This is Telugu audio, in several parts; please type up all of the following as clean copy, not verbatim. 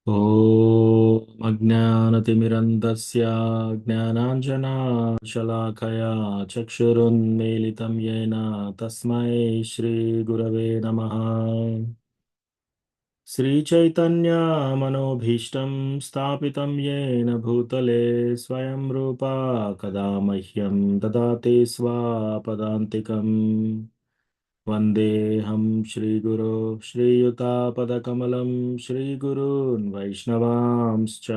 ॐ अज्ञानतिमिरन्धस्य ज्ञानाञ्जनशलाकया चक्षुरुन्मीलितं येन तस्मै श्रीगुरवे नमः। श्रीचैतन्यमनोभीष्टं स्थापितं येन भूतले स्वयं रूपा कदा मह्यं ददाति स्वापदान्तिकम्। वन्देऽहं श्रीगुरो श्रीयुतापदकमलं श्रीगुरून् वैष्णवांश्च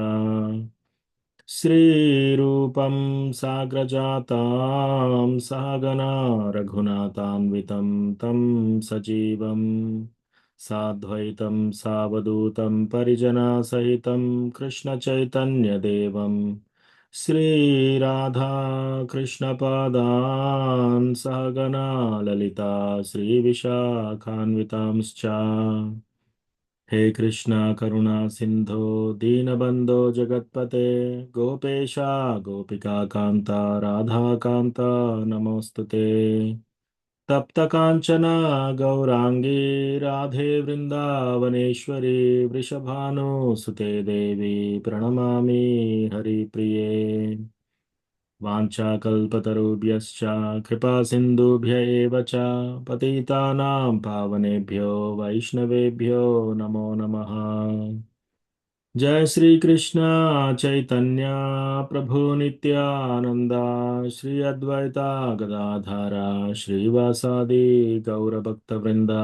श्रीरूपं साग्रजातां सहगना रघुनाथान्वितं तं सजीवं साद्वैतं सावधूतं परिजनसहितं कृष्णचैतन्यदेवं श्रीराधा कृष्णपादान् सहगना ललिता श्रीविशाखान्वितांश्च। हे कृष्णा करुणा सिंधो दीनबंधो जगत्पते गोपेशा गोपिका कांता राधा कांता नमोस्तुते। तप्त कांचना गौरांगी राधे वृंदावनेश्वरी वृषभानुसुते देवी प्रणमामि हरिप्रिये। वाञ्छाकल्पतरुभ्यश्च कृपासिन्धुभ्य एव च पतितानां पावनेभ्यो वैष्णवेभ्यो नमो नमः। जय श्री कृष्ण चैतन्य प्रभु नित्यानंदा श्री अद्वैता गदाधरा श्रीवासादि गौरभक्तवृंदा।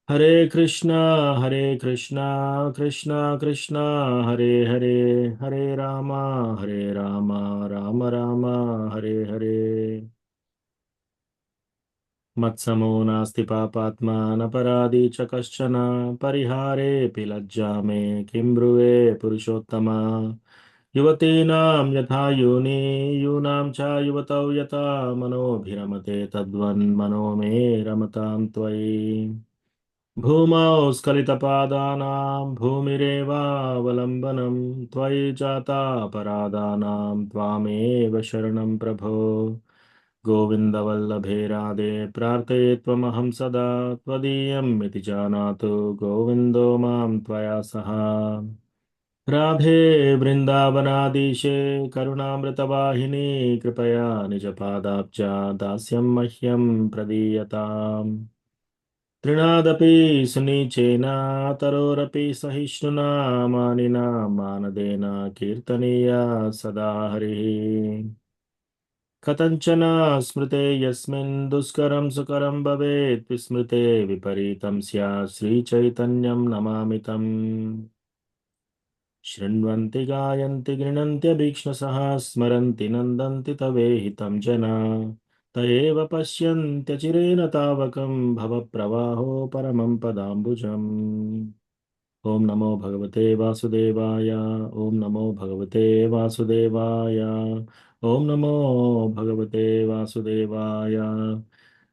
हरे कृष्णा कृष्णा कृष्णा हरे हरे, हरे रामा राम राम हरे हरे। मत्समो नास्ति पापात्मा न च कश्चन परिहारेऽपि लज्जा मे किं ब्रुवे पुरुषोत्तमा। युवतीनां यथा योनि यूनां च युवतौ यथा मनोभिरमते तद्वन्मनो मे रमतां त्वयि। भूमौ स्खलितपादानां भूमिरेवावलम्बनं त्वयि जाता परादानां त्वामेव शरणं प्रभो। गोविन्दवल्लभे राधे प्रार्थये त्वमहं सदा त्वदीयम् इति जानातु गोविन्दो मां त्वया सह। राधे वृन्दावनाधीशे करुणामृतवाहिनी कृपया निजपादाब्जा दास्यं मह्यं प्रदीयताम्। तृणादपि सुनीचेन तरोरपि सहिष्णुना मानिना मानदेन कीर्तनीया सदा हरिः। कथञ्चन स्मृते यस्मिन् दुष्करं सुकरं भवेत् विस्मृते विपरीतं स्यात् श्रीचैतन्यं नमामि तम्। शृण्वन्ति गायन्ति गृह्णन्त्यभीक्ष्णसः स्मरन्ति नन्दन्ति तवेहितं जना त एव पश्यन्त्यचिरेण तावकं भवप्रवाहो परमं पदाम्बुजम्। ॐ नमो भगवते वासुदेवाय ॐ नमो भगवते वासुदेवाय ॐ नमो भगवते वासुदेवाय।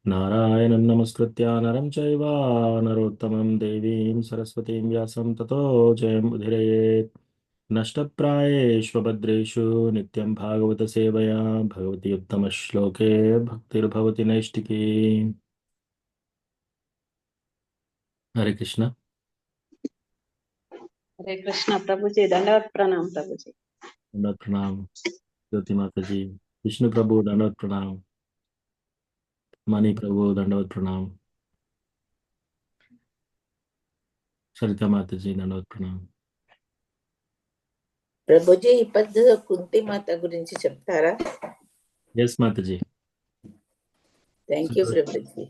नारायणं नमस्कृत्य नरं चैव नरोत्तमं देवीं सरस्वतीं व्यासं ततो जयमुदीरयेत्। नष्टप्रायेष्वभद्रेषु नित्यं भागवतसेवया भगवति उत्तमश्लोके भक्तिर्भवति नैष्टिकी। हरे कृष्ण। हरे कृष्ण प्रभु जी, दंडवत प्रणाम प्रभु जी। दंडवत प्रणाम ज्योति माता जी। विष्णु प्रभु दंडवत प्रणाम। मणि प्रभु दंडवत प्रणाम। सरिता माता जी दंडवत प्रणाम। ప్రభుజీ ఈ పద్ధతి కుంతి మాత గురించి చెప్తారా? यस माता जी। Thank you Prabhuji.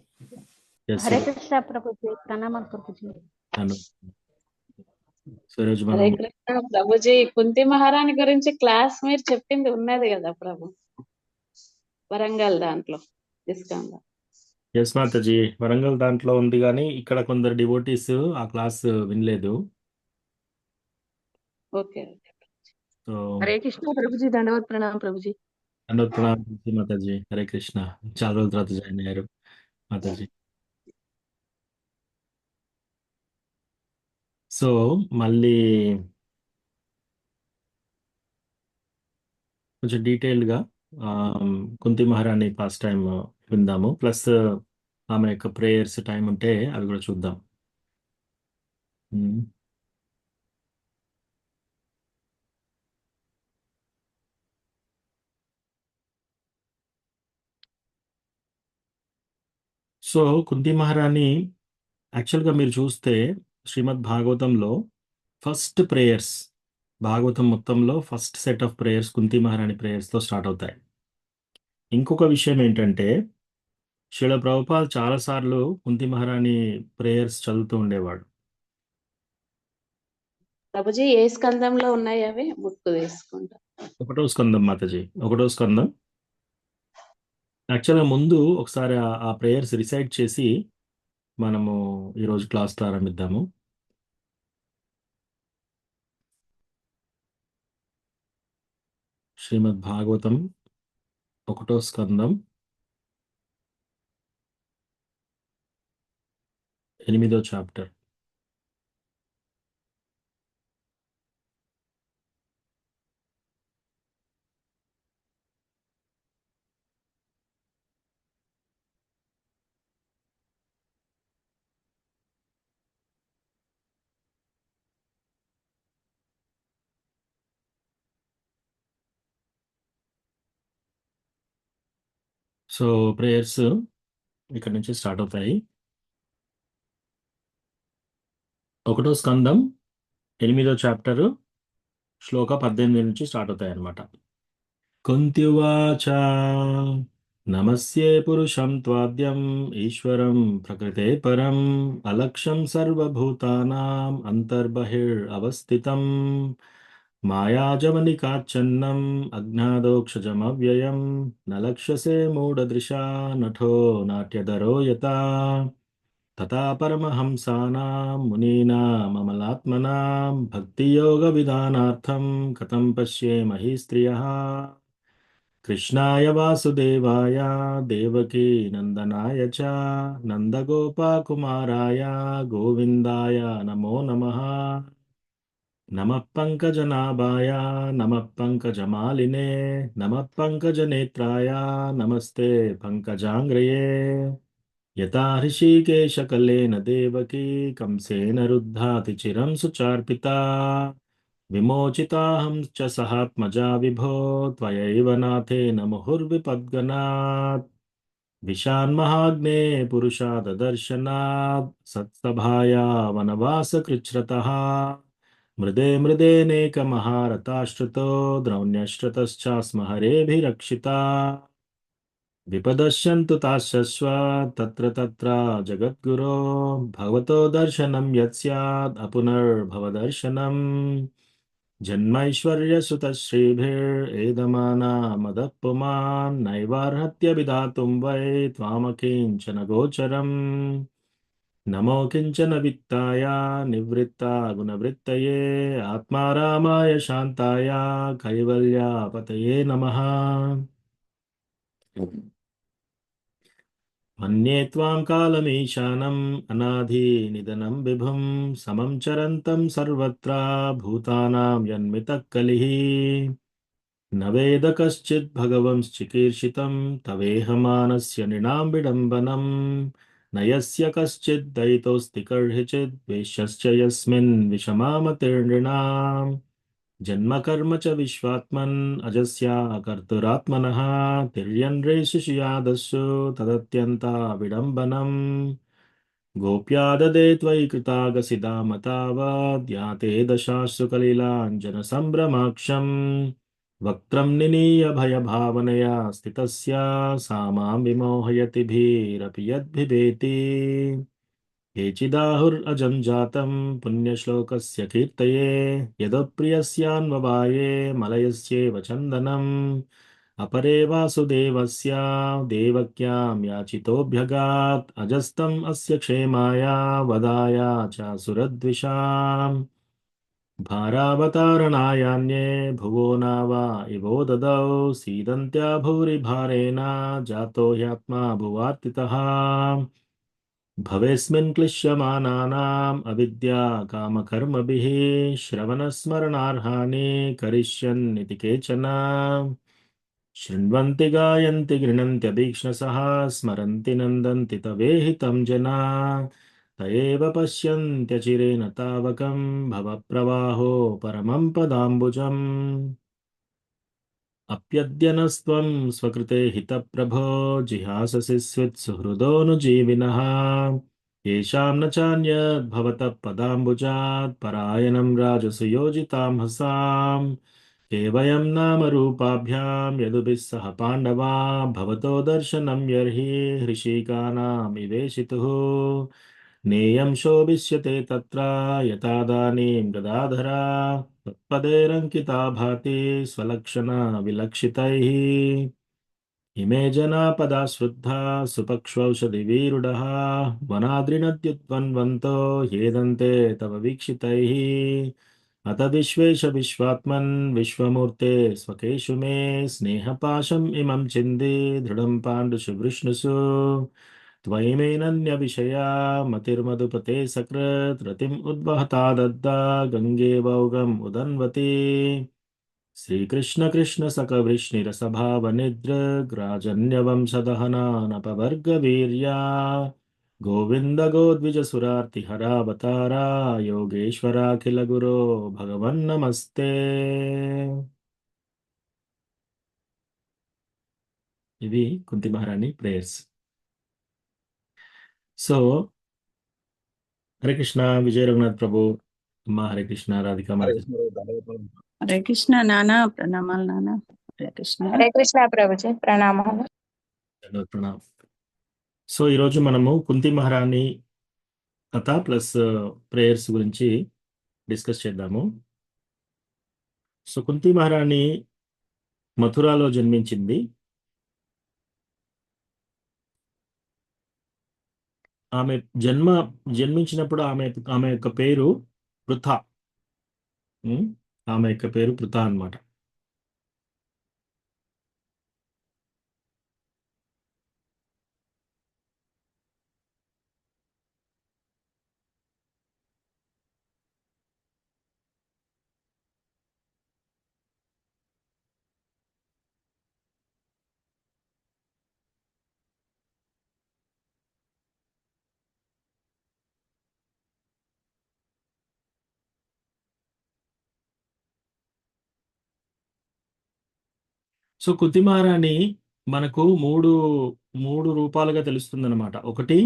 यस हरे कृष्ण प्रभु जी, प्रणाम प्रभु जी। సరోజ్ హరే మనం కృష్ణ ప్రభుజీ, కుంతి మహారాణి గురించి క్లాస్ మీరు చెప్పింది ఉన్నది కదా ప్రభు, వరంగల్ దాంట్లో ఇస్కాన్ లో. ఎస్ మాతాజీ వరంగల్ దాంట్లో ఉంది కానీ ఇక్కడ కొందరు డివోటీస్ ఆ క్లాస్ వినలేదు. ఓకే సో हरे कृष्ण प्रभु जी, दंडवत प्रणाम प्रभु जी। దండవత్ ప్రణామం మాతాజీ. హరే కృష్ణ. చాలా రోజుల తర్వాత జాయిన్ అయ్యారు మాతాజీ. సో మళ్ళీ కొంచెం డీటెయిల్డ్గా కుంతి మహారాణి పాస్ట్ టైం విందాము. ప్లస్ ఆమె యొక్క ప్రేయర్స్ టైం ఉంటే అవి కూడా చూద్దాం. సో కుంతి మహారాణి యాక్చువల్గా మీరు చూస్తే శ్రీమద్ భాగవతంలో ఫస్ట్ ప్రేయర్స్, భాగవతం మొత్తంలో first set of prayers Kunti మహారాణి ప్రేయర్స్తో స్టార్ట్ అవుతాయి. ఇంకొక విషయం ఏంటంటే శిల ప్రభుపాద్ చాలాసార్లు కుంతి మహారాణి ప్రేయర్స్ చదువుతూ ఉండేవాడు. ప్రభుజీ ఏ స్కందంలో ఉన్నాయి అవి బుక్ తీసుకుంటా. ఒకటో స్కందం మాతాజీ, ఒకటో స్కందం. యాక్చువల్గా ముందు ఒకసారి ఆ ప్రేయర్స్ రిసైట్ చేసి మనము ఈరోజు క్లాస్ ప్రారంభిద్దాము. శ్రీమద్ భాగవతం ఒకటో స్కందం 8వ చాప్టర్. సో ప్రేయర్స్ ఇక్కడ నుంచి స్టార్ట్ అవుతాయి. ఒకటో స్కందం 8వ చాప్టర్ శ్లోక 18 నుంచి స్టార్ట్ అవుతాయి అన్నమాట. కుంత్యువాచ నమస్యే పురుషం త్వాద్యం ఈశ్వరం ప్రకృతే పరం అలక్ష్యం సర్వభూతానాం అంతర్బహిర్ అవస్థితం మాయాజమనికాచ్ఛన్నం అజ్ఞాదోక్షజమవ్యయం నలక్ష్యసే మూఢదృశా నఠో నాట్యధరో యతా తథా పరమహంసానాం మునీనామమలాత్మనాం భక్తియోగవిధానార్థం కథం పశ్యేమహి స్త్రియः కృష్ణాయ వాసుదేవాయ దేవకీ నందనాయ చ నందగోపకుమారాయ గోవిందాయ నమో నమః. నమః పంకజనాభాయ నమః పంకజమాలినే నమః పంకజనేత్రాయ నమస్తే పంకజాంగ్రయే. యథా హృషీకేశకలేన దేవకీ కంసేన రుద్ధాతి చిరం సుచార్పితా విమోచితాహం చ సహాత్మజా విభో త్వయైవ నాథేన ముహుర్విపద్గనాత్ విశాన్మహాగ్నే పురుషాదదర్శనాత్ సత్సభాయా వనవాసకృచ్ఛ్రతః మృదే మృదేనేకమహారతాశ్రుతో ద్రౌణ్యశ్రుతశ్చాస్మ హరేభిరక్షితా విపదశ్యంతు తాశశ్వ తత్ర తత్ర జగద్గురో భగవతో దర్శనం యత్ స్యాద్ అపునర్భవదర్శనం జన్మైశ్వర్యసుతశ్రీభిరేదమానా మదః పుమాన్ నైవార్హత్య విధాతుం వై త్వామకించన గోచరం నమో కించన విత్తాయ నివృత్త గుణవృత్తయే ఆత్మారామాయ శాంతాయ కైవల్యాపతయే నమః. మన్యే త్వాం కాలమీశానం అనాధినిధనం విభుం సమం చరంతం సర్వత్ర భూతానాం యన్మితః కలిః న వేద కశ్చిద్ భగవంశ్చికీర్షితం తవేహమానస్య నృణాం విడంబనం న యస్య కశ్చిద్ దయితోऽస్తి కర్హిచిద్ వేశ్యశ్చ యస్మిన్ విషమామతిర్నృణాం జన్మ కర్మ చ విశ్వాత్మన్ అజస్యా కర్తురాత్మనః తిర్యన్రేషు తదత్యంత విడంబనం గోప్యా దదే త్వయి కృతాగసిదామతావద్యాతే దశాశ్రు కలిలాంజన సంభ్రమాక్షం వక్త్రం నినీయ భయభావనయా స్థితస్య సా మాం విమోహయతి భీరపి యద్భిభేతి కేచిదాహురజం జాతం పుణ్యశ్లోకస్య కీర్తయే యదప్రియస్యాన్వవాయే మలయస్యేవ చందనం అపరే వాసుదేవస్య దేవక్యాం యాచితోభ్యగాత్ అజస్తం అస్య క్షేమాయ వదాయ చ సురద్విషాం భారావతారణాయాన్యే భువో నావా ఇవో దదౌ సీదంత్యా భూరి భారేణ జాతో హ్యాత్మా భువార్తితః భవేస్మిన్ క్లిశ్యమానానాం అవిద్యా కామకర్మభిః శ్రవణస్మరణార్హాని కరిష్యన్నితి కేచన శృణ్వంతి గాయంతి గృణంత్యభీక్ష్ణసః స్మరంతి నందంతి తవేహితం జనా తయేవ పశ్యంత్యచిరేణ తావకం భవప్రవాహో పరమం పదాంబుజం. అప్యద్యనస్త్వం స్వకృతే హితప్రభో జిహాససి స్విత్సుహృదోనుజీవినః येषां न चान्यद्भवतः पदाम्बुजात् परायणं राजसुयोजितां हसाम् के वयं नामरूपाभ्यां यदुभिः सह पाण्डवा भवतो दर्शनं यर्हि हृषिकानामिवेशितुः नेयं शोभिष्यते तत्र यथादानीं गदाधरा तत्पदैरङ्किता भाति स्वलक्षणा विलक्षितैः इमे जना पदा श्रुद्धा सुपक्ष्वौषधिवीरुडः वनाद्रिनद्युद्वन्वन्तो ह्येदन्ते तव वीक्षितैः अत विश्वेश विश्वात्मन् विश्वमूर्ते स्वकेषु मे स्नेहपाशम् इमं चिन्ति दृढं पाण्डुषु वृष्णुषु त्वयिमेनन्यविषया मतिर्मधुपते सकृत् रतिम् उद्वहता दद्दा गङ्गेवौगम् उदन्वती श्रीकृष्ण कृष्ण सकवृष्णिरसभावनिद्रग्राजन्यवंशदहनानपवर्गवीर्या गोविन्द गोद्विजसुरार्तिहरावतारा योगेश्वराखिल गुरो भगवन्नमस्ते. ఇవి కుంతి మహారాణి ప్రేయర్స్. సో హరే కృష్ణ, విజయ రఘునాథ్ ప్రభు, అమ్మ హరే కృష్ణ, రాధికా మాత. హరే కృష్ణ నాన్న, ప్రణామాలు నాన్న. హరే కృష్ణ. హరే కృష్ణ ప్రభుజీ, ప్రణామాలు. ప్రణామం. సో ఈరోజు మనము కుంతి మహారాణి కథ ప్లస్ ప్రేయర్స్ గురించి డిస్కస్ చేద్దాము. సో కుంతి మహారాణి మథురాలో జన్మించింది. ఆమె జన్మించినప్పుడు ఆమె యొక్క పేరు పృథ. ఆమె యొక్క పేరు పృథ అన్నమాట. సో కుంతి మహారాణి మనకు మూడు రూపాలుగా తెలుస్తుంది అనమాట. ఒకటి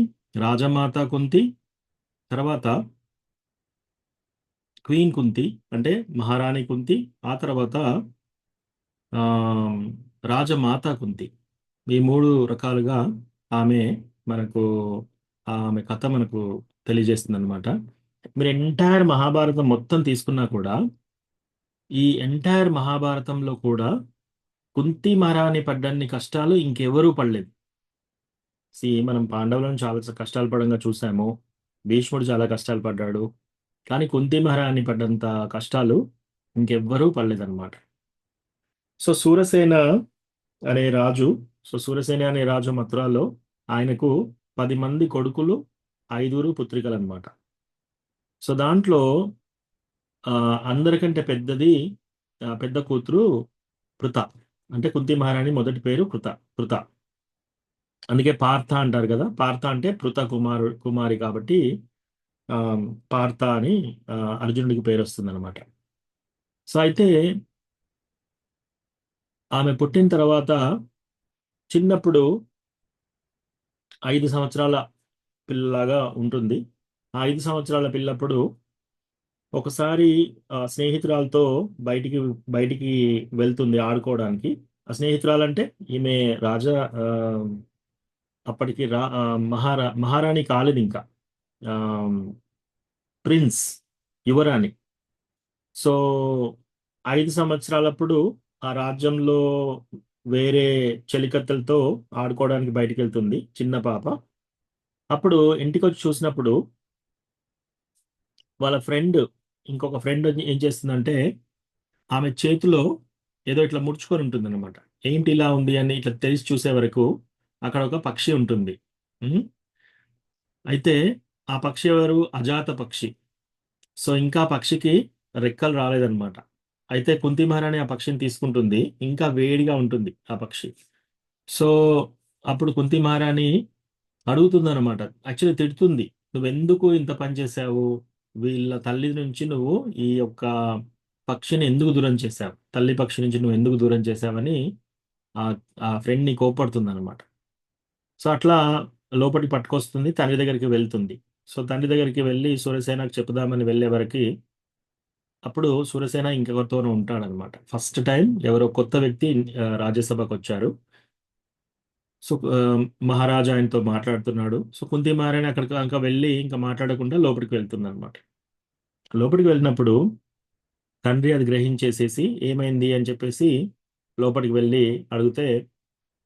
రాజమాత కుంతి, తర్వాత క్వీన్ కుంతి అంటే మహారాణి కుంతి, ఆ తర్వాత రాజమాత కుంతి. ఈ మూడు రకాలుగా ఆమె కథ మనకు తెలియజేస్తుంది అనమాట. మీరు ఎంటైర్ మహాభారతం మొత్తం తీసుకున్నా కూడా ఈ ఎంటైర్ మహాభారతంలో కూడా కుంతి మహారాణి పడ్డన్ని కష్టాలు ఇంకెవరూ పడలేదు. మనం పాండవులను చాలా కష్టాలు పడంగా చూసాము, భీష్ముడు చాలా కష్టాలు పడ్డాడు, కానీ కుంతి మహారాణి పడ్డంత కష్టాలు ఇంకెవ్వరూ పడలేదన్నమాట. సో సూరసేన అనే రాజు మథురాలో ఆయనకు 10 మంది కొడుకులు, 5 పుత్రికలు అనమాట. సో దాంట్లో అందరికంటే పెద్ద కూతురు పృథ. అంటే కుంతి మహారాణి మొదటి పేరు పృథ. అందుకే పార్థ అంటారు కదా. పార్థ అంటే పృథ కుమారి కాబట్టి పార్థ అని అర్జునుడికి పేరు వస్తుంది అనమాట. సో అయితే ఆమె పుట్టిన తర్వాత చిన్నప్పుడు 5 సంవత్సరాల పిల్లలాగా ఉంటుంది. ఆ 5 సంవత్సరాల పిల్లప్పుడు ఒకసారి స్నేహితురాలతో బయటికి వెళ్తుంది ఆడుకోవడానికి. ఆ స్నేహితురాలంటే ఈమె అప్పటికి మహారాణి కాలేదు, ఇంకా ప్రిన్స్, యువరాణి. సో 5 సంవత్సరాలప్పుడు ఆ రాజ్యంలో వేరే చెలికత్తెలతో ఆడుకోవడానికి బయటికి వెళ్తుంది చిన్న పాప. అప్పుడు ఇంటికి వచ్చి చూసినప్పుడు వాళ్ళ ఇంకొక ఫ్రెండ్ ఏం చేస్తుందంటే ఆమె చేతిలో ఏదో ఇట్లా ముడుచుకొని ఉంటుంది అనమాట. ఏంటి ఇలా ఉంది అని ఇట్లా తెలిసి చూసే వరకు అక్కడ ఒక పక్షి ఉంటుంది. అయితే ఆ పక్షి ఎవరు? అజాత పక్షి. సో ఇంకా పక్షికి రెక్కలు రాలేదన్నమాట. అయితే కుంతి మహారాణి ఆ పక్షిని తీసుకుంటుంది, ఇంకా వేడిగా ఉంటుంది ఆ పక్షి. సో అప్పుడు కుంతి మహారాణి అడుగుతుంది అనమాట, యాక్చువల్లీ తిడుతుంది, నువ్వెందుకు ఇంత పని చేసావు? వీళ్ళ తల్లి నుంచి నువ్వు ఈ యొక్క పక్షిని ఎందుకు దూరం చేశావు, తల్లి పక్షి నుంచి నువ్వు ఎందుకు దూరం చేశావని ఆ ఆ ఫ్రెండ్ ని కోప్పడుతుంది అనమాట. సో అట్లా లోపలికి పట్టుకొస్తుంది, తండ్రి దగ్గరికి వెళ్తుంది. సో తండ్రి దగ్గరికి వెళ్ళి సూర్యసేనకు చెప్పుదామని వెళ్ళే వరకు అప్పుడు సూర్యసేన ఇంకెవరితోనో ఉంటాడనమాట. ఫస్ట్ టైం ఎవరో కొత్త వ్యక్తి రాజ్యసభకు వచ్చారు. సో మహారాజా ఆయనతో మాట్లాడుతున్నాడు. సో కుంతి మహారాణి అక్కడికి ఇంకా వెళ్ళి ఇంకా మాట్లాడకుండా లోపలికి వెళ్తుంది అనమాట. లోపలికి వెళ్ళినప్పుడు తండ్రి అది గ్రహించేసేసి ఏమైంది అని చెప్పేసి లోపలికి వెళ్ళి అడిగితే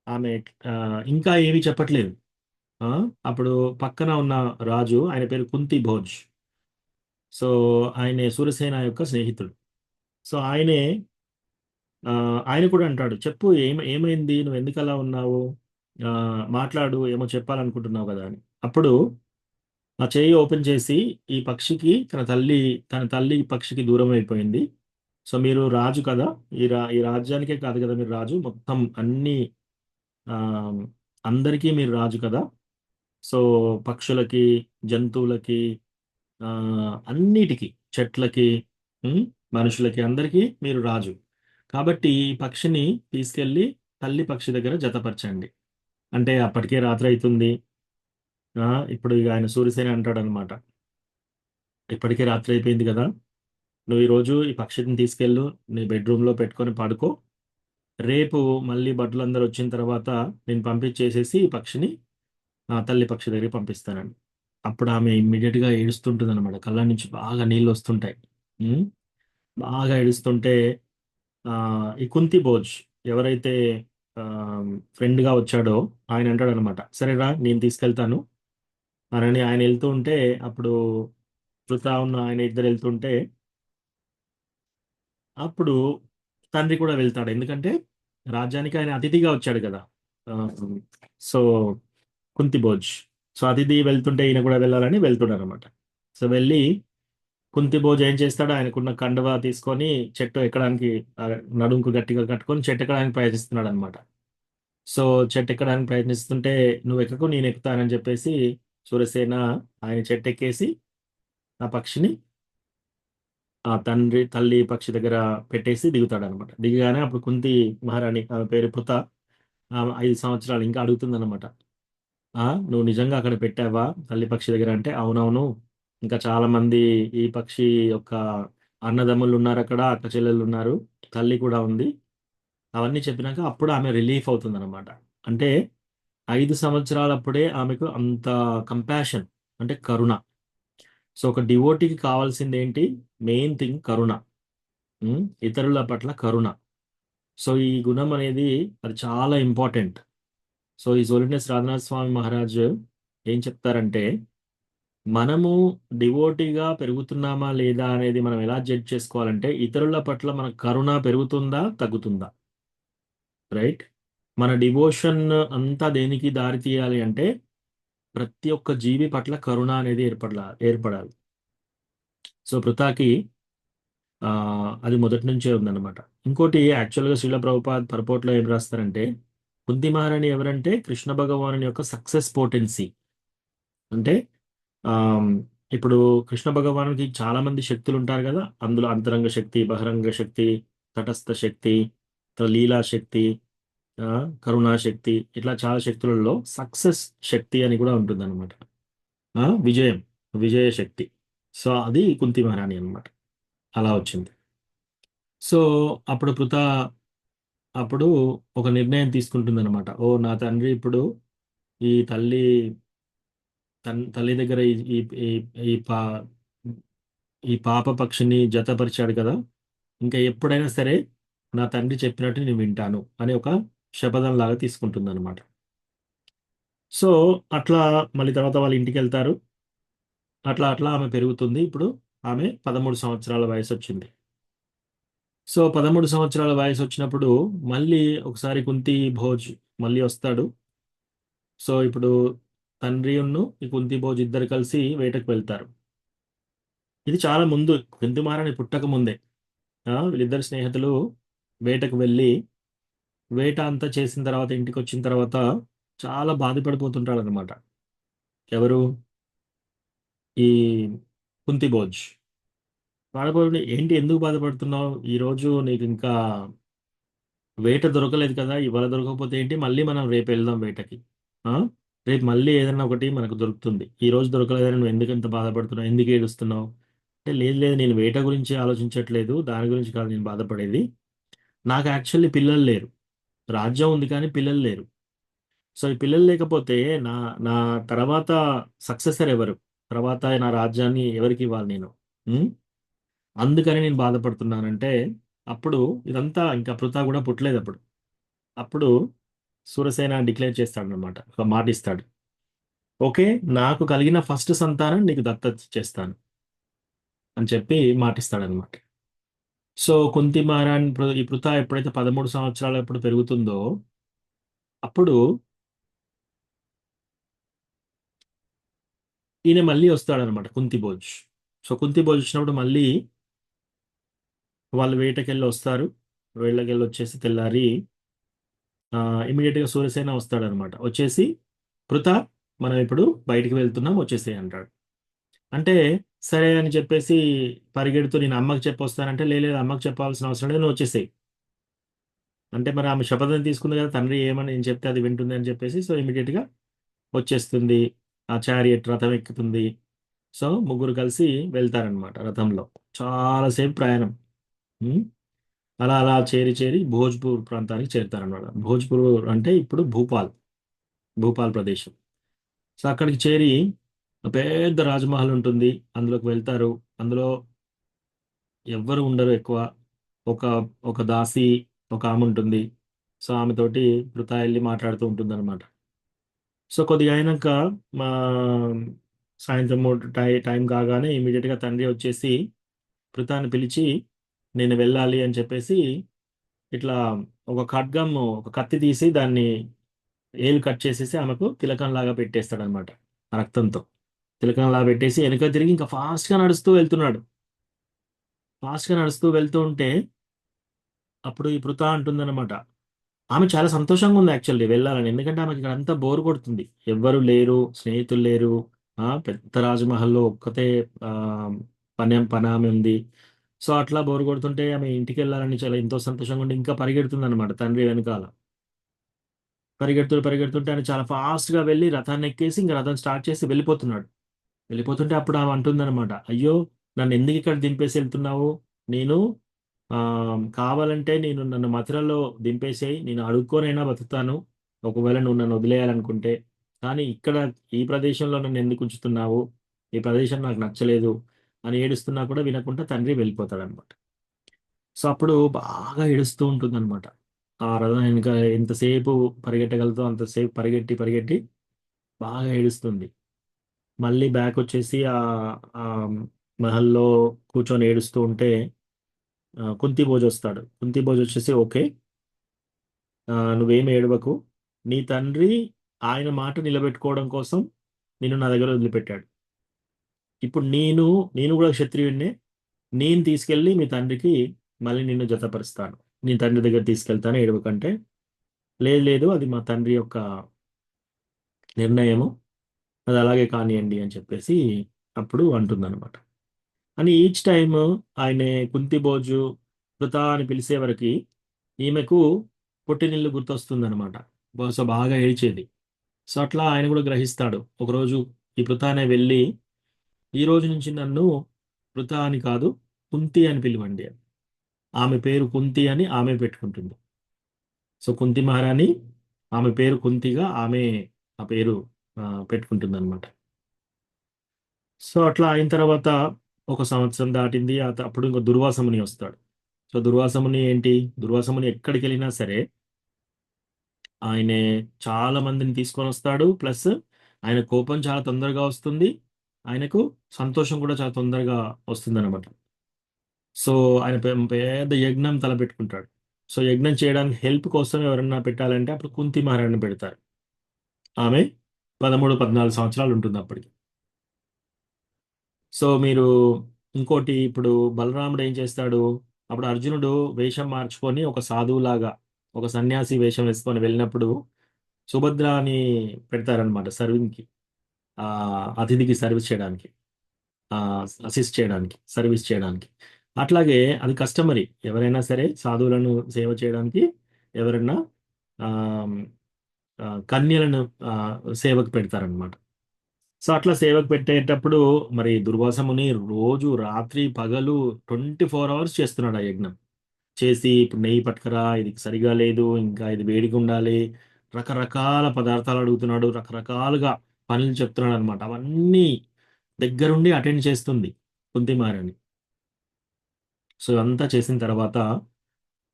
ఆమె ఇంకా ఏమీ చెప్పట్లేదు. ఆ, అప్పుడు పక్కన ఉన్న రాజు, ఆయన పేరు కుంతి భోజ్. సో ఆయన సూర్యసేన యొక్క స్నేహితుడు. సో ఆ, ఆయన కూడా అంటాడు, చెప్పు ఏమైంది, నువ్వు ఎందుకు అలా ఉన్నావు, ఆ, మాట్లాడు, ఏమో చెప్పాలనుకుంటున్నావు కదా అని. అప్పుడు ఆ చేయి ఓపెన్ చేసి ఈ పక్షికి తన తల్లి ఈ పక్షికి దూరం అయిపోయింది. సో మీరు రాజు కదా, ఈ రాజ్యానికే కాదు కదా మీరు రాజు, మొత్తం ఆ, అందరికీ మీరు రాజు కదా. సో పక్షులకి, జంతువులకి, ఆ, అన్నిటికీ, చెట్లకి, ఉమ్, మనుషులకి, అందరికీ మీరు రాజు. కాబట్టి ఈ పక్షిని తీసుకెళ్ళి తల్లి పక్షి దగ్గర జతపరచండి. అంటే అప్పటికే రాత్రి అవుతుంది. ఆ, ఇప్పుడు ఇక ఆయన సూర్యసేన అంటాడు అనమాట, ఇప్పటికే రాత్రి అయిపోయింది కదా, నువ్వు ఈరోజు ఈ పక్షిని తీసుకెళ్ళు, నీ బెడ్రూమ్లో పెట్టుకొని పడుకో. రేపు మళ్ళీ భటులందరూ వచ్చిన తర్వాత నేను పంపించేసేసి ఈ పక్షిని తల్లి పక్షి దగ్గరికి పంపిస్తానండి. అప్పుడు ఆమె ఇమ్మీడియట్ గా ఏడుస్తుంటుంది అనమాట, కళ్ళ నుంచి బాగా నీళ్ళు వస్తుంటాయి. ఉమ్, బాగా ఏడుస్తుంటే ఈ కుంతి భోజ్ ఎవరైతే ఫ్రెండ్ గా వచ్చాడో ఆయన అంటాడు అనమాట, సరేరా నేను తీసుకెళ్తాను అని. ఆయన వెళ్తూ ఉంటే అప్పుడు వృతా ఉన్న ఆయన ఇద్దరు వెళ్తుంటే అప్పుడు తండ్రి కూడా వెళ్తాడు, ఎందుకంటే రాజ్యానికి ఆయన అతిథిగా వచ్చాడు కదా. ఆ, సో కుంతి భోజ్, సో అతిథి వెళ్తుంటే ఈయన కూడా వెళ్ళాలని వెళ్తున్నాడు అనమాట. సో వెళ్ళి కుంతి భోజ్ ఏం చేస్తాడు, ఆయనకున్న కండువా తీసుకొని చెట్టు ఎక్కడానికి ఆ, నడుంకు గట్టిగా కట్టుకొని చెట్టు ఎక్కడానికి ప్రయత్నిస్తున్నాడు అనమాట. సో చెట్టు ఎక్కడానికి ప్రయత్నిస్తుంటే నువ్వు ఎక్కకు నేను ఎక్కుతానని చెప్పేసి సూర్యసేన ఆయన చెట్టు ఎక్కేసి ఆ పక్షిని ఆ తల్లి పక్షి దగ్గర పెట్టేసి దిగుతాడు అనమాట. దిగగానే అప్పుడు కుంతి మహారాణి, ఆమె పేరు పృత, ఆమె 5 సంవత్సరాలు ఇంకా అడుగుతుంది అనమాట, నువ్వు నిజంగా అక్కడ పెట్టావా తల్లి పక్షి దగ్గర అంటే, అవునవును, ఇంకా చాలా మంది ఈ పక్షి యొక్క అన్నదమ్ములు ఉన్నారు అక్కడ, అక్క చెల్లెళ్ళు ఉన్నారు, తల్లి కూడా ఉంది. అవన్నీ చెప్పినాక అప్పుడు ఆమె రిలీఫ్ అవుతుంది అనమాట. అంటే 5 సంవత్సరాలప్పుడే ఆమెకు అంత కంపాషన్, అంటే కరుణ. సో ఒక డివోటీకి కావాల్సింది ఏంటి, మెయిన్ థింగ్ కరుణ. ఇతరుల పట్ల కరుణ. సో ఈ గుణం అనేది అది చాలా ఇంపార్టెంట్. సో ఈ హోలీనెస్ రాధానాథ్ స్వామి మహారాజ్ ఏం చెప్తారంటే, మనము డివోటీగా పెరుగుతున్నామా లేదా అనేది మనం ఎలా జడ్జ్ చేసుకోవాలంటే, ఇతరుల పట్ల మన కరుణ పెరుగుతుందా తగ్గుతుందా, రైట్? మన డివోషన్ అంతా దేనికి దారి తీయాలి అంటే, ప్రతి ఒక్క జీవి పట్ల కరుణ అనేది ఏర్పడాలి. సో పృథాకి అది మొదటి నుంచే ఉందన్నమాట. ఇంకోటి యాక్చువల్గా శ్రీల ప్రభుపాద్ పరపోట్లో ఏం రాస్తారంటే, కుంతి మహారాణి ఎవరంటే కృష్ణ భగవాను యొక్క సక్సెస్ పోటెన్సీ. అంటే ఆమ్, ఇప్పుడు కృష్ణ భగవానుడికి చాలా మంది శక్తులు ఉంటారు కదా, అందులో అంతరంగ శక్తి, బహిరంగ శక్తి, తటస్థ శక్తి, లీలా శక్తి, ఆ, కరుణా శక్తి, ఇట్లా చాలా శక్తులలో సక్సెస్ శక్తి అని కూడా ఉంటుంది అనమాట. విజయ శక్తి. సో అది కుంతి మహారాణి అన్నమాట, అలా వచ్చింది. సో అప్పుడు అప్పుడు ఒక నిర్ణయం తీసుకుంటుంది అనమాట, ఓ నా తండ్రి ఇప్పుడు ఈ తల్లి దగ్గర ఈ ఈ ఈ పా ఈ పాప పక్షిని జతపరిచాడు కదా, ఇంకా ఎప్పుడైనా సరే నా తండ్రి చెప్పినట్టు నేను వింటాను అని ఒక శపథం లాగా తీసుకుంటుంది అనమాట. సో అట్లా మళ్ళీ తర్వాత వాళ్ళ ఇంటికి వెళ్తారు. అట్లా అట్లా ఆమె పెరుగుతుంది. ఇప్పుడు ఆమె 13 సంవత్సరాల వయసు వచ్చింది. సో 13 సంవత్సరాల వయసు వచ్చినప్పుడు మళ్ళీ ఒకసారి కుంతి భోజ్ మళ్ళీ వస్తాడు. సో ఇప్పుడు ఈ కుంతి భోజ్ ఇద్దరు కలిసి వేటకు వెళ్తారు. ఇది చాలా ముందు, కుంతి మహారాణి పుట్టక ముందే వీళ్ళిద్దరు స్నేహితులు వేటకు వెళ్ళి వేట అంతా చేసిన తర్వాత ఇంటికి వచ్చిన తర్వాత చాలా బాధపడిపోతుంటాడు అనమాట. ఎవరు, ఈ కుంతి భోజ్. బాధపడి ఏంటి ఎందుకు బాధపడుతున్నావు? ఈరోజు నీకు ఇంకా వేట దొరకలేదు కదా, ఇవాళ దొరకకపోతే ఏంటి, మళ్ళీ మనం రేపు వెళ్దాం వేటకి. ఆ? రేపు మళ్ళీ ఏదైనా ఒకటి మనకు దొరుకుతుంది. ఈ రోజు దొరకలేదని నువ్వు ఎందుకు ఇంత బాధపడుతున్నావు, ఎందుకు ఏడుస్తున్నావు అంటే, లేదు లేదు నేను వేట గురించి ఆలోచించట్లేదు, దాని గురించి కాదు నేను బాధపడేది. నాకు యాక్చువల్లీ పిల్లలు లేరు. రాజ్యం ఉంది కానీ పిల్లలు లేరు. సో ఈ పిల్లలు లేకపోతే నా నా తర్వాత సక్సెసర్ ఎవరు, తర్వాత నా రాజ్యాన్ని ఎవరికి ఇవ్వాలి నేను? ఉం? అందుకని నేను బాధపడుతున్నానంటే, అప్పుడు ఇదంతా ఇంకా పృథా కూడా పుట్టలేదు అప్పుడు. అప్పుడు సూరసేన డిక్లేర్ చేస్తాడనమాట, ఒక మాట ఇస్తాడు. ఓకే, నాకు కలిగిన ఫస్ట్ సంతానం నీకు దత్తత చేస్తాను అని చెప్పి మాటిస్తాడనమాట. సో కుంతి మహారాణి ఈ పృథా ఎప్పుడైతే 13 సంవత్సరాలు ఎప్పుడు పెరుగుతుందో, అప్పుడు ఈయన మళ్ళీ వస్తాడనమాట, కుంతి భోజ్. సో కుంతి భోజ్ వచ్చినప్పుడు మళ్ళీ వాళ్ళు వేటకెళ్ళి వస్తారు. వేళ్ళకెళ్ళి వచ్చేసి తెల్లారి ఇమీడియట్గా సూర్యసేన వస్తాడనమాట. వచ్చేసి పృథా మనం ఇప్పుడు బయటికి వెళ్తున్నాం వచ్చేసేయ్ అంటాడు. అంటే సరే అని చెప్పేసి పరిగెడుతూ నేను అమ్మకి చెప్పొస్తానంటే, లేదు అమ్మకి చెప్పాల్సిన అవసరం లేదు, నువ్వు వచ్చేసేయ్ అంటే, మరి ఆమె శపథం తీసుకుంది కదా, తండ్రి ఏమని నేను చెప్తే అది వింటుంది అని చెప్పేసి. సో ఇమీడియట్గా వచ్చేస్తుంది. ఆ చారియట్ రథం ఎక్కుతుంది. సో ముగ్గురు కలిసి వెళ్తారనమాట రథంలో. చాలాసేపు ప్రయాణం. ఉం? అలా అలా చేరి చేరి భోజ్పూర్ ప్రాంతానికి చేరుతారనమాట. భోజ్పూర్ అంటే ఇప్పుడు భూపాల్ ప్రదేశం. సో అక్కడికి చేరి ఒక పెద్ద రాజమహల్ ఉంటుంది, అందులోకి వెళ్తారు. అందులో ఎవ్వరు ఉండరు ఎక్కువ. ఒక ఒక దాసి ఒక ఆమె ఉంటుంది. సో ఆమెతోటి పృథా వెళ్ళి మాట్లాడుతూ ఉంటుంది అనమాట. సో కొద్దిగా అయినాక మా సాయంత్రం టైం కాగానే ఇమీడియట్గా తండ్రి వచ్చేసి పృథాని పిలిచి, నేను వెళ్ళాలి అని చెప్పేసి ఇట్లా ఒక ఖడ్గం, ఒక కత్తి తీసి దాన్ని ఏలు కట్ చేసేసి ఆమెకు తిలకంలాగా పెట్టేస్తాడనమాట. ఆ రక్తంతో తిలకంలాగా పెట్టేసి వెనక తిరిగి ఇంకా ఫాస్ట్గా నడుస్తూ వెళ్తున్నాడు. ఫాస్ట్గా నడుస్తూ వెళ్తూ ఉంటే అప్పుడు ఈ పృథా అంటుందన్నమాట. ఆమె చాలా సంతోషంగా ఉంది యాక్చువల్లీ వెళ్ళాలని, ఎందుకంటే ఆమెకి ఇక్కడ అంతా బోర్ కొడుతుంది, ఎవ్వరు లేరు, స్నేహితులు లేరు. పెద్ద రాజమహల్లో ఒక్కతే ఆ, పనామె ఉంది. సో అట్లా బోర్ కొడుతుంటే ఆమె ఇంటికి వెళ్ళాలని చాలా ఎంతో సంతోషంగా ఉండి ఇంకా పరిగెడుతుంది అనమాట తండ్రి వెనకాల. పరిగెడుతుంటే ఆయన చాలా ఫాస్ట్గా వెళ్ళి రథాన్ని ఎక్కేసి ఇంకా రథం స్టార్ట్ చేసి వెళ్ళిపోతుంటే అప్పుడు ఆమె అంటుందన్నమాట, అయ్యో నన్ను ఎందుకు ఇక్కడ దింపేసి వెళ్తున్నావు? నేను ఆ, కావాలంటే నన్ను మథురలో దింపేసేయి, నేను అడుక్కోనైనా బతుకుతాను ఒకవేళ నువ్వు నన్ను వదిలేయాలనుకుంటే. కానీ ఇక్కడ ఈ ప్రదేశంలో నన్ను ఎందుకు ఉంచుతున్నావు? ఈ ప్రదేశం నాకు నచ్చలేదు అని ఏడుస్తున్నా కూడా వినకుండా తండ్రి వెళ్ళిపోతాడనమాట. సో అప్పుడు బాగా ఏడుస్తూ ఉంటుంది అనమాట. ఆ రథం ఇంకా ఎంతసేపు పరిగెట్టగలుగుతో అంతసేపు పరిగెట్టి పరిగెట్టి బాగా ఏడుస్తుంది. మళ్ళీ బ్యాక్ వచ్చేసి ఆ మహల్లో కూర్చొని ఏడుస్తూ ఉంటే కుంతి భోజ్ వస్తాడు. కుంతి భోజ్ వచ్చేసి, ఓకే నువ్వేమి ఏడవకు, నీ తండ్రి ఆయన మాట నిలబెట్టుకోవడం కోసం నిన్ను నా దగ్గర వదిలిపెట్టాడు. ఇప్పుడు నేను కూడా క్షత్రియుడినే, నేను తీసుకెళ్ళి మీ తండ్రికి మళ్ళీ నిన్ను జతపరుస్తాను, నీ తండ్రి దగ్గర తీసుకెళ్తాను, ఏడవకంటే. లేదు లేదు అది మా తండ్రి యొక్క నిర్ణయము, అది అలాగే కానివ్వండి అని చెప్పేసి అప్పుడు అంటుందన్నమాట. అని ఈచ్ టైమ్ ఆయన కుంతి భోజు పృథా అని పిలిచే వరకు ఈమెకు పుట్టినిల్లు గుర్తొస్తుందన్నమాట. సో బాగా ఏడ్చేది. సో అట్లా ఆయన కూడా గ్రహిస్తాడు. ఒకరోజు ఈ పృథానే వెళ్ళి, ఈ రోజు నుంచి నన్ను పృథా అని కాదు కుంతి అని పిలవండి అని. ఆమె పేరు కుంతి అని ఆమె పెట్టుకుంటుంది. సో కుంతి మహారాణి ఆమె పేరు కుంతిగా ఆమె ఆ పేరు పెట్టుకుంటుంది అనమాట. సో అట్లా అయిన తర్వాత ఒక సంవత్సరం దాటింది. అప్పుడు ఇంకో దుర్వాసముని వస్తాడు. సో దుర్వాసముని ఏంటి, దుర్వాసముని ఎక్కడికి వెళ్ళినా సరే ఆయన చాలా మందిని తీసుకొని వస్తాడు. ప్లస్ ఆయన కోపం చాలా తొందరగా వస్తుంది, ఆయనకు సంతోషం కూడా చాలా తొందరగా వస్తుంది అనమాట. సో ఆయన పెద్ద యజ్ఞం తలపెట్టుకుంటాడు. సో యజ్ఞం చేయడానికి హెల్ప్ కోసం ఎవరన్నా పెట్టాలంటే అప్పుడు కుంతి మహారాణి పెడతారు. ఆమె 13-14 సంవత్సరాలు ఉంటుంది అప్పటికి. సో మీరు ఇంకోటి, ఇప్పుడు బలరాముడు ఏం చేస్తాడు, అప్పుడు అర్జునుడు వేషం మార్చుకొని ఒక సాధువులాగా ఒక సన్యాసి వేషం వేసుకొని వెళ్ళినప్పుడు సుభద్ర అని పెడతారనమాట సర్వింగ్కి, ఆ అతిథికి సర్వీస్ చేయడానికి. అసిస్ట్ చేయడానికి, సర్వీస్ చేయడానికి. అట్లాగే అది కస్టమరీ. ఎవరైనా సరే సాధువులను సేవ చేయడానికి ఎవరైనా ఆ, కన్యలను సేవకు పెడతారనమాట. సో అట్లా సేవకు పెట్టేటప్పుడు మరి దుర్వాస ముని రోజు రాత్రి పగలు 24 అవర్స్ చేస్తున్నాడు ఆ యజ్ఞం. చేసి ఇప్పుడు నెయ్యి పట్టుకరా, ఇది సరిగా లేదు, ఇంకా ఇది వేడిగా ఉండాలి, రకరకాల పదార్థాలు అడుగుతున్నాడు, రకరకాలుగా పనులు చెప్తున్నాడు అనమాట. అవన్నీ దగ్గరుండి అటెండ్ చేస్తుంది కుంతి మహారాణి. సో అంతా చేసిన తర్వాత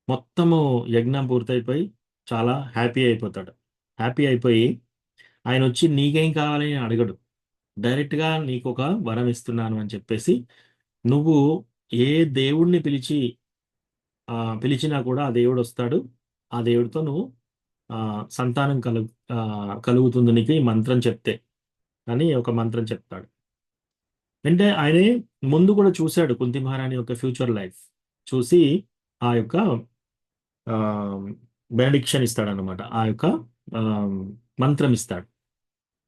మొత్తము యజ్ఞం పూర్తయిపోయి చాలా హ్యాపీ అయిపోతాడు. హ్యాపీ అయిపోయి ఆయన వచ్చి నీకేం కావాలి అని అడగడు. డైరెక్ట్గా నీకు ఒక వరం ఇస్తున్నాను అని చెప్పేసి, నువ్వు ఏ దేవుణ్ణి పిలిచినా కూడా ఆ దేవుడు వస్తాడు. ఆ దేవుడితో నువ్వు సంతానం కలుగుతుంది నీకు ఈ మంత్రం చెప్తే అని ఒక మంత్రం చెప్తాడు. అంటే ఆయనే ముందు కూడా చూశాడు కుంతి మహారాణి యొక్క ఫ్యూచర్ లైఫ్. చూసి ఆ యొక్క బెనడిక్షన్ ఇస్తాడనమాట, ఆ యొక్క ఆ, మంత్రం ఇస్తాడు.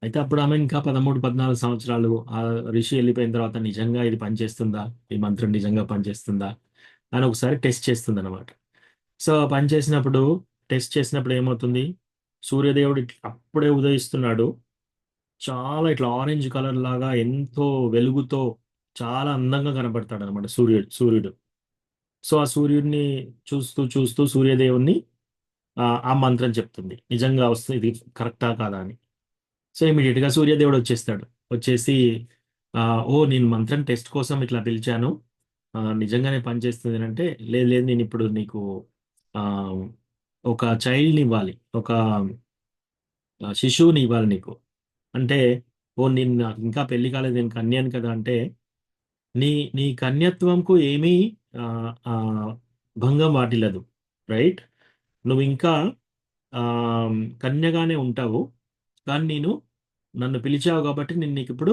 అయితే అప్పుడు ఆమె ఇంకా 13-14 సంవత్సరాలు, ఆ ఋషి వెళ్ళిపోయిన తర్వాత నిజంగా ఇది పనిచేస్తుందా, ఈ మంత్రం నిజంగా పనిచేస్తుందా అని ఒకసారి టెస్ట్ చేస్తుంది అనమాట. సో టెస్ట్ చేసినప్పుడు ఏమవుతుంది, సూర్యదేవుడు అప్పుడే ఉదయిస్తున్నాడు. చాలా ఇట్లా ఆరెంజ్ కలర్ లాగా ఎంతో వెలుగుతో చాలా అందంగా కనబడతాడు అనమాట సూర్యుడు. సో ఆ సూర్యుడిని చూస్తూ చూస్తూ సూర్యదేవుణ్ణి ఆ మంత్రం చెప్తుంది, నిజంగా వస్తుంది, ఇది కరెక్టా కాదా అని. సో ఇమీడియట్ గా సూర్యదేవుడు వచ్చేస్తాడు. వచ్చేసి ఆ, ఓ నేను మంత్రం టెస్ట్ కోసం ఇట్లా పిలిచాను, నిజంగానే పనిచేస్తుంది అని అంటే, లేదు లేదు, నేను ఇప్పుడు నీకు ఆ, ఒక చైల్డ్ని ఇవ్వాలి, ఒక శిశువుని ఇవ్వాలి నీకు అంటే, ఓ నేను నాకు ఇంకా పెళ్లి కాలేదు, నేను కన్యాను కదా అంటే, నీ నీ కన్యత్వంకు ఏమీ ఆ, ఆ, భంగం వాటిల్లదు, రైట్? నువ్వు ఇంకా ఆ, కన్యగానే ఉంటావు. కానీ నన్ను పిలిచావు కాబట్టి నేను నీకు ఇప్పుడు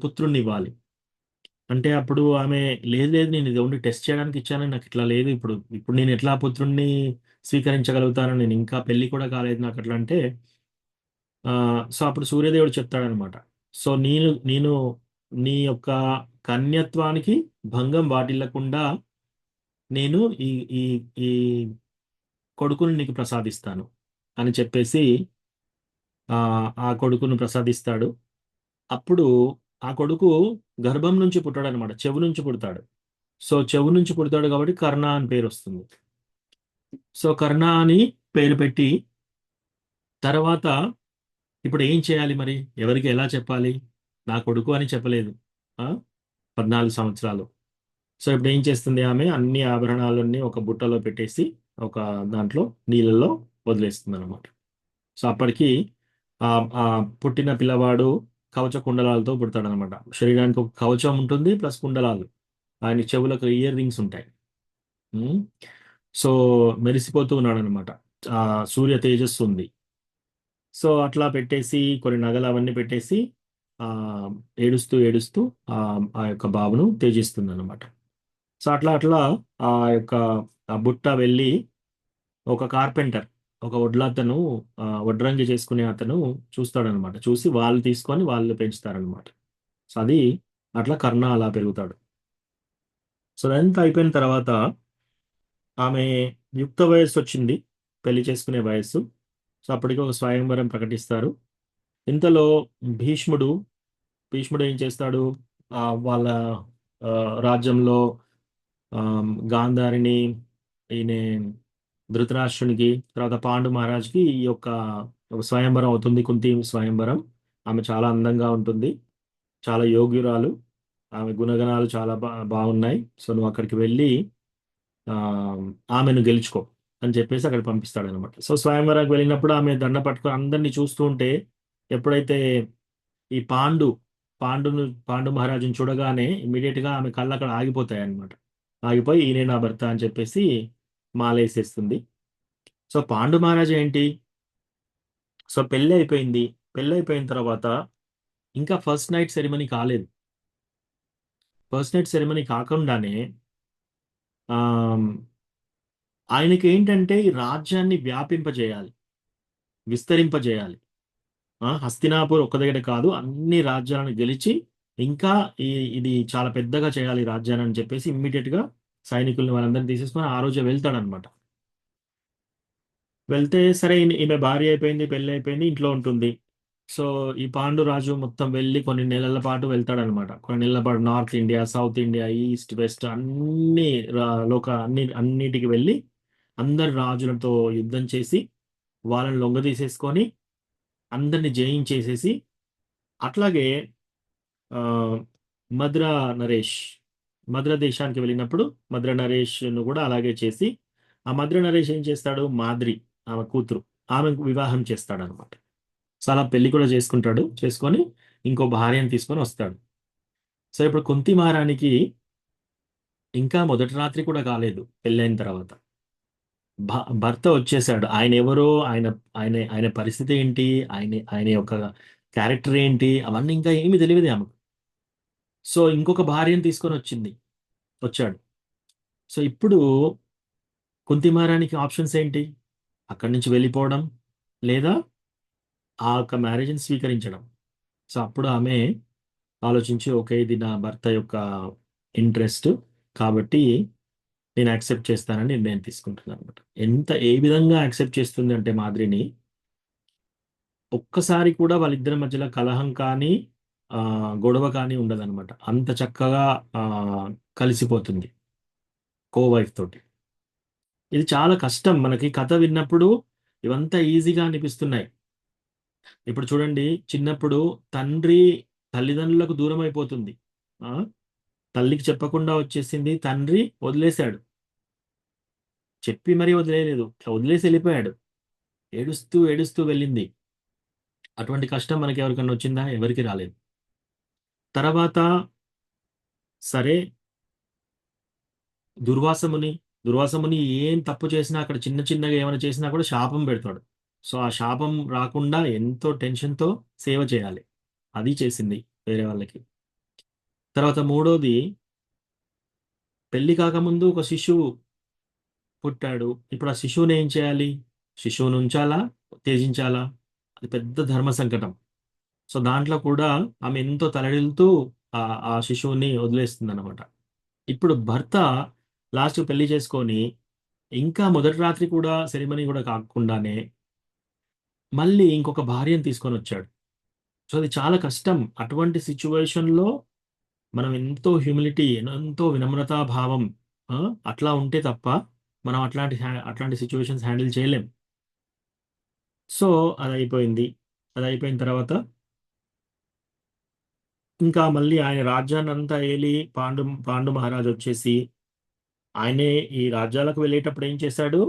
పుత్రుణ్ణి ఇవ్వాలి అంటే, అప్పుడు ఆమె లేదు లేదు, నేను ఇది ఓన్లీ టెస్ట్ చేయడానికి ఇచ్చాను, నాకు ఇట్లా లేదు, ఇప్పుడు ఇప్పుడు నేను ఎట్లా పుత్రుణ్ణి స్వీకరించగలుగుతాను, నేను ఇంకా పెళ్లి కూడా కాలేదు నాకు అట్లా అంటే, సో అప్పుడు సూర్యదేవుడు చెప్తాడనమాట, సో నేను నీ యొక్క కన్యత్వానికి భంగం వాటిల్లకుండా నేను ఈ ఈ ఈ కొడుకుని నీకు ప్రసాదిస్తాను అని చెప్పేసి ఆ ఆ కొడుకును ప్రసాదిస్తాడు. అప్పుడు ఆ కొడుకు గర్భం నుంచి పుట్టాడు అనమాట, చెవు నుంచి పుడతాడు. సో చెవు నుంచి పుడతాడు కాబట్టి కర్ణ అని పేరు వస్తుంది. సో కర్ణ అని పేరు పెట్టి తర్వాత ఇప్పుడు ఏం చేయాలి మరి, ఎవరికి ఎలా చెప్పాలి, నా కొడుకు అని చెప్పలేదు, ఆ 14 సంవత్సరాలు. సో ఇప్పుడు ఏం చేస్తుంది, ఆమె అన్ని ఆభరణాలన్నీ ఒక బుట్టలో పెట్టేసి ఒక దాంట్లో నీళ్ళలో వదిలేస్తుంది అనమాట. సో అప్పటికి ఆ ఆ పుట్టిన పిల్లవాడు కవచ కుండలాలతో పుడతాడు అనమాట. శరీరానికి ఒక కవచం ఉంటుంది ప్లస్ కుండలాలు, ఆయన చెవులకు ఇయర్ రింగ్స్ ఉంటాయి. ఉమ్. సో మెరిసిపోతూ ఉన్నాడు అనమాట, ఆ సూర్య తేజస్సు ఉంది. సో అట్లా పెట్టేసి కొన్ని నగలు అవన్నీ పెట్టేసి ఆ ఏడుస్తూ ఏడుస్తూ ఆ ఆ యొక్క బాబును త్యజిస్తుంది అనమాట. సో అట్లా అట్లా ఆ యొక్క ఆ బుట్ట వెళ్ళి ఒక కార్పెంటర్, ఒక వడ్లతను, వడ్రంగి చేసుకునే అతను చూస్తాడనమాట. చూసి వాళ్ళు తీసుకొని వాళ్ళు పెంచుతారనమాట. సో అది అట్లా కర్ణ అలా పెరుగుతాడు. సో అదంతా అయిపోయిన తర్వాత ఆమె యుక్త వయస్సు వచ్చింది, పెళ్లి చేసుకునే వయస్సు. సో అప్పటికి ఒక స్వయంవరం ప్రకటిస్తారు. ఇంతలో భీష్ముడు భీష్ముడు ఏం చేస్తాడు, వాళ్ళ ఆ, రాజ్యంలో గాంధారిని, ఈయన ధృతరాష్ట్రునికి, తర్వాత పాండు మహారాజ్కి ఈ యొక్క ఒక స్వయంవరం అవుతుంది, కుంతి స్వయంవరం. ఆమె చాలా అందంగా ఉంటుంది, చాలా యోగ్యురాలు, ఆమె గుణగణాలు చాలా బాగున్నాయి. సో నువ్వు అక్కడికి వెళ్ళి ఆ, ఆమెను గెలుచుకో అని చెప్పేసి అక్కడ పంపిస్తాడు అనమాట. సో స్వయంవరానికి వెళ్ళినప్పుడు ఆమె దండ పట్టుకొని అందరినీ చూస్తూ ఉంటే, ఎప్పుడైతే ఈ పాండు మహారాజుని చూడగానే ఇమీడియట్ గా ఆమె కళ్ళు అక్కడ ఆగిపోతాయి అనమాట. ఆగిపోయి ఈయనే నా భర్త అని చెప్పేసి మాలేసేస్తుంది. సో పాండు మహారాజు ఏంటి, సో పెళ్ళి అయిపోయింది. పెళ్ళి అయిపోయిన తర్వాత ఇంకా ఫస్ట్ నైట్ సెరిమనీ కాలేదు. ఫస్ట్ నైట్ సెరిమనీ కాకుండానే ఆ ఆయనకి ఏంటంటే ఈ రాజ్యాన్ని వ్యాపింపజేయాలి, విస్తరింపజేయాలి. హస్తినాపూర్ ఒక్క దగ్గర కాదు, అన్ని రాజ్యాలను గెలిచి ఇంకా ఈ ఇది చాలా పెద్దగా చేయాలి ఈ రాజ్యాన్ని అని చెప్పేసి ఇమ్మీడియట్ గా సైనికుల్ని వాళ్ళందరినీ తీసేసుకొని ఆ రోజే వెళ్తాడనమాట. వెళ్తే సరే ఈమె భార్య అయిపోయింది, పెళ్లి అయిపోయింది, ఇంట్లో ఉంటుంది. సో ఈ పాండు రాజు మొత్తం వెళ్ళి కొన్ని నెలల పాటు వెళ్తాడనమాట. కొన్ని నెలల పాటు north India, south India, east west అన్ని అన్నిటికి వెళ్ళి అందరి రాజులతో యుద్ధం చేసి వాళ్ళని లొంగ తీసేసుకొని అందరిని జయించేసేసి అట్లాగే ఆ, మద్ర నరేష్ మద్ర దేశానికి వెళ్ళినప్పుడు మద్ర నరేష్ ను కూడా అలాగే చేసి ఆ మద్ర నరేష్ ఏం చేస్తాడు, మాద్రి ఆమె కూతురు, ఆమెకు వివాహం చేస్తాడు అనమాట. సో అలా పెళ్లి కూడా చేసుకుంటాడు. చేసుకొని ఇంకో భార్యను తీసుకొని వస్తాడు. సో ఇప్పుడు కుంతి మహారాణికి ఇంకా మొదటి రాత్రి కూడా కాలేదు పెళ్ళైన తర్వాత. భర్త వచ్చేసాడు. ఆయన ఎవరో, ఆయన ఆయన ఆయన పరిస్థితి ఏంటి, ఆయన యొక్క క్యారెక్టర్ ఏంటి, అవన్నీ ఇంకా ఏమీ తెలియదు ఆమెకు. సో ఇంకొక భార్యను తీసుకొని వచ్చాడు. సో ఇప్పుడు కుంతి మహారాణికి ఆప్షన్స్ ఏంటి, అక్కడి నుంచి వెళ్ళిపోవడం లేదా ఆ యొక్క మ్యారేజ్ని స్వీకరించడం. సో అప్పుడు ఆమె ఆలోచించి ఓకే ఇది నా భర్త యొక్క ఇంట్రెస్ట్ కాబట్టి నేను యాక్సెప్ట్ చేస్తానని నిర్ణయం తీసుకుంటున్నాను అనమాట. ఏ విధంగా యాక్సెప్ట్ చేస్తుంది అంటే మాదిరిని ఒక్కసారి కూడా వాళ్ళిద్దరి మధ్యలో కలహం కానీ ఆ, గొడవ కానీ ఉండదన్నమాట. అంత చక్కగా ఆ, కలిసిపోతుంది కో వైఫ్ తోటి. ఇది చాలా కష్టం. మనకి కథ విన్నప్పుడు ఇవంతా ఈజీగా అనిపిస్తున్నాయి. ఇప్పుడు చూడండి, చిన్నప్పుడు తండ్రి తల్లిదండ్రులకు దూరం అయిపోతుంది. ఆ తల్లికి చెప్పకుండా వచ్చేసింది, తండ్రి వదిలేశాడు, చెప్పి మరీ వదిలేయలేదు, ఇట్లా వదిలేసి వెళ్ళిపోయాడు. ఏడుస్తూ ఏడుస్తూ వెళ్ళింది. అటువంటి కష్టం మనకి ఎవరికన్నా వచ్చిందా? ఎవరికి రాలేదు. తర్వాత సరే దుర్వాసముని దుర్వాసముని ఏం తప్పు చేసినా, అక్కడ చిన్న చిన్నగా ఏమైనా చేసినా కూడా శాపం పెడతాడు. సో ఆ శాపం రాకుండా ఎంతో టెన్షన్తో సేవ చేయాలి. అది చేసింది వేరే వాళ్ళకి. తర్వాత మూడోది, పెళ్లి కాకముందు ఒక శిశువు పుట్టాడు. ఇప్పుడు ఆ శిశువుని ఏం చేయాలి? శిశువుని ఉంచాలా, త్యజించాలా? అది పెద్ద ధర్మ సంకటం. సో దాంట్లో కూడా ఆమె ఎంతో తలడిల్లుతూ ఆ శిశువుని వదిలేస్తుంది అనమాట. ఇప్పుడు భర్త లాస్ట్ పెళ్లి చేసుకొని ఇంకా మొదటి రాత్రి కూడా సెరిమనీ కూడా కాకుండానే మళ్ళీ ఇంకొక భార్యను తీసుకొని వచ్చాడు. సో అది చాలా కష్టం. అటువంటి సిచ్యువేషన్లో మనం ఎంతో హ్యూమిలిటీ, ఎంతో వినమ్రతా భావం ఆ, అట్లా ఉంటే తప్ప మనం అట్లాంటి సిచ్యువేషన్స్ హ్యాండిల్ చేయలేం. సో అది అయిపోయింది. అది అయిపోయిన తర్వాత ఇంకా మళ్ళీ ఆయన రాజ్యాన్ని అంతా ఏలి పాండు మహారాజు వచ్చేసి ఆయనే ఈ రాజ్యాలకు వెళ్ళేటప్పుడు ఏం చేశాడు,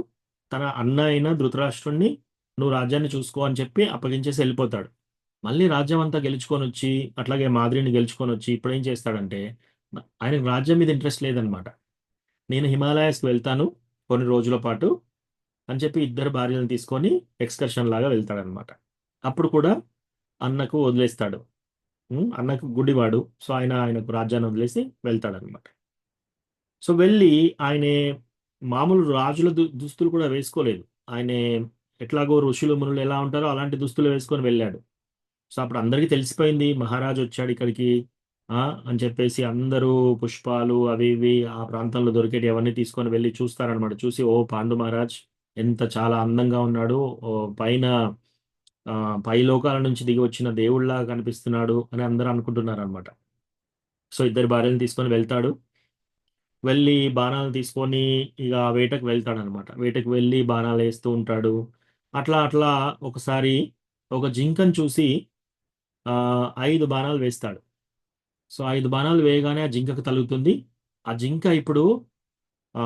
తన అన్న అయిన ధృతరాష్ట్రుణ్ణి నువ్వు రాజ్యాన్ని చూసుకో అని చెప్పి అప్పగించేసి వెళ్ళిపోతాడు. మళ్ళీ రాజ్యం అంతా గెలుచుకొని వచ్చి అట్లాగే మాదిరిని గెలుచుకొని వచ్చి ఇప్పుడు ఏం చేస్తాడంటే ఆయనకు రాజ్యం మీద ఇంట్రెస్ట్ లేదనమాట. నేను హిమాలయాస్కి వెళ్తాను కొన్ని రోజుల పాటు అని చెప్పి ఇద్దరు భార్యలను తీసుకొని ఎక్స్కర్షన్ లాగా వెళ్తాడనమాట. అప్పుడు కూడా అన్నకు వదిలేస్తాడు. అన్నకు గుడ్డివాడు. సో ఆయనకు రాజ్యాన్ని వదిలేసి వెళ్తాడనమాట. సో వెళ్ళి ఆయన మామూలు రాజుల దుస్తులు కూడా వేసుకోలేదు. ఆయన ఎట్లాగో ఋషులు మునులు ఎలా ఉంటారో అలాంటి దుస్తులు వేసుకొని వెళ్ళాడు. సో అప్పుడు అందరికీ తెలిసిపోయింది మహారాజు వచ్చాడు ఇక్కడికి అని చెప్పేసి అందరూ పుష్పాలు అవి ఇవి ఆ ప్రాంతంలో దొరికేటి అవన్నీ తీసుకొని వెళ్ళి చూస్తారనమాట. చూసి ఓ పాండు మహారాజ్ ఎంత చాలా అందంగా ఉన్నాడు, ఓ పైన పై లోకాల నుంచి దిగి వచ్చిన దేవుళ్ళగా కనిపిస్తున్నాడు అని అందరూ అనుకుంటున్నారు అనమాట. సో ఇద్దరు భార్యలను తీసుకొని వెళ్తాడు. వెళ్ళి బాణాలు తీసుకొని ఇక వేటకు వెళ్తాడు అనమాట. వేటకు వెళ్ళి బాణాలు వేస్తూ ఉంటాడు. అట్లా అట్లా ఒకసారి ఒక జింకను చూసి 5 బాణాలు వేస్తాడు. సో 5 బాణాలు వేయగానే ఆ జింకకు తగులుతుంది. ఆ జింక ఇప్పుడు ఆ,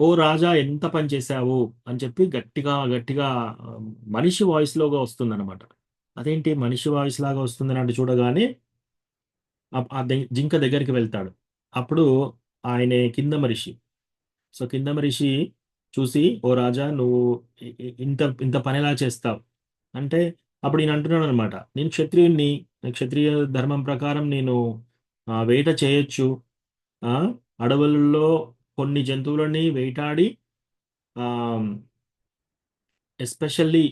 ఓ రాజా ఎంత పని చేశావు అని చెప్పి గట్టిగా గట్టిగా మనిషి వాయిస్ లోగా వస్తుంది అనమాట. అదేంటి మనిషి వాయిస్ లాగా వస్తుందని అంటే చూడగానే జింక దగ్గరికి వెళ్తాడు. అప్పుడు ఆయన కింద మనిషి. సో కింద మనిషి చూసి ఓ రాజా నువ్వు ఇంత ఇంత పని ఎలా చేస్తావు అంటే అప్పుడు ఈయన అంటున్నాడు అనమాట, నేను క్షత్రియుణ్ణి, క్షత్రియ ధర్మం ప్రకారం నేను వేట చేయొచ్చు. ఆ, అడవులలో కొన్ని జంతువులని వేటాడి ఎస్పెషల్లీ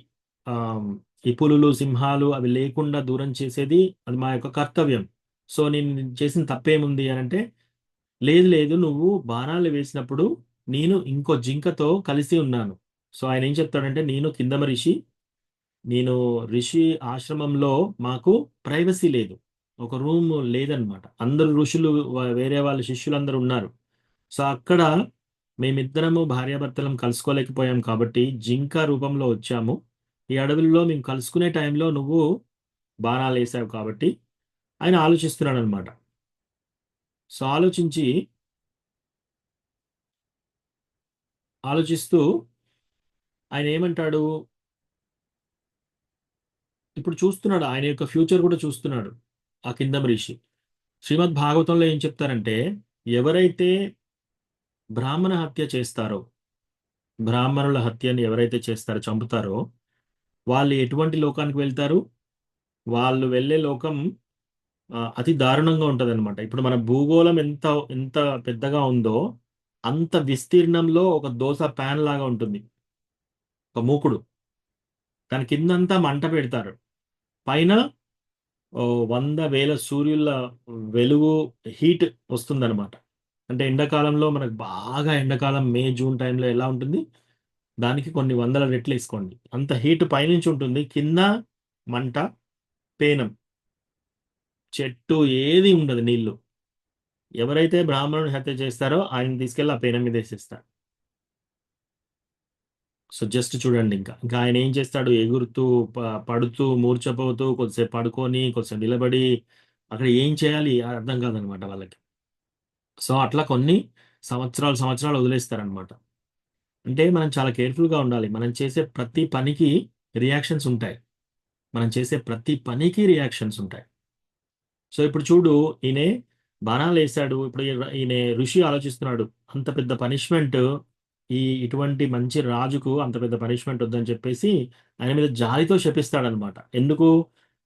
ఈ పులులు సింహాలు అవి లేకుండా దూరం చేసేది అది మా యొక్క కర్తవ్యం. సో నేను చేసిన తప్పేముంది అని అంటే, లేదు లేదు, నువ్వు బాణాలు వేసినప్పుడు నేను ఇంకో జింకతో కలిసి ఉన్నాను. సో ఆయన ఏం చెప్తాడంటే, నేను ఋషి ఆశ్రమంలో మాకు ప్రైవసీ లేదు, ఒక రూమ్ లేదనమాట. అందరు ఋషులు వేరే వాళ్ళ శిష్యులందరూ ఉన్నారు. సో అక్కడ మేమిద్దరము భార్యాభర్తలం కలుసుకోలేకపోయాం కాబట్టి జింక రూపంలో వచ్చాము. ఈ అడవుల్లో మేము కలుసుకునే టైంలో నువ్వు బాణాలు వేసావు కాబట్టి ఆయన ఆలోచిస్తున్నాడు అనమాట. సో ఆలోచిస్తూ ఆయన ఏమంటాడు, ఇప్పుడు చూస్తున్నాడు, ఆయన యొక్క ఫ్యూచర్ కూడా చూస్తున్నాడు ఆ కిందం ఋషి. శ్రీమద్ భాగవతంలో ఏం చెప్తారంటే, ఎవరైతే బ్రాహ్మణ హత్య చేస్తారో, బ్రాహ్మణుల హత్యని ఎవరైతే చేస్తారో, చంపుతారో, వాళ్ళు ఎటువంటి లోకానికి వెళ్తారు? వాళ్ళు వెళ్ళే లోకం అతి దారుణంగా ఉంటుంది అనమాట. ఇప్పుడు మన భూగోళం ఎంత ఎంత పెద్దగా ఉందో అంత విస్తీర్ణంలో ఒక దోస ప్యాన్ లాగా ఉంటుంది, ఒక మూకుడు. దాని కిందంతా మంట పెడతారు, పైన 100,000 సూర్యుల వెలుగు, హీట్ వస్తుందన్నమాట. అంటే ఎండాకాలంలో మనకు బాగా ఎండాకాలం మే జూన్ టైంలో ఎలా ఉంటుంది, దానికి కొన్ని వందల రెట్లు వేసుకోండి, అంత హీట్ పైనుంచి ఉంటుంది. కింద మంట, పేనం, చెట్టు ఏది ఉండదు, నీళ్లు. ఎవరైతే బ్రాహ్మణుని హత్య చేస్తారో ఆయన తీసుకెళ్ళి ఆ పేనం మీద వేసేస్తారు. సో జస్ట్ చూడండి, ఇంకా ఆయన ఏం చేస్తాడు, ఎగురుతూ పడుతూ మూర్ఛపోతూ కొద్దిసేపు పడుకొని కొద్దిసేపు నిలబడి అక్కడ ఏం చేయాలి అర్థం కాదనమాట వాళ్ళకి. సో అట్లా కొన్ని సంవత్సరాలు వదిలేస్తారనమాట. అంటే మనం చాలా కేర్ఫుల్గా ఉండాలి. మనం చేసే ప్రతి పనికి రియాక్షన్స్ ఉంటాయి. సో ఇప్పుడు చూడు, ఈయన బాణాలు వేశాడు. ఇప్పుడు ఈయన ఋషి ఆలోచిస్తున్నాడు, అంత పెద్ద పనిష్మెంట్, ఇటువంటి మంచి రాజుకు అంత పెద్ద పనిష్మెంట్ వద్దని చెప్పేసి ఆయన మీద జాలితో శపిస్తాడనమాట. ఎందుకు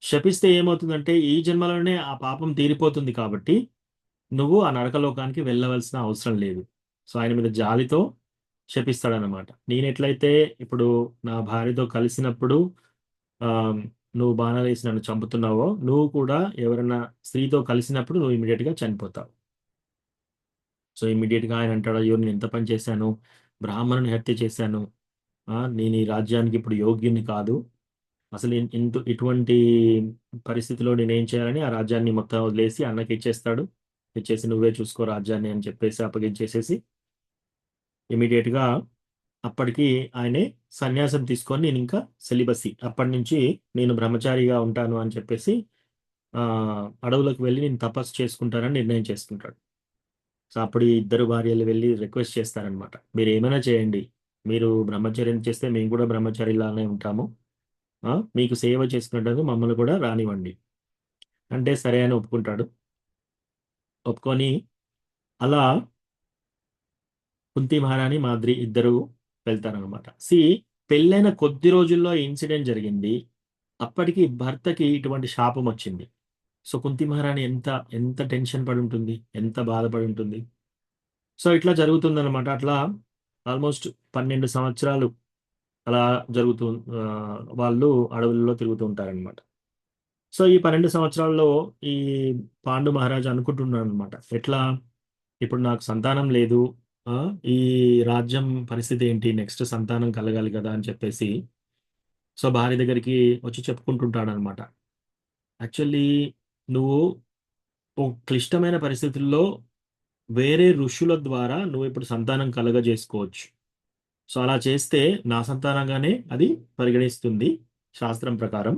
శపిస్తే ఏమవుతుందంటే, ఈ జన్మలోనే ఆ పాపం తీరిపోతుంది కాబట్టి నువ్వు ఆ నరకలోకానికి వెళ్ళవలసిన అవసరం లేదు. సో ఆయన మీద జాలితో శపిస్తాడనమాట. నేను ఎట్లయితే ఇప్పుడు నా భార్యతో కలిసినప్పుడు నువ్వు బాణాలు వేసి నన్ను చంపుతున్నావో, నువ్వు కూడా ఎవరైనా స్త్రీతో కలిసినప్పుడు నువ్వు ఇమీడియట్గా చనిపోతావు. సో ఇమీడియట్గా ఆయన అంటాడు, అయ్యో నేను ఎంత పని చేశాను, బ్రాహ్మణుని హత్య చేశాను, నేను ఈ రాజ్యానికి ఇప్పుడు యోగ్యుని కాదు, అసలు ఇటువంటి పరిస్థితిలో నేనేం చేయాలని ఆ రాజ్యాన్ని మొత్తం వదిలేసి అన్నకి ఇచ్చేసి నువ్వే చూసుకో రాజ్యాన్ని అని చెప్పేసి అప్పగించేసేసి ఇమీడియట్గా అప్పటికి ఆయనే సన్యాసం తీసుకొని నేను ఇంకా సెలిబసి, అప్పటి నుంచి నేను బ్రహ్మచారిగా ఉంటాను అని చెప్పేసి అడవులకు వెళ్ళి నేను తపస్సు చేసుకుంటానని నిర్ణయం చేసుకుంటాడు. సో అప్పుడు ఇద్దరు భార్యలు వెళ్ళి రిక్వెస్ట్ చేస్తారనమాట, మీరు ఏమైనా చేయండి, మీరు బ్రహ్మచర్యం చేస్తే మేము కూడా బ్రహ్మచారిలానే ఉంటాము, మీకు సేవ చేసుకున్నట్టు మమ్మల్ని కూడా రానివ్వండి అంటే సరే అని ఒప్పుకొని అలా కుంతి మహారాణి మాద్రి ఇద్దరు వెళ్తారనమాట. పెళ్ళైన కొద్ది రోజుల్లో ఇన్సిడెంట్ జరిగింది. అప్పటికి భర్తకి ఇటువంటి శాపం వచ్చింది. సో కుంతి మహారాణి ఎంత ఎంత టెన్షన్ పడి ఉంటుంది, ఎంత బాధపడి ఉంటుంది. సో ఇట్లా జరుగుతుందన్నమాట. అట్లా ఆల్మోస్ట్ 12 సంవత్సరాలు అలా వాళ్ళు అడవుల్లో తిరుగుతూ ఉంటారనమాట. సో ఈ 12 సంవత్సరాల్లో ఈ పాండు మహారాజు అనుకుంటున్నాడు అనమాట, ఎట్లా ఇప్పుడు నాకు సంతానం లేదు, ఈ రాజ్యం పరిస్థితి ఏంటి, నెక్స్ట్ సంతానం కలగాలి కదా అని చెప్పేసి సో భార్య దగ్గరికి వచ్చి చెప్పుకుంటుంటాడు అనమాట. యాక్చువల్లీ నువ్వు క్లిష్టమైన పరిస్థితుల్లో వేరే ఋషుల ద్వారా నువ్వు ఇప్పుడు సంతానం కలగజేసుకోవచ్చు. సో అలా చేస్తే నా సంతానంగానే అది పరిగణిస్తుంది శాస్త్రం ప్రకారం.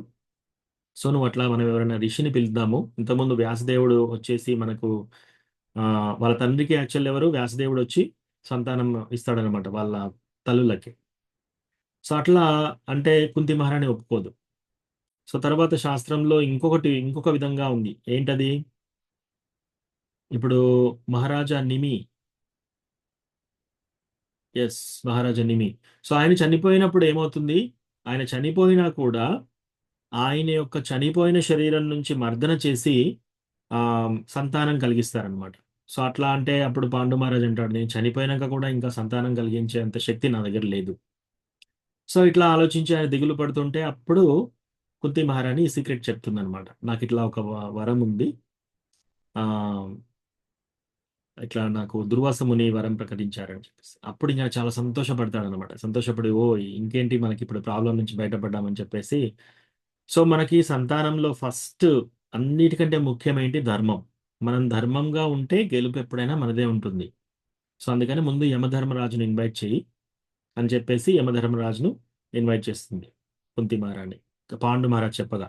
సో నువ్వు అట్లా మనం ఎవరైనా ఋషిని పిలుద్దాము. ఇంతకుముందు వ్యాసదేవుడు వచ్చేసి మనకు వాళ్ళ తండ్రికి యాక్చువల్ ఎవరు, వ్యాసదేవుడు వచ్చి సంతానం ఇస్తాడనమాట వాళ్ళ తల్లులకి. సో అట్లా అంటే కుంతి మహారాణి ఒప్పుకోదు. సో తర్వాత శాస్త్రంలో ఇంకొక విధంగా ఉంది. ఏంటది, ఇప్పుడు మహారాజా నిమి, మహారాజా నిమి. సో ఆయన చనిపోయినప్పుడు ఏమవుతుంది, ఆయన చనిపోయినా కూడా ఆయన యొక్క చనిపోయిన శరీరం నుంచి మర్దన చేసి సంతానం కలిగిస్తారనమాట. సో అట్లా అంటే అప్పుడు పాండు మహారాజ్ అంటాడు, నేను చనిపోయినాక కూడా ఇంకా సంతానం కలిగించే అంత శక్తి నా దగ్గర లేదు. సో ఇట్లా ఆలోచించి ఆయన దిగులు పడుతుంటే అప్పుడు కుంతి మహారాణి సీక్రెట్ చెప్తుంది అనమాట, నాకు ఇట్లా ఒక వరం ఉంది, ఆ, ఇట్లా నాకు దుర్వాస ముని వరం ప్రకటించారని చెప్పేసి అప్పుడు ఇంకా చాలా సంతోషపడతాడు అనమాట. సంతోషపడి ఓ ఇంకేంటి మనకి ఇప్పుడు ప్రాబ్లం నుంచి బయటపడ్డామని చెప్పేసి. సో మనకి సంతానంలో ఫస్ట్ అన్నిటికంటే ముఖ్యమేంటి ధర్మం. మనం ధర్మంగా ఉంటే గెలుపు ఎప్పుడైనా మనదే ఉంటుంది. సో అందుకని ముందు యమధర్మరాజుని ఇన్వైట్ చేయి అని చెప్పేసి యమధర్మరాజును ఇన్వైట్ చేస్తుంది కుంతి మహారాణి పాండు మహారాజ్ చెప్పగా.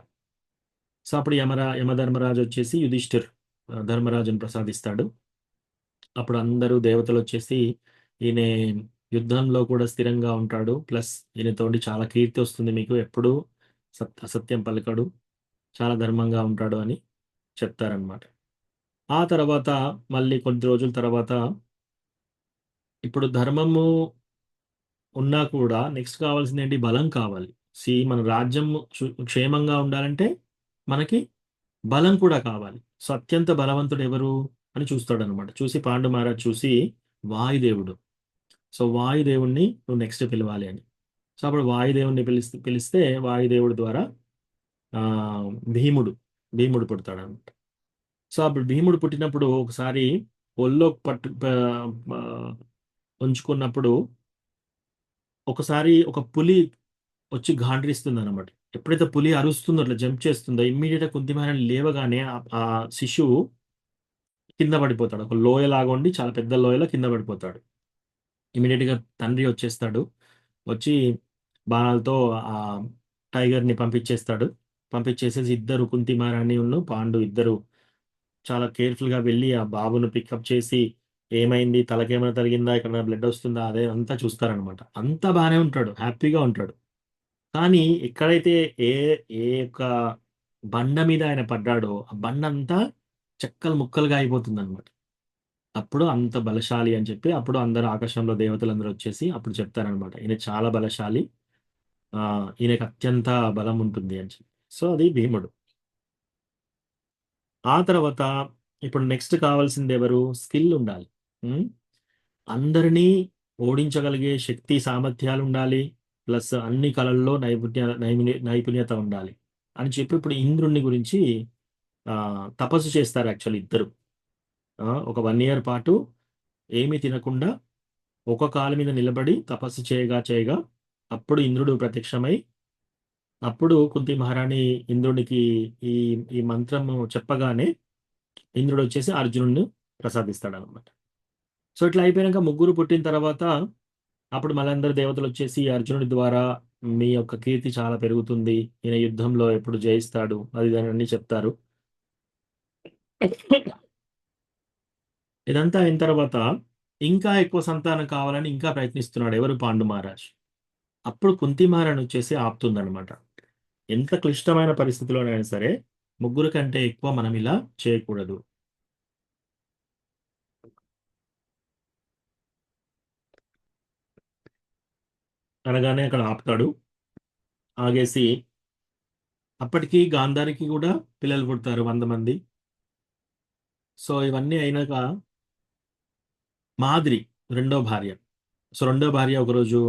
సో అప్పుడు యమధర్మరాజు వచ్చేసి యుధిష్ఠిర్ ధర్మరాజుని ప్రసాదిస్తాడు. అప్పుడు అందరూ దేవతలు వచ్చేసి ఈయన యుద్ధంలో కూడా స్థిరంగా ఉంటాడు, ప్లస్ ఈయనతోటి చాలా కీర్తి వస్తుంది మీకు, ఎప్పుడూ అసత్యం పలకడు, చాలా ధర్మంగా ఉంటాడు అని చెప్తారనమాట. ఆ తర్వాత మళ్ళీ కొద్ది రోజుల తర్వాత ఇప్పుడు ధర్మము ఉన్నా కూడా నెక్స్ట్ కావాల్సింది ఏంటి, బలం కావాలి. మన రాజ్యం క్షేమంగా ఉండాలంటే మనకి బలం కూడా కావాలి. సో అత్యంత బలవంతుడు ఎవరు అని చూస్తాడు అనమాట. చూసి పాండు మహారాజ్ చూసి వాయుదేవుడు. సో వాయుదేవుణ్ణి నువ్వు నెక్స్ట్ పిలవాలి అని. సో అప్పుడు వాయుదేవుణ్ణి పిలిస్తే వాయుదేవుడి ద్వారా ఆ భీముడు పుడతాడు అనమాట. సో అప్పుడు భీముడు పుట్టినప్పుడు ఒకసారి ఒళ్ళో ఉంచుకున్నప్పుడు ఒకసారి ఒక పులి వచ్చి గాండ్రిస్తుంది అనమాట. ఎప్పుడైతే పులి అరుస్తుందో అట్లా జంప్ చేస్తుందో ఇమ్మీడియట్ కుంతిమహారాణి లేవగానే ఆ శిశువు కింద పడిపోతాడు. ఒక లోయ లాగా ఉండి చాలా పెద్ద లోయలో కింద పడిపోతాడు. ఇమీడియట్ గా తండ్రి వచ్చేస్తాడు. వచ్చి బాణాలతో ఆ టైగర్ని పంపించేస్తాడు. పంపించేసేసి ఇద్దరు కుంతి మహారాణి పాండు ఇద్దరు చాలా కేర్ఫుల్ గా వెళ్ళి ఆ బాబును పికప్ చేసి ఏమైంది, తలకేమైనా తగిలిందా, ఇక్కడ బ్లడ్ వస్తుందా, అదే అంతా చూస్తారనమాట. అంతా బాగానే ఉంటాడు, హ్యాపీగా ఉంటాడు. కానీ ఎక్కడైతే ఏ ఏ యొక్క బండ మీద ఆయన పడ్డాడో ఆ బండ అంతా చెక్కలు ముక్కలుగా అయిపోతుంది అనమాట. అప్పుడు అంత బలశాలి అని చెప్పి అప్పుడు అందరు ఆకాశంలో దేవతలందరూ వచ్చేసి అప్పుడు చెప్తారనమాట, ఈయన చాలా బలశాలి, ఈయనకి అత్యంత బలం ఉంటుంది అని చెప్పి. సో అది భీముడు. ఆ తర్వాత ఇప్పుడు నెక్స్ట్ కావాల్సింది ఎవరు, స్కిల్ ఉండాలి. అందరినీ ఓడించగలిగే శక్తి సామర్థ్యాలు ఉండాలి, ప్లస్ అన్ని కళల్లో నైపుణ్యత ఉండాలి అని చెప్పి ఇప్పుడు ఇంద్రుణ్ణి గురించి తపస్సు చేస్తారు యాక్చువల్ ఇద్దరు. ఒక 1 year పాటు ఏమీ తినకుండా ఒక కాలు మీద నిలబడి తపస్సు చేయగా అప్పుడు ఇంద్రుడు ప్రత్యక్షమై అప్పుడు కుంతి మహారాణి ఇంద్రుడికి ఈ ఈ మంత్రము చెప్పగానే ఇంద్రుడు వచ్చేసి అర్జునుడిని ప్రసాదిస్తాడు అనమాట. సో ఇట్లా అయిపోయాక ముగ్గురు పుట్టిన తర్వాత అప్పుడు మళ్ళీ అందరు దేవతలు వచ్చేసి అర్జునుడి ద్వారా మీ యొక్క కీర్తి చాలా పెరుగుతుంది, ఈయన యుద్ధంలో ఎప్పుడు జయిస్తాడు, అది అన్ని చెప్తారు. ఇదంతా అయిన తర్వాత ఇంకా ఎక్కువ సంతానం కావాలని ఇంకా ప్రయత్నిస్తున్నాడు ఎవరు, పాండు మహారాజ్. అప్పుడు కుంతి మహారాణి వచ్చేసి ఆపుతుందన్నమాట. ఎంత క్లిష్టమైన పరిస్థితిలోనైనా సరే ముగ్గురు కంటే ఎక్కువ మనం ఇలా చేయకూడదు. అనగానే అక్కడ ఆపుతాడు. ఆగేసి అప్పటికి గాంధారికి కూడా పిల్లలు పుడతారు 100 మంది. సో ఇవన్నీ అయినాక మాద్రి రెండో భార్య. సో రెండో భార్య ఒకరోజు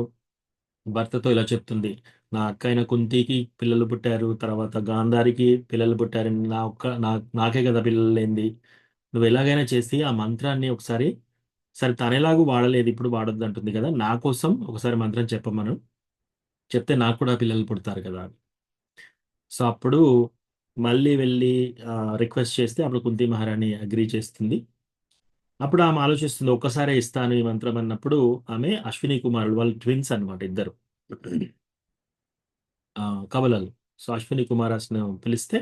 భర్తతో ఇలా చెప్తుంది, నా అక్క అయిన కుంతికి పిల్లలు పుట్టారు, తర్వాత గాంధారికి పిల్లలు పుట్టారు, నాకే కదా పిల్లలు లేనిది, నువ్వు ఎలాగైనా చేసి ఆ మంత్రాన్ని ఒకసారి, సరే తనేలాగూ వాడలేదు ఇప్పుడు వాడొద్దు అంటుంది కదా, నా కోసం ఒకసారి మంత్రం చెప్పమను, చెప్తే నాకు కూడా పిల్లలు పుడతారు కదా అని. సో అప్పుడు మళ్ళీ వెళ్ళి రిక్వెస్ట్ చేస్తే అప్పుడు కుంతి మహారాణి అగ్రీ చేస్తుంది. అప్పుడు ఆమె ఆలోచిస్తుంది, ఒక్కసారే ఇస్తాను ఈ మంత్రం అన్నప్పుడు ఆమె అశ్విని కుమారుడు, వాళ్ళు ట్విన్స్ అనమాట ఇద్దరు, కవలలు. సో అశ్విని కుమారాస్ను పిలిస్తే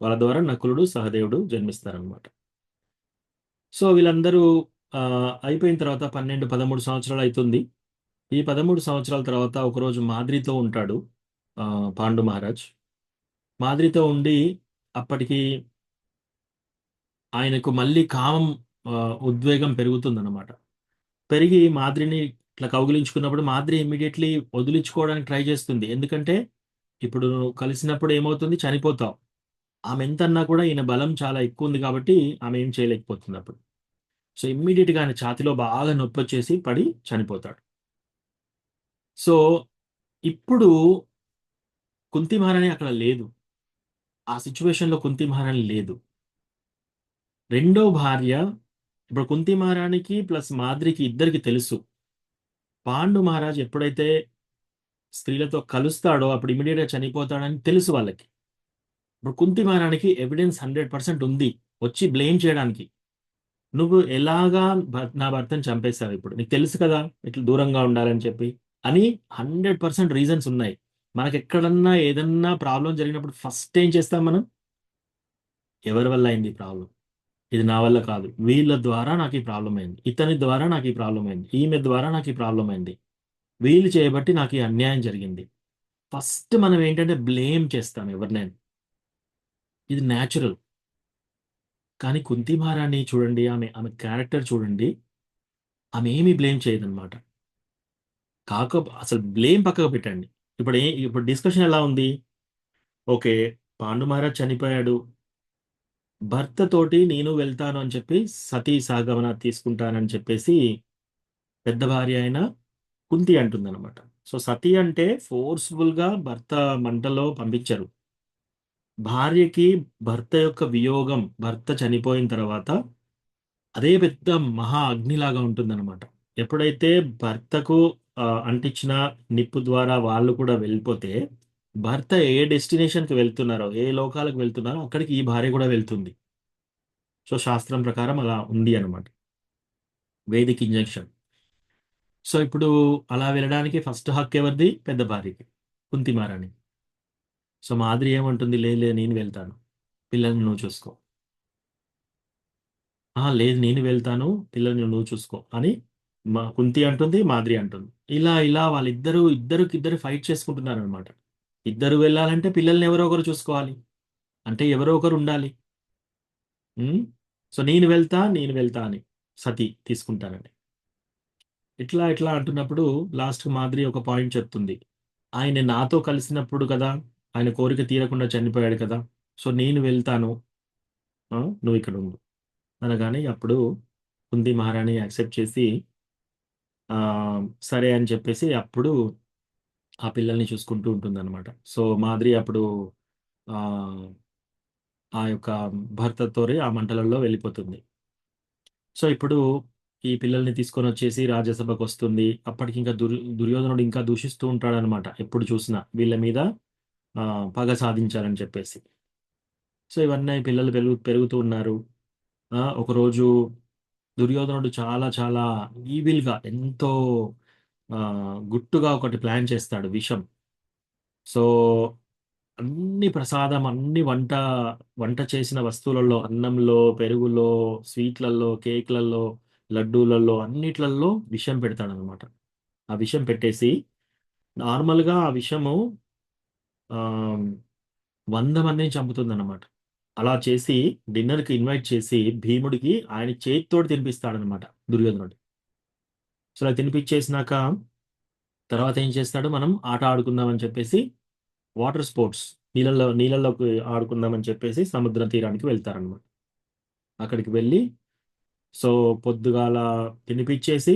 వాళ్ళ ద్వారా నకులుడు సహదేవుడు జన్మిస్తారనమాట. సో వీళ్ళందరూ అయిపోయిన తర్వాత 12-13 సంవత్సరాలు అవుతుంది. ఈ 13 సంవత్సరాల తర్వాత ఒకరోజు మాద్రితో ఉంటాడు పాండు మహారాజ్. మాద్రితో ఉండి అప్పటికి ఆయనకు మళ్ళీ కామం ఉద్వేగం పెరుగుతుందన్నమాట. పెరిగి మాద్రిని ఇట్లా కౌగిలించుకున్నప్పుడు మాద్రి ఇమ్మీడియట్లీ వదిలించుకోవడానికి ట్రై చేస్తుంది. ఎందుకంటే ఇప్పుడు కలిసినప్పుడు ఏమవుతుంది, చనిపోతావు. ఆమె ఎంత అన్నా కూడా ఈయన బలం చాలా ఎక్కువ ఉంది కాబట్టి ఆమె ఏం చేయలేకపోతుంది అప్పుడు. సో ఇమ్మీడియట్గా ఆయన ఛాతిలో బాగా నొప్పి వచ్చేసి పడి చనిపోతాడు. సో ఇప్పుడు కుంతి మహారాణి అక్కడ లేదు, ఆ సిచ్యువేషన్లో కుంతి మహారాణి లేదు. రెండో భార్య ఇప్పుడు కుంతి మహారాణికి ప్లస్ మాద్రికి ఇద్దరికి తెలుసు పాండు మహారాజ్ ఎప్పుడైతే స్త్రీలతో కలుస్తాడో అప్పుడు ఇమీడియట్ గా చనిపోతాడని తెలుసు వాళ్ళకి. ఇప్పుడు కుంతి మహారాణికి ఎవిడెన్స్ 100% ఉంది వచ్చి బ్లేమ్ చేయడానికి. నువ్వు ఎలాగా నా భర్తను చంపేశావు, ఇప్పుడు నీకు తెలుసు కదా ఇట్లా దూరంగా ఉండాలని చెప్పి అని 100% రీజన్స్ ఉన్నాయి. మనకి ఎక్కడన్నా ఏదన్నా ప్రాబ్లం జరిగినప్పుడు ఫస్ట్ ఏం చేస్తాం మనం? ఎవరి వల్ల అయింది ప్రాబ్లం? ఇది నా వల్ల కాదు, వీళ్ళ ద్వారా నాకు ఈ ప్రాబ్లం అయింది, ఇతని ద్వారా నాకు ఈ ప్రాబ్లం అయింది, ఈమె ద్వారా నాకు ఈ ప్రాబ్లం అయింది, వీళ్ళు చేయబట్టి నాకు ఈ అన్యాయం జరిగింది. ఫస్ట్ మనం ఏంటంటే బ్లేమ్ చేస్తాం ఎవరినైనా. ఇది న్యాచురల్. కానీ కుంతి మహారాణి చూడండి, ఆమె ఆమె క్యారెక్టర్ చూడండి, ఆమె ఏమీ బ్లేమ్ చేయదన్నమాట. అసలు బ్లేమ్ పక్కకు పెట్టండి. ఇప్పుడు డిస్కషన్ ఎలా ఉంది? ఓకే, పాండు మహారాజ్ చనిపోయాడు, భర్తతోటి నేను వెళ్తాను అని చెప్పి సతీ సహగమన తీసుకుంటానని చెప్పేసి పెద్ద భార్య అయిన కుంతి అంటుందన్నమాట. సో సతీ అంటే ఫోర్స్ఫుల్ గా భర్త మంటలో పంపించరు. భార్యకి భర్త యొక్క వియోగం, భర్త చనిపోయిన తర్వాత అదే పెద్ద మహా అగ్నిలాగా ఉంటుందన్నమాట. ఎప్పుడైతే భర్తకు అంటించిన నిప్పు ద్వారా వాళ్ళు కూడా వెళ్ళిపోతే, భర్త ఏ డెస్టినేషన్కి వెళ్తున్నారో, ఏ లోకాలకు వెళ్తున్నారో అక్కడికి ఈ భార్య కూడా వెళ్తుంది. సో శాస్త్రం ప్రకారం అలా ఉంది అనమాట, వేదిక్ ఇంజెక్షన్. సో ఇప్పుడు అలా వెళ్ళడానికి ఫస్ట్ హక్ ఎవరిది? పెద్ద భార్యకి, కుంతి మహారాణి. సో మాదిరి ఏమంటుంది? లేదు నేను వెళ్తాను, పిల్లల్ని నువ్వు చూసుకో. లేదు నేను వెళ్తాను, పిల్లల్ని నువ్వు చూసుకో అని మా కుంతి అంటుంది, మాదిరి అంటుంది. ఇలా ఇలా ఇద్దరు ఫైట్ చేసుకుంటున్నారు అనమాట. ఇద్దరు వెళ్ళాలంటే పిల్లల్ని ఎవరో ఒకరు చూసుకోవాలి, అంటే ఎవరో ఒకరు ఉండాలి. సో నేను వెళ్తా అని సతీ తీసుకుంటానండి. ఇట్లా ఇట్లా అంటున్నప్పుడు లాస్ట్ మాదిరి ఒక పాయింట్ చెప్తుంది. ఆయన నాతో కలిసినప్పుడు కదా, ఆయన కోరిక తీరకుండా చనిపోయాడు కదా, సో నేను వెళ్తాను, నువ్వు ఇక్కడ ఉండు అనగానే అప్పుడు కుంతి మహారాణి యాక్సెప్ట్ చేసి సరే అని చెప్పేసి అప్పుడు ఆ పిల్లల్ని చూసుకుంటూ ఉంటుందన్నమాట. సో మాదిరి అప్పుడు ఆ ఆ యొక్క భర్తతో ఆ మంటలలో వెళ్ళిపోతుంది. సో ఇప్పుడు ఈ పిల్లల్ని తీసుకొని వచ్చేసి రాజ్యసభకు వస్తుంది. అప్పటికి ఇంకా దుర్యోధనుడు ఇంకా దూషిస్తూ ఉంటాడనమాట, ఎప్పుడు చూసినా వీళ్ళ మీద పగ సాధించాలని చెప్పేసి. సో ఇవన్నీ పిల్లలు పెరుగుతూ ఉన్నారు. ఒకరోజు దుర్యోధనుడు చాలా చాలా ఈవిల్గా, ఎంతో గుట్టుగా ఒకటి ప్లాన్ చేస్తాడు, విషం. సో అన్ని ప్రసాదం, అన్ని వంట చేసిన వస్తువులలో, అన్నంలో, పెరుగులో, స్వీట్లలో, కేక్లలో, లడ్డూలలో, అన్నిట్లలో విషం పెడతాడనమాట. ఆ విషం పెట్టేసి నార్మల్గా ఆ విషము 100 మందిని చంపుతుందన్నమాట. అలా చేసి డిన్నర్కి ఇన్వైట్ చేసి భీముడికి ఆయన చేతితోటి తినిపిస్తాడనమాట దుర్యోధనుడు. సో అలా తినిపించేసినాక తర్వాత ఏం చేస్తాడు? మనం ఆట ఆడుకుందామని చెప్పేసి వాటర్ స్పోర్ట్స్, నీళ్ళలోకి ఆడుకుందామని చెప్పేసి సముద్ర తీరానికి వెళ్తారనమాట. అక్కడికి వెళ్ళి సో పొద్దుగాల తినిపించేసి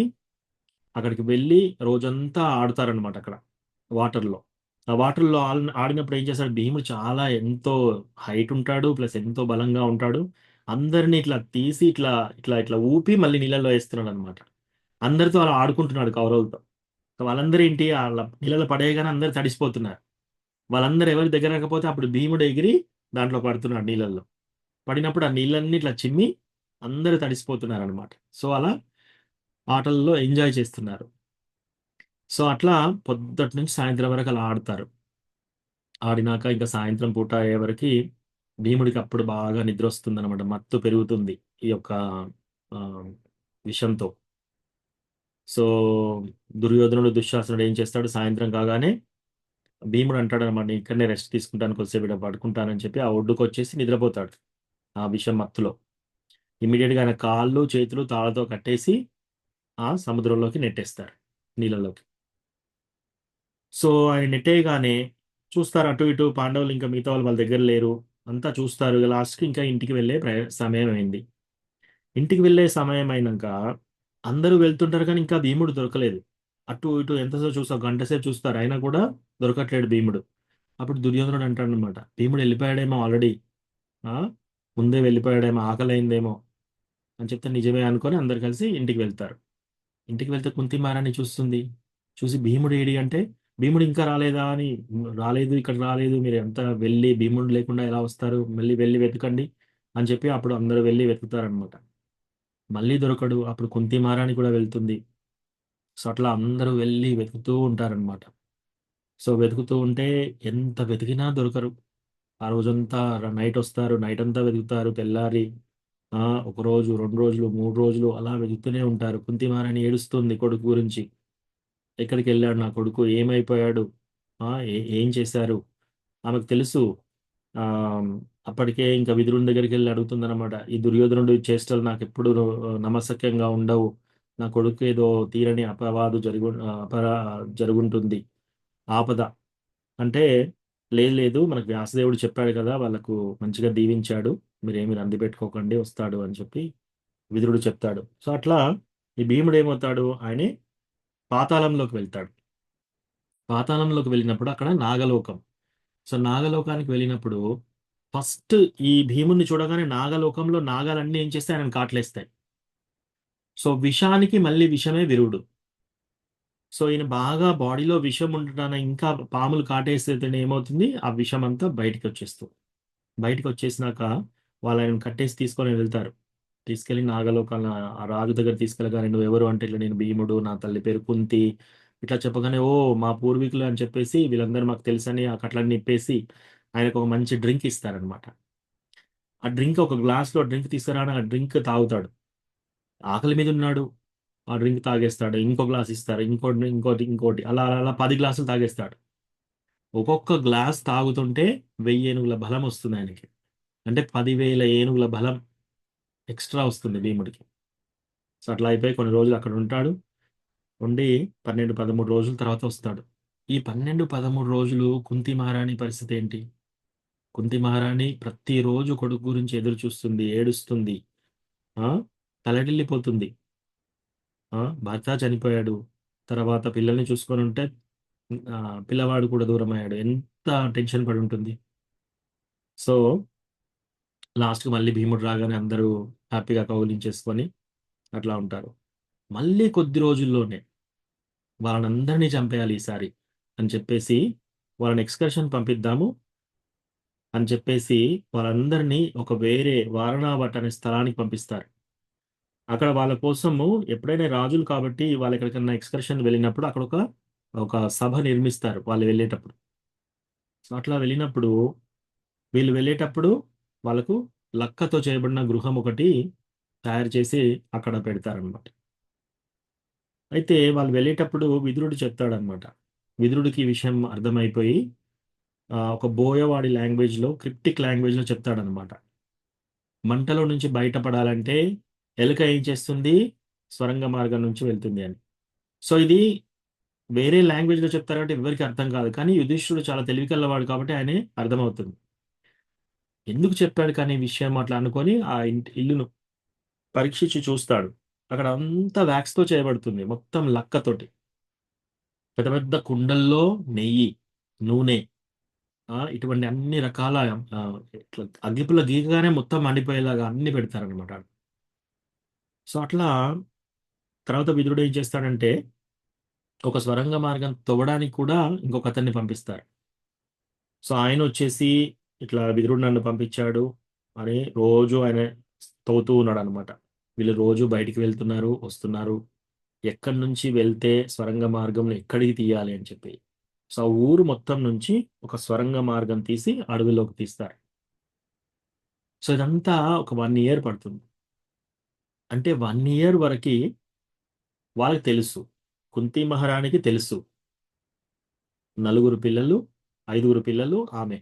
అక్కడికి వెళ్ళి రోజంతా ఆడుతారనమాట అక్కడ వాటర్లో. ఆ వాటర్లో ఆడినప్పుడు ఏం చేస్తాడు? భీముడు చాలా ఎంతో హైట్ ఉంటాడు, ప్లస్ ఎంతో బలంగా ఉంటాడు. అందరిని ఇట్లా తీసి ఇట్లా ఇట్లా ఇట్లా ఊపి మళ్ళీ నీళ్ళలో వేస్తున్నాడు అనమాట. అందరితో అలా ఆడుకుంటున్నాడు కౌరవులతో. వాళ్ళందరూ ఏంటి, వాళ్ళ నీళ్ళలో పడేయగానే అందరు తడిసిపోతున్నారు. వాళ్ళందరూ ఎవరి దగ్గర రాకపోతే అప్పుడు భీముడు ఎగిరి దాంట్లో పడుతున్నాడు నీళ్ళల్లో. పడినప్పుడు ఆ నీళ్ళన్నీ ఇట్లా చిమ్మి అందరూ తడిసిపోతున్నారు అనమాట. సో అలా ఆటల్లో ఎంజాయ్ చేస్తున్నారు. సో అట్లా పొద్దుటి నుంచి సాయంత్రం వరకు అలా ఆడతారు. ఆడినాక ఇంకా సాయంత్రం పూట అయ్యే వరకు భీముడికి అప్పుడు బాగా నిద్ర వస్తుంది అనమాట, మత్తు పెరుగుతుంది ఈ యొక్క విషంతో. సో దుర్యోధనుడు, దుశ్శాసనుడు ఏం చేస్తాడు? సాయంత్రం కాగానే భీముడు అంటాడు అనమాట, నేను ఇక్కడనే రెస్ట్ తీసుకుంటాను, కొద్దిసేపు ఇక్కడ పడుకుంటానని చెప్పి ఆ ఒడ్డుకు వచ్చేసి నిద్రపోతాడు ఆ విషం మత్తులో. ఇమీడియట్గా ఆయన కాళ్ళు చేతులు తాళ్ళతో కట్టేసి ఆ సముద్రంలోకి నెట్టేస్తారు, నీళ్ళలోకి. సో ఆయన నెట్టేయగానే చూస్తారు అటు ఇటు, పాండవులు ఇంకా మిగతా వాళ్ళు వాళ్ళ దగ్గర లేరు, అంతా చూస్తారు. లాస్ట్కి ఇంకా ఇంటికి వెళ్ళే సమయం అయింది. ఇంటికి వెళ్ళే సమయం అయినాక అందరూ వెళ్తుంటారు, కానీ ఇంకా భీముడు దొరకలేదు. అటు ఇటు ఎంతసేపు చూస్తారు, గంట సేపు చూస్తారు, అయినా కూడా దొరకట్లేడు భీముడు. అప్పుడు దుర్యోధనుడు అంటాడు అనమాట, భీముడు వెళ్ళిపోయాడేమో ఆల్రెడీ, ముందే వెళ్ళిపోయాడేమో, ఆకలి అయిందేమో అని చెప్తే నిజమే అనుకొని అందరు కలిసి ఇంటికి వెళ్తారు. ఇంటికి వెళ్తే కుంతి మహారాణి చూస్తుంది. చూసి భీముడు ఏడి అంటే, భీముడు ఇంకా రాలేదా అని, రాలేదు ఇక్కడ రాలేదు, మీరు ఎంత వెళ్ళి భీముడు లేకుండా ఎలా వస్తారు, మళ్ళీ వెళ్ళి వెతకండి అని చెప్పి అప్పుడు అందరూ వెళ్ళి వెతుకుతారనమాట. మళ్ళీ దొరకడు. అప్పుడు కుంతి మహారాణి కూడా వెళ్తుంది. సో అట్లా అందరూ వెళ్ళి వెతుకుతూ ఉంటారనమాట. సో వెతుకుతూ ఉంటే ఎంత వెతికినా దొరకరు. ఆ రోజంతా నైట్ వస్తారు, నైట్ అంతా వెతుకుతారు, తెల్లారి ఒక రోజు 2 రోజులు 3 రోజులు అలా వెతుకుతూనే ఉంటారు. కుంతి మహారాణి ఏడుస్తుంది కొడుకు గురించి. ఎక్కడికి వెళ్ళాడు నా కొడుకు, ఏమైపోయాడు, ఏం చేశారు. ఆమెకు తెలుసు. ఆ, అప్పటికే ఇంకా విదురుని దగ్గరికి వెళ్ళి అడుగుతుందన్నమాట, ఈ దుర్యోధనుడు చేష్టలు నాకు ఎప్పుడు నమసక్యంగా ఉండవు, నా కొడుకు ఏదో తీరని జరుగుంటుంది, ఆపద అంటే, లేదు లేదు మనకు వ్యాసదేవుడు చెప్పాడు కదా, వాళ్ళకు మంచిగా దీవించాడు, మీరేమి రంది పెట్టుకోకండి, వస్తాడు అని చెప్పి విదురుడు చెప్తాడు. సో అట్లా ఈ భీముడు ఏమవుతాడు, ఆయనే పాతాళంలోకి వెళ్తాడు. పాతాళంలోకి వెళ్ళినప్పుడు అక్కడ నాగలోకం. సో నాగలోకానికి వెళ్ళినప్పుడు ఫస్ట్ ఈ భీముడిని చూడగానే నాగలోకంలో నాగాలన్నీ ఏం చేస్తాయి, ఆయన కాట్లేస్తాయి. సో విషానికి మళ్ళీ విషమే విరుడు. సో ఈయన బాగా బాడీలో విషం ఉండటాన ఇంకా పాములు కాటేస్తే ఏమవుతుంది, ఆ విషం అంతా బయటికి వచ్చేస్తుంది. బయటికి వచ్చేసినాక వాళ్ళు ఆయన కట్టేసి తీసుకొని వెళ్తారు. తీసుకెళ్లి నాగలోకాల ఆ రాజు దగ్గర తీసుకెళ్ళగానే, నువ్వు ఎవరు అంటే, ఇట్లా నేను భీముడు, నా తల్లి పేరు కుంతి, ఇట్లా చెప్పగానే, ఓ మా పూర్వీకులు అని చెప్పేసి వీళ్ళందరూ మాకు తెలుసని ఆ కట్లన్నీ నిప్పేసి ఆయనకు ఒక మంచి డ్రింక్ ఇస్తారనమాట. ఆ డ్రింక్ ఒక గ్లాస్లో డ్రింక్ తీసుకురాని ఆ డ్రింక్ తాగుతాడు. ఆకలి మీద ఉన్నాడు, ఆ డ్రింక్ తాగేస్తాడు. ఇంకో గ్లాస్ ఇస్తారు, ఇంకోటి ఇంకోటి ఇంకోటి, అలా అలా అలా 10 గ్లాసులు తాగేస్తాడు. ఒక్కొక్క గ్లాస్ తాగుతుంటే 1000 ఏనుగుల బలం వస్తుంది ఆయనకి. అంటే 10,000 ఏనుగుల బలం ఎక్స్ట్రా వస్తుంది భీముడికి. సో అట్లా అయిపోయి కొన్ని రోజులు అక్కడ ఉంటాడు. ఉండి 12, 13 రోజుల తర్వాత వస్తాడు. ఈ 12, 13 రోజులు కుంతి మహారాణి పరిస్థితి ఏంటి? కుంతి మహారాణి ప్రతిరోజు కొడుకు గురించి ఎదురు చూస్తుంది, ఏడుస్తుంది, ఆ తలడిల్లిపోతుంది. భర్త చనిపోయాడు, తర్వాత పిల్లల్ని చూసుకొని ఉంటే ఆ, పిల్లవాడు కూడా దూరం అయ్యాడు, ఎంత టెన్షన్ పడి ఉంటుంది. సో లాస్ట్కి మళ్ళీ భీముడు రాగానే అందరూ హ్యాపీగా కౌగిలించేసుకొని అట్లా ఉంటారు. మళ్ళీ కొద్ది రోజుల్లోనే వాళ్ళనందరినీ చంపేయాలి ఈసారి అని చెప్పేసి, వాళ్ళని ఎక్స్కర్షన్ పంపిద్దాము అని చెప్పేసి వాళ్ళందరినీ ఒక వేరే వారణావట్ అనే స్థలానికి పంపిస్తారు. అక్కడ వాళ్ళ కోసము ఎప్పుడైనా రాజులు కాబట్టి వాళ్ళు ఎక్కడికన్నా ఎక్స్కర్షన్ వెళ్ళినప్పుడు అక్కడ ఒక ఒక సభ నిర్మిస్తారు వాళ్ళు వెళ్ళేటప్పుడు. సో అట్లా వెళ్ళినప్పుడు వీళ్ళు వెళ్ళేటప్పుడు వాళ్ళకు లక్కతో చేయబడిన గృహం ఒకటి తయారు చేసి అక్కడ పెడతారనమాట. అయితే వాళ్ళు వెళ్ళేటప్పుడు విదురుడు చెప్తాడనమాట. విదురుడికి ఈ విషయం అర్థమైపోయి ఒక బోయవాడి లాంగ్వేజ్లో, క్రిప్టిక్ లాంగ్వేజ్లో చెప్తాడనమాట. మంటలో నుంచి బయటపడాలంటే ఎలుక ఏం చేస్తుంది, స్వరంగ మార్గం నుంచి వెళ్తుంది అని. సో ఇది వేరే లాంగ్వేజ్లో చెప్తారు కాబట్టి ఎవరికి అర్థం కాదు, కానీ యుధిష్ఠుడు చాలా తెలివికల్లవాడు కాబట్టి ఆయనే అర్థమవుతుంది. ఎందుకు చెప్పాడు కానీ ఈ విషయం అట్లా అనుకొని ఆ ఇల్లును పరీక్షించి చూస్తాడు. అక్కడ అంతా వ్యాక్స్తో చేయబడుతుంది, మొత్తం లక్కతోటి. పెద్ద పెద్ద కుండల్లో నెయ్యి, నూనె, ఇటువంటి అన్ని రకాల ఇట్లా అగ్గిపుల్ల గీకగానే మొత్తం మండిపోయేలాగా అన్ని పెడతారనమాట. సో అట్లా తర్వాత విదురుడు ఏం చేస్తాడంటే, ఒక స్వరంగ మార్గం తవ్వడానికి కూడా ఇంకొక అతన్ని పంపిస్తారు. సో ఆయన వచ్చేసి, ఇట్లా విదురుడు నన్ను పంపించాడు అని రోజు ఆయన తవ్వుతూ ఉన్నాడు అనమాట. వీళ్ళు రోజు బయటికి వెళ్తున్నారు, వస్తున్నారు, ఎక్కడి నుంచి వెళ్తే స్వరంగ మార్గం ఎక్కడికి తీయాలి అని చెప్పి. సో ఆ ఊరు మొత్తం నుంచి ఒక స్వరంగ మార్గం తీసి అడవిలోకి తీస్తారు. సో ఇదంతా ఒక 1 ఇయర్ పడుతుంది. అంటే 1 ఇయర్ వరకు వాళ్ళకి తెలుసు, కుంతి మహారాణికి తెలుసు, 4 పిల్లలు, 5 పిల్లలు ఆమె.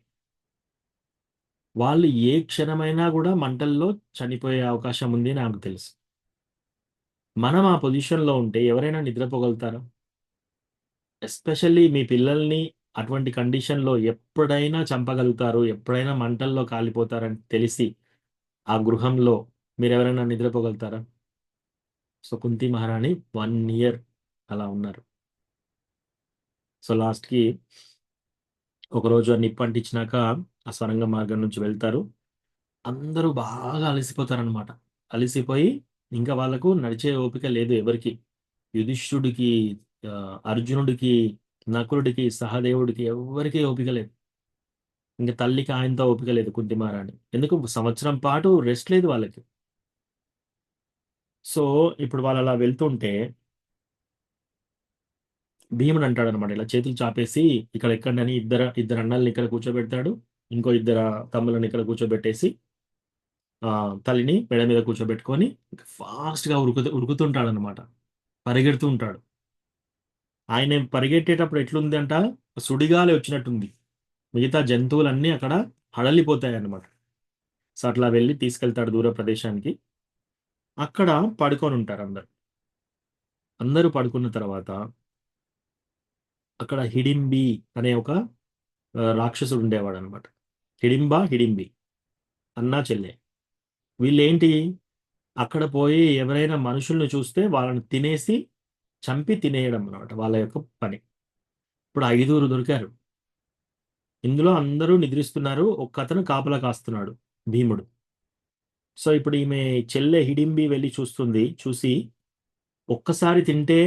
వాళ్ళు ఏ క్షణమైనా కూడా మంటల్లో చనిపోయే అవకాశం ఉంది అని ఆమెకు తెలుసు. మనం ఆ పొజిషన్లో ఉంటే ఎవరైనా నిద్రపోగలుగుతారా? ఎస్పెషల్లీ మీ పిల్లల్ని అటువంటి కండిషన్లో ఎప్పుడైనా చంపగలుగుతారు, ఎప్పుడైనా మంటల్లో కాలిపోతారని తెలిసి ఆ గృహంలో మీరెవరైనా నిద్రపోగలుగుతారా? సో కుంతి మహారాణి 1 ఇయర్ అలా ఉన్నారు. సో లాస్ట్కి ఒకరోజు ఆ నిప్పు అంటించినాక ఆ స్వరంగ మార్గం నుంచి వెళ్తారు. అందరూ బాగా అలసిపోతారనమాట. అలసిపోయి ఇంకా వాళ్ళకు నడిచే ఓపిక లేదు ఎవరికి. యుధిష్ఠుడికి, అర్జునుడికి, నకులుడికి, సహదేవుడికి ఎవ్వరికీ ఓపిక లేదు. ఇంకా తల్లికి ఆయనతో ఓపిక లేదు కుంతి మహారాణి. ఎందుకు సంవత్సరం పాటు రెస్ట్ లేదు వాళ్ళకి. సో ఇప్పుడు వాళ్ళు అలా వెళ్తుంటే భీముడు అంటాడు అనమాట, ఇలా చేతులు చాపేసి ఇక్కడ ఎక్కండి అని ఇద్దరు అన్నల్ని ఇక్కడ కూర్చోబెడతాడు. ఇంకో ఇద్దరు తమ్ములను ఇక్కడ కూర్చోబెట్టేసి తల్లిని మెడ మీద కూర్చోబెట్టుకొని ఫాస్ట్ గా ఉరుకుతుంటాడు అనమాట, పరిగెడుతూ ఉంటాడు. ఆయన పరిగెట్టేటప్పుడు ఎట్లుంది అంట, సుడిగాలి వచ్చినట్టుంది. మిగతా జంతువులన్నీ అక్కడ హడలిపోతాయి అన్నమాట. సో అట్లా వెళ్ళి తీసుకెళ్తాడు దూర ప్రదేశానికి. అక్కడ పడుకొని ఉంటారు అందరూ పడుకున్న తర్వాత అక్కడ హిడింబి అనే ఒక రాక్షసుడు ఉండేవాడు అనమాట. హిడింబి అన్నా చెల్లె. వీళ్ళేంటి, అక్కడ పోయి ఎవరైనా మనుషుల్ని చూస్తే వాళ్ళని తినేసి చంపి తినేయడం అనమాట వాళ్ళ యొక్క పని. ఇప్పుడు 5 దొరికారు. ఇందులో అందరూ నిద్రిస్తున్నారు, ఒక్కతను కాపలా కాస్తున్నాడు, భీముడు. సో ఇప్పుడు ఈమె చెల్లె హిడింబి వెళ్ళి చూసి ఒక్కసారి తింటే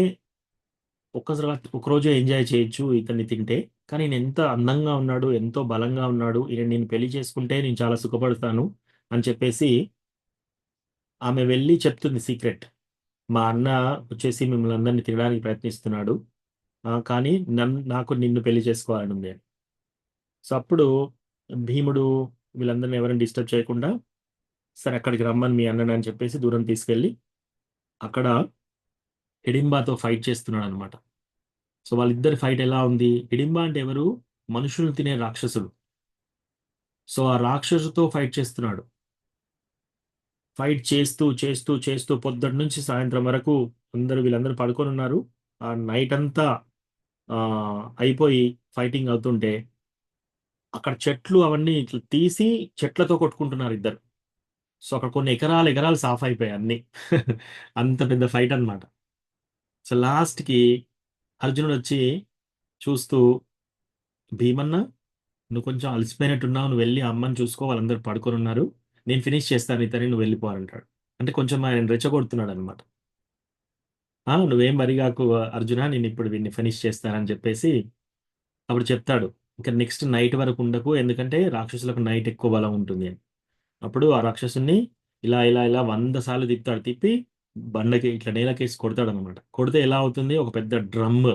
ఒకరోజు ఎంజాయ్ చేయొచ్చు ఇతన్ని తింటే, కానీ నేను ఎంత అందంగా ఉన్నాడు, ఎంతో బలంగా ఉన్నాడు, ఈయన నేను పెళ్లి చేసుకుంటే నేను చాలా సుఖపడతాను అని చెప్పేసి ఆమె వెళ్ళి చెప్తుంది సీక్రెట్. మా అన్న వచ్చేసి మిమ్మల్ని అందరినీ తినడానికి ప్రయత్నిస్తున్నాడు, కానీ నాకు నిన్ను పెళ్లి చేసుకోవాలని ఉంది అని. సో అప్పుడు భీముడు వీళ్ళందరినీ ఎవరైనా డిస్టర్బ్ చేయకుండా సరే అక్కడికి రమ్మని మీ అన్నని అని చెప్పేసి దూరం తీసుకెళ్ళి అక్కడ హిడింబాతో ఫైట్ చేస్తున్నాడు అనమాట. సో వాళ్ళిద్దరి ఫైట్ ఎలా ఉంది, హిడింబా అంటే ఎవరు, మనుషులు తినే రాక్షసుడు. సో ఆ రాక్షసుతో ఫైట్ చేస్తున్నాడు. ఫైట్ చేస్తూ చేస్తూ చేస్తూ పొద్దుటి నుంచి సాయంత్రం వరకు వీళ్ళందరూ పడుకొని ఉన్నారు. ఆ నైట్ అంతా అయిపోయి ఫైటింగ్ అవుతుంటే అక్కడ చెట్లు అవన్నీ ఇట్లా తీసి చెట్లతో కొట్టుకుంటున్నారు ఇద్దరు. సో అక్కడ కొన్ని ఎకరాలు సాఫ్ అయిపోయాయి అన్ని. అంత పెద్ద ఫైట్ అన్నమాట. సో లాస్ట్కి అర్జునుడు వచ్చి చూస్తూ, భీమన్న నువ్వు కొంచెం అలసిపోయినట్టున్నావు, నువ్వు వెళ్ళి అమ్మని చూసుకో, వాళ్ళందరూ పడుకొని ఉన్నారు, నేను ఫినిష్ చేస్తాను ఇతని, నువ్వు వెళ్ళిపోవాలంటాడు. అంటే కొంచెం ఆయన రెచ్చగొడుతున్నాడు అనమాట. నువ్వేం మరిగాకు అర్జున, నేను ఇప్పుడు వీడిని ఫినిష్ చేస్తానని చెప్పేసి అప్పుడు చెప్తాడు, ఇంకా నెక్స్ట్ నైట్ వరకు ఉండకు, ఎందుకంటే రాక్షసులకు నైట్ ఎక్కువ బలం ఉంటుంది అని. అప్పుడు ఆ రాక్షసుని ఇలా ఇలా ఇలా 100 సార్లు తిప్పి బండకి ఇట్లా నేలకేసి కొడతాడు అనమాట. కొడితే ఎలా అవుతుంది, ఒక పెద్ద డ్రమ్,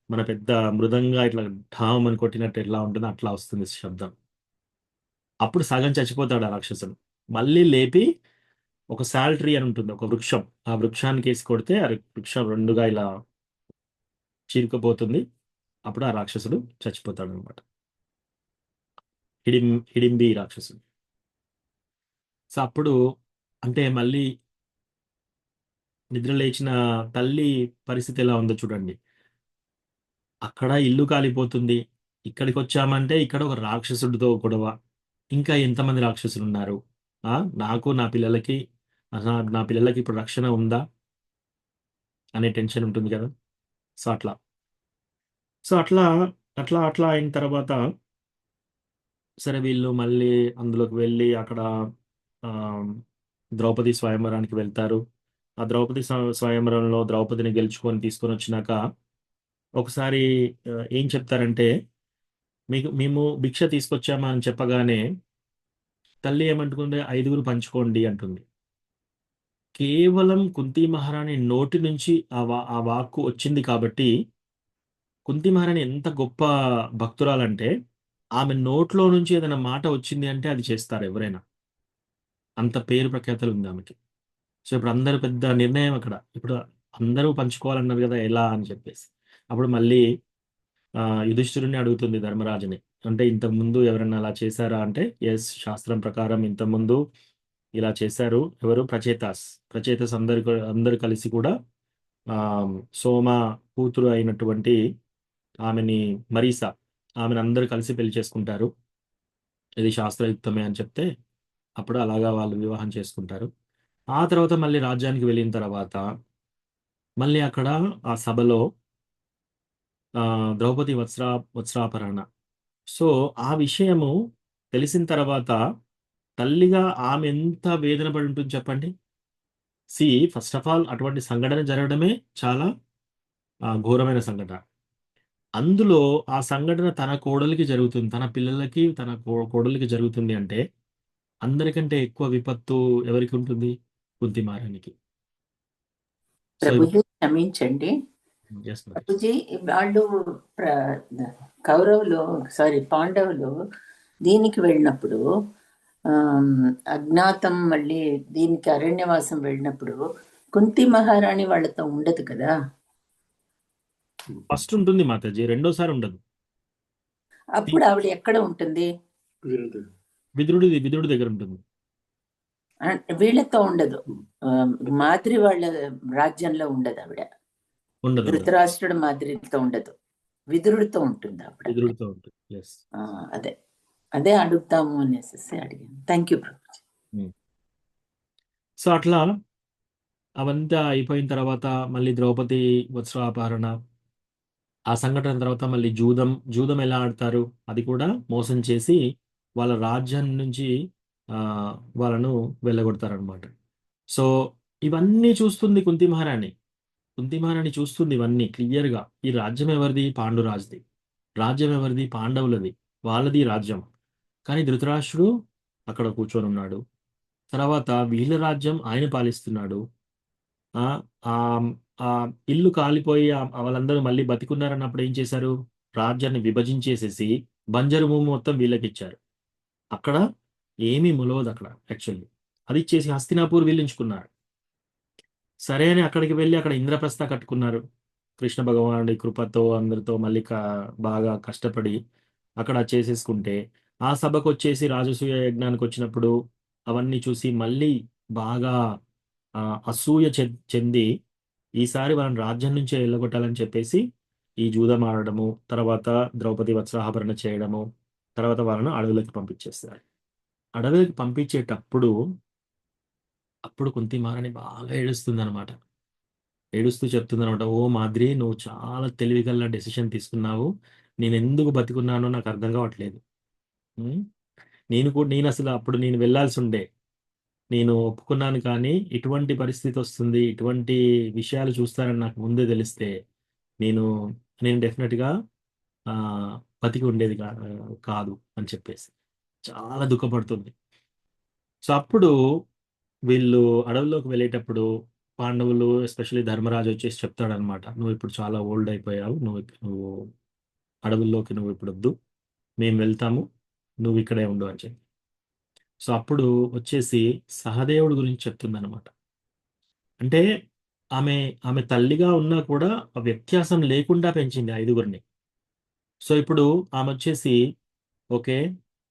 మన పెద్ద మృదంగా ఇట్లా ఢామ్ అని కొట్టినట్టు ఎట్లా ఉంటుందో అట్లా వస్తుంది శబ్దం. అప్పుడు సగం చచ్చిపోతాడు ఆ రాక్షసుడు. మళ్ళీ లేపి ఒక సాల్ ట్రీ అని ఉంటుంది, ఒక వృక్షం, ఆ వృక్షానికి వేసి కొడితే ఆ వృక్షం రెండుగా ఇలా చీరుకుపోతుంది. అప్పుడు ఆ రాక్షసుడు చచ్చిపోతాడు అనమాట, హిడింబి రాక్షసుడు. సో అప్పుడు అంటే మళ్ళీ నిద్ర లేచిన తల్లి పరిస్థితి ఎలా ఉందో చూడండి. అక్కడ ఇల్లు కాలిపోతుంది, ఇక్కడికి వచ్చామంటే ఇక్కడ ఒక రాక్షసుడితో గొడవ, ఇంకా ఎంతమంది రాక్షసులు ఉన్నారు, నాకు నా పిల్లలకి ఇప్పుడు రక్షణ ఉందా అనే టెన్షన్ ఉంటుంది కదా. సో అట్లా అట్లా అట్లా అయిన తర్వాత సరే వీళ్ళు మళ్ళీ అందులోకి వెళ్ళి అక్కడ ద్రౌపది స్వయంవరానికి వెళ్తారు. ఆ ద్రౌపది స్వయంవరంలో ద్రౌపదిని గెలుచుకొని తీసుకొని వచ్చినాక ఒకసారి ఏం చెప్తారంటే, మేము భిక్ష తీసుకొచ్చామా అని చెప్పగానే తల్లి ఏమంటుంది, 5 పంచుకోండి అంటుంది. కేవలం కుంతి మహారాణి నోటి నుంచి ఆ వాక్కు వచ్చింది కాబట్టి, కుంతి మహారాణి ఎంత గొప్ప భక్తురాలంటే ఆమె నోట్లో నుంచి ఏదైనా మాట వచ్చింది అంటే అది చేస్తారు ఎవరైనా, అంత పేరు ప్రఖ్యాతలు ఉంది ఆమెకి. సో ఇప్పుడు అందరూ పెద్ద నిర్ణయం అక్కడ, ఇప్పుడు అందరూ పంచుకోవాలన్నారు కదా ఎలా అని చెప్పేసి. అప్పుడు మళ్ళీ యుధిష్ఠిరుని అడుగుతుంది ధర్మరాజుని, అంటే ఇంతకుముందు ఎవరన్నా అలా చేశారా అంటే, ఎస్, శాస్త్రం ప్రకారం ఇంతకుముందు ఇలా చేశారు. ఎవరు, ప్రచేతాస్ అందరు కలిసి కూడా సోమ కూతురు అయినటువంటి ఆమెని మరీసా, ఆమెను అందరూ కలిసి పెళ్లి చేసుకుంటారు, ఇది శాస్త్రయుక్తమే అని చెప్తే అప్పుడు అలాగా వాళ్ళు వివాహం చేసుకుంటారు. ఆ తర్వాత మళ్ళీ రాజ్యానికి వెళ్ళిన తర్వాత మళ్ళీ అక్కడ ఆ సభలో ద్రౌపది వస్త్రాపరణ. సో ఆ విషయము తెలిసిన తర్వాత తల్లిగా ఆమె ఎంత వేదన పడి ఉంటుంది చెప్పండి. ఫస్ట్ ఆఫ్ ఆల్ అటువంటి సంఘటన జరగడమే చాలా ఘోరమైన సంఘటన. అందులో ఆ సంఘటన తన కోడలికి జరుగుతుంది, తన పిల్లలకి, తన కోడలికి జరుగుతుంది అంటే అందరికంటే ఎక్కువ విపత్తు ఎవరికి ఉంటుంది? కుంతి మహారాణికి. సో ప్రభుజీ క్షమించండి. ఎస్ మరి. ప్రభుజీ వాళ్ళు కౌరవులు పాండవులు దీనికి వెళ్ళినప్పుడు అజ్ఞాతం మళ్ళీ దీనికి అరణ్యవాసం వెళ్ళినప్పుడు కుంతి మహారాణి వాళ్ళతో ఉండదు కదా. ఫస్ట్ ఉంటుంది మాతాజీ, రెండోసారి ఉండదు. అప్పుడు ఆవిడ ఎక్కడ ఉంటుంది? విదురుడి దగ్గర ఉంటుంది. వీళ్ళతో ఉండదు. మాద్రి వాళ్ళ రాజ్యంలో ఉండదు ఆవిడ. ఉండదు. ధృతరాష్ట్రుడు మాద్రితో ఉండదు, విదురుడితో ఉంటుంది ఆవిడ. విదురుడితో ఉంటుంది. ఎస్. అదే అడుగుతాము అనేసి అడిగాను. Thank you Prabhuji. సో అట్లా అవంతా అయిపోయిన తర్వాత మళ్ళీ ద్రౌపది వస్త్రాపహరణ, ఆ సంఘటన తర్వాత మళ్ళీ జూదం ఎలా ఆడతారు అది కూడా మోసం చేసి వాళ్ళ రాజ్యం నుంచి వాళ్ళను వెళ్ళగొడతారనమాట. సో ఇవన్నీ చూస్తుంది కుంతి మహారాణి. చూస్తుంది ఇవన్నీ క్లియర్గా. ఈ రాజ్యం ఎవరిది? పాండురాజుది. రాజ్యం ఎవరిది? పాండవులది. వాళ్ళది రాజ్యం. కానీ ధృతరాష్ట్రుడు అక్కడ కూర్చొని ఉన్నాడు. తర్వాత వీళ్ళ రాజ్యం ఆయన పాలిస్తున్నాడు. ఆ ఇల్లు కాలిపోయి వాళ్ళందరూ మళ్ళీ బతికున్నారన్నప్పుడు ఏం చేశారు? రాజ్యాన్ని విభజించేసేసి బంజరు భూమి మొత్తం వీళ్ళకి ఇచ్చారు. అక్కడ ఏమీ మొలవదు అక్కడ యాక్చువల్లీ. అది ఇచ్చేసి హస్తినాపూర్ వీళ్ళించుకున్నారు. సరే అని అక్కడికి వెళ్ళి అక్కడ ఇంద్రప్రస్థ కట్టుకున్నారు. కృష్ణ భగవానుడి కృపతో అందరితో మళ్ళీ బాగా కష్టపడి అక్కడ చేసేసుకుంటే, ఆ సభకు వచ్చేసి రాజసూయ యజ్ఞానికి వచ్చినప్పుడు అవన్నీ చూసి మళ్ళీ బాగా అసూయ చెంది ఈసారి వాళ్ళని రాజ్యం నుంచే వెళ్ళగొట్టాలని చెప్పేసి ఈ జూదం ఆడడము, తర్వాత ద్రౌపది వస్త్రాభరణ చేయడము, తర్వాత వాళ్ళను అడవులకి పంపించేస్తారు. అడవులకి పంపించేటప్పుడు కుంతి మహారాణి బాగా ఏడుస్తుంది అనమాట. ఏడుస్తూ చెప్తుంది అనమాట, ఓ మాద్రి, నువ్వు చాలా తెలివిగల డెసిషన్ తీసుకున్నావు. నేను ఎందుకు బతికున్నానో నాకు అర్థం కావట్లేదు. నేను అసలు అప్పుడు నేను వెళ్ళాల్సి ఉండే, నేను ఒప్పుకున్నాను. కానీ ఇటువంటి పరిస్థితి వస్తుంది, ఇటువంటి విషయాలు చూస్తానని నాకు ముందే తెలిస్తే నేను డెఫినెట్గా బతికి ఉండేది కాదు అని చెప్పేసి చాలా దుఃఖపడుతుంది. సో అప్పుడు వీళ్ళు అడవుల్లోకి వెళ్ళేటప్పుడు పాండవులు, ఎస్పెషల్లీ ధర్మరాజు వచ్చేసి చెప్తాడనమాట, నువ్వు ఇప్పుడు చాలా ఓల్డ్ అయిపోయావు, నువ్వు అడవుల్లోకి నువ్వు ఇప్పుడు వద్దు, మేము వెళ్తాము, నువ్వు ఇక్కడే ఉండు అని చెప్పి. సో అప్పుడు వచ్చేసి సహదేవుడి గురించి చెప్తుందనమాట. అంటే ఆమె తల్లిగా ఉన్నా కూడా ఆ వ్యత్యాసం లేకుండా పెంచింది 5గురిని. సో ఇప్పుడు ఆమె వచ్చేసి ఓకే,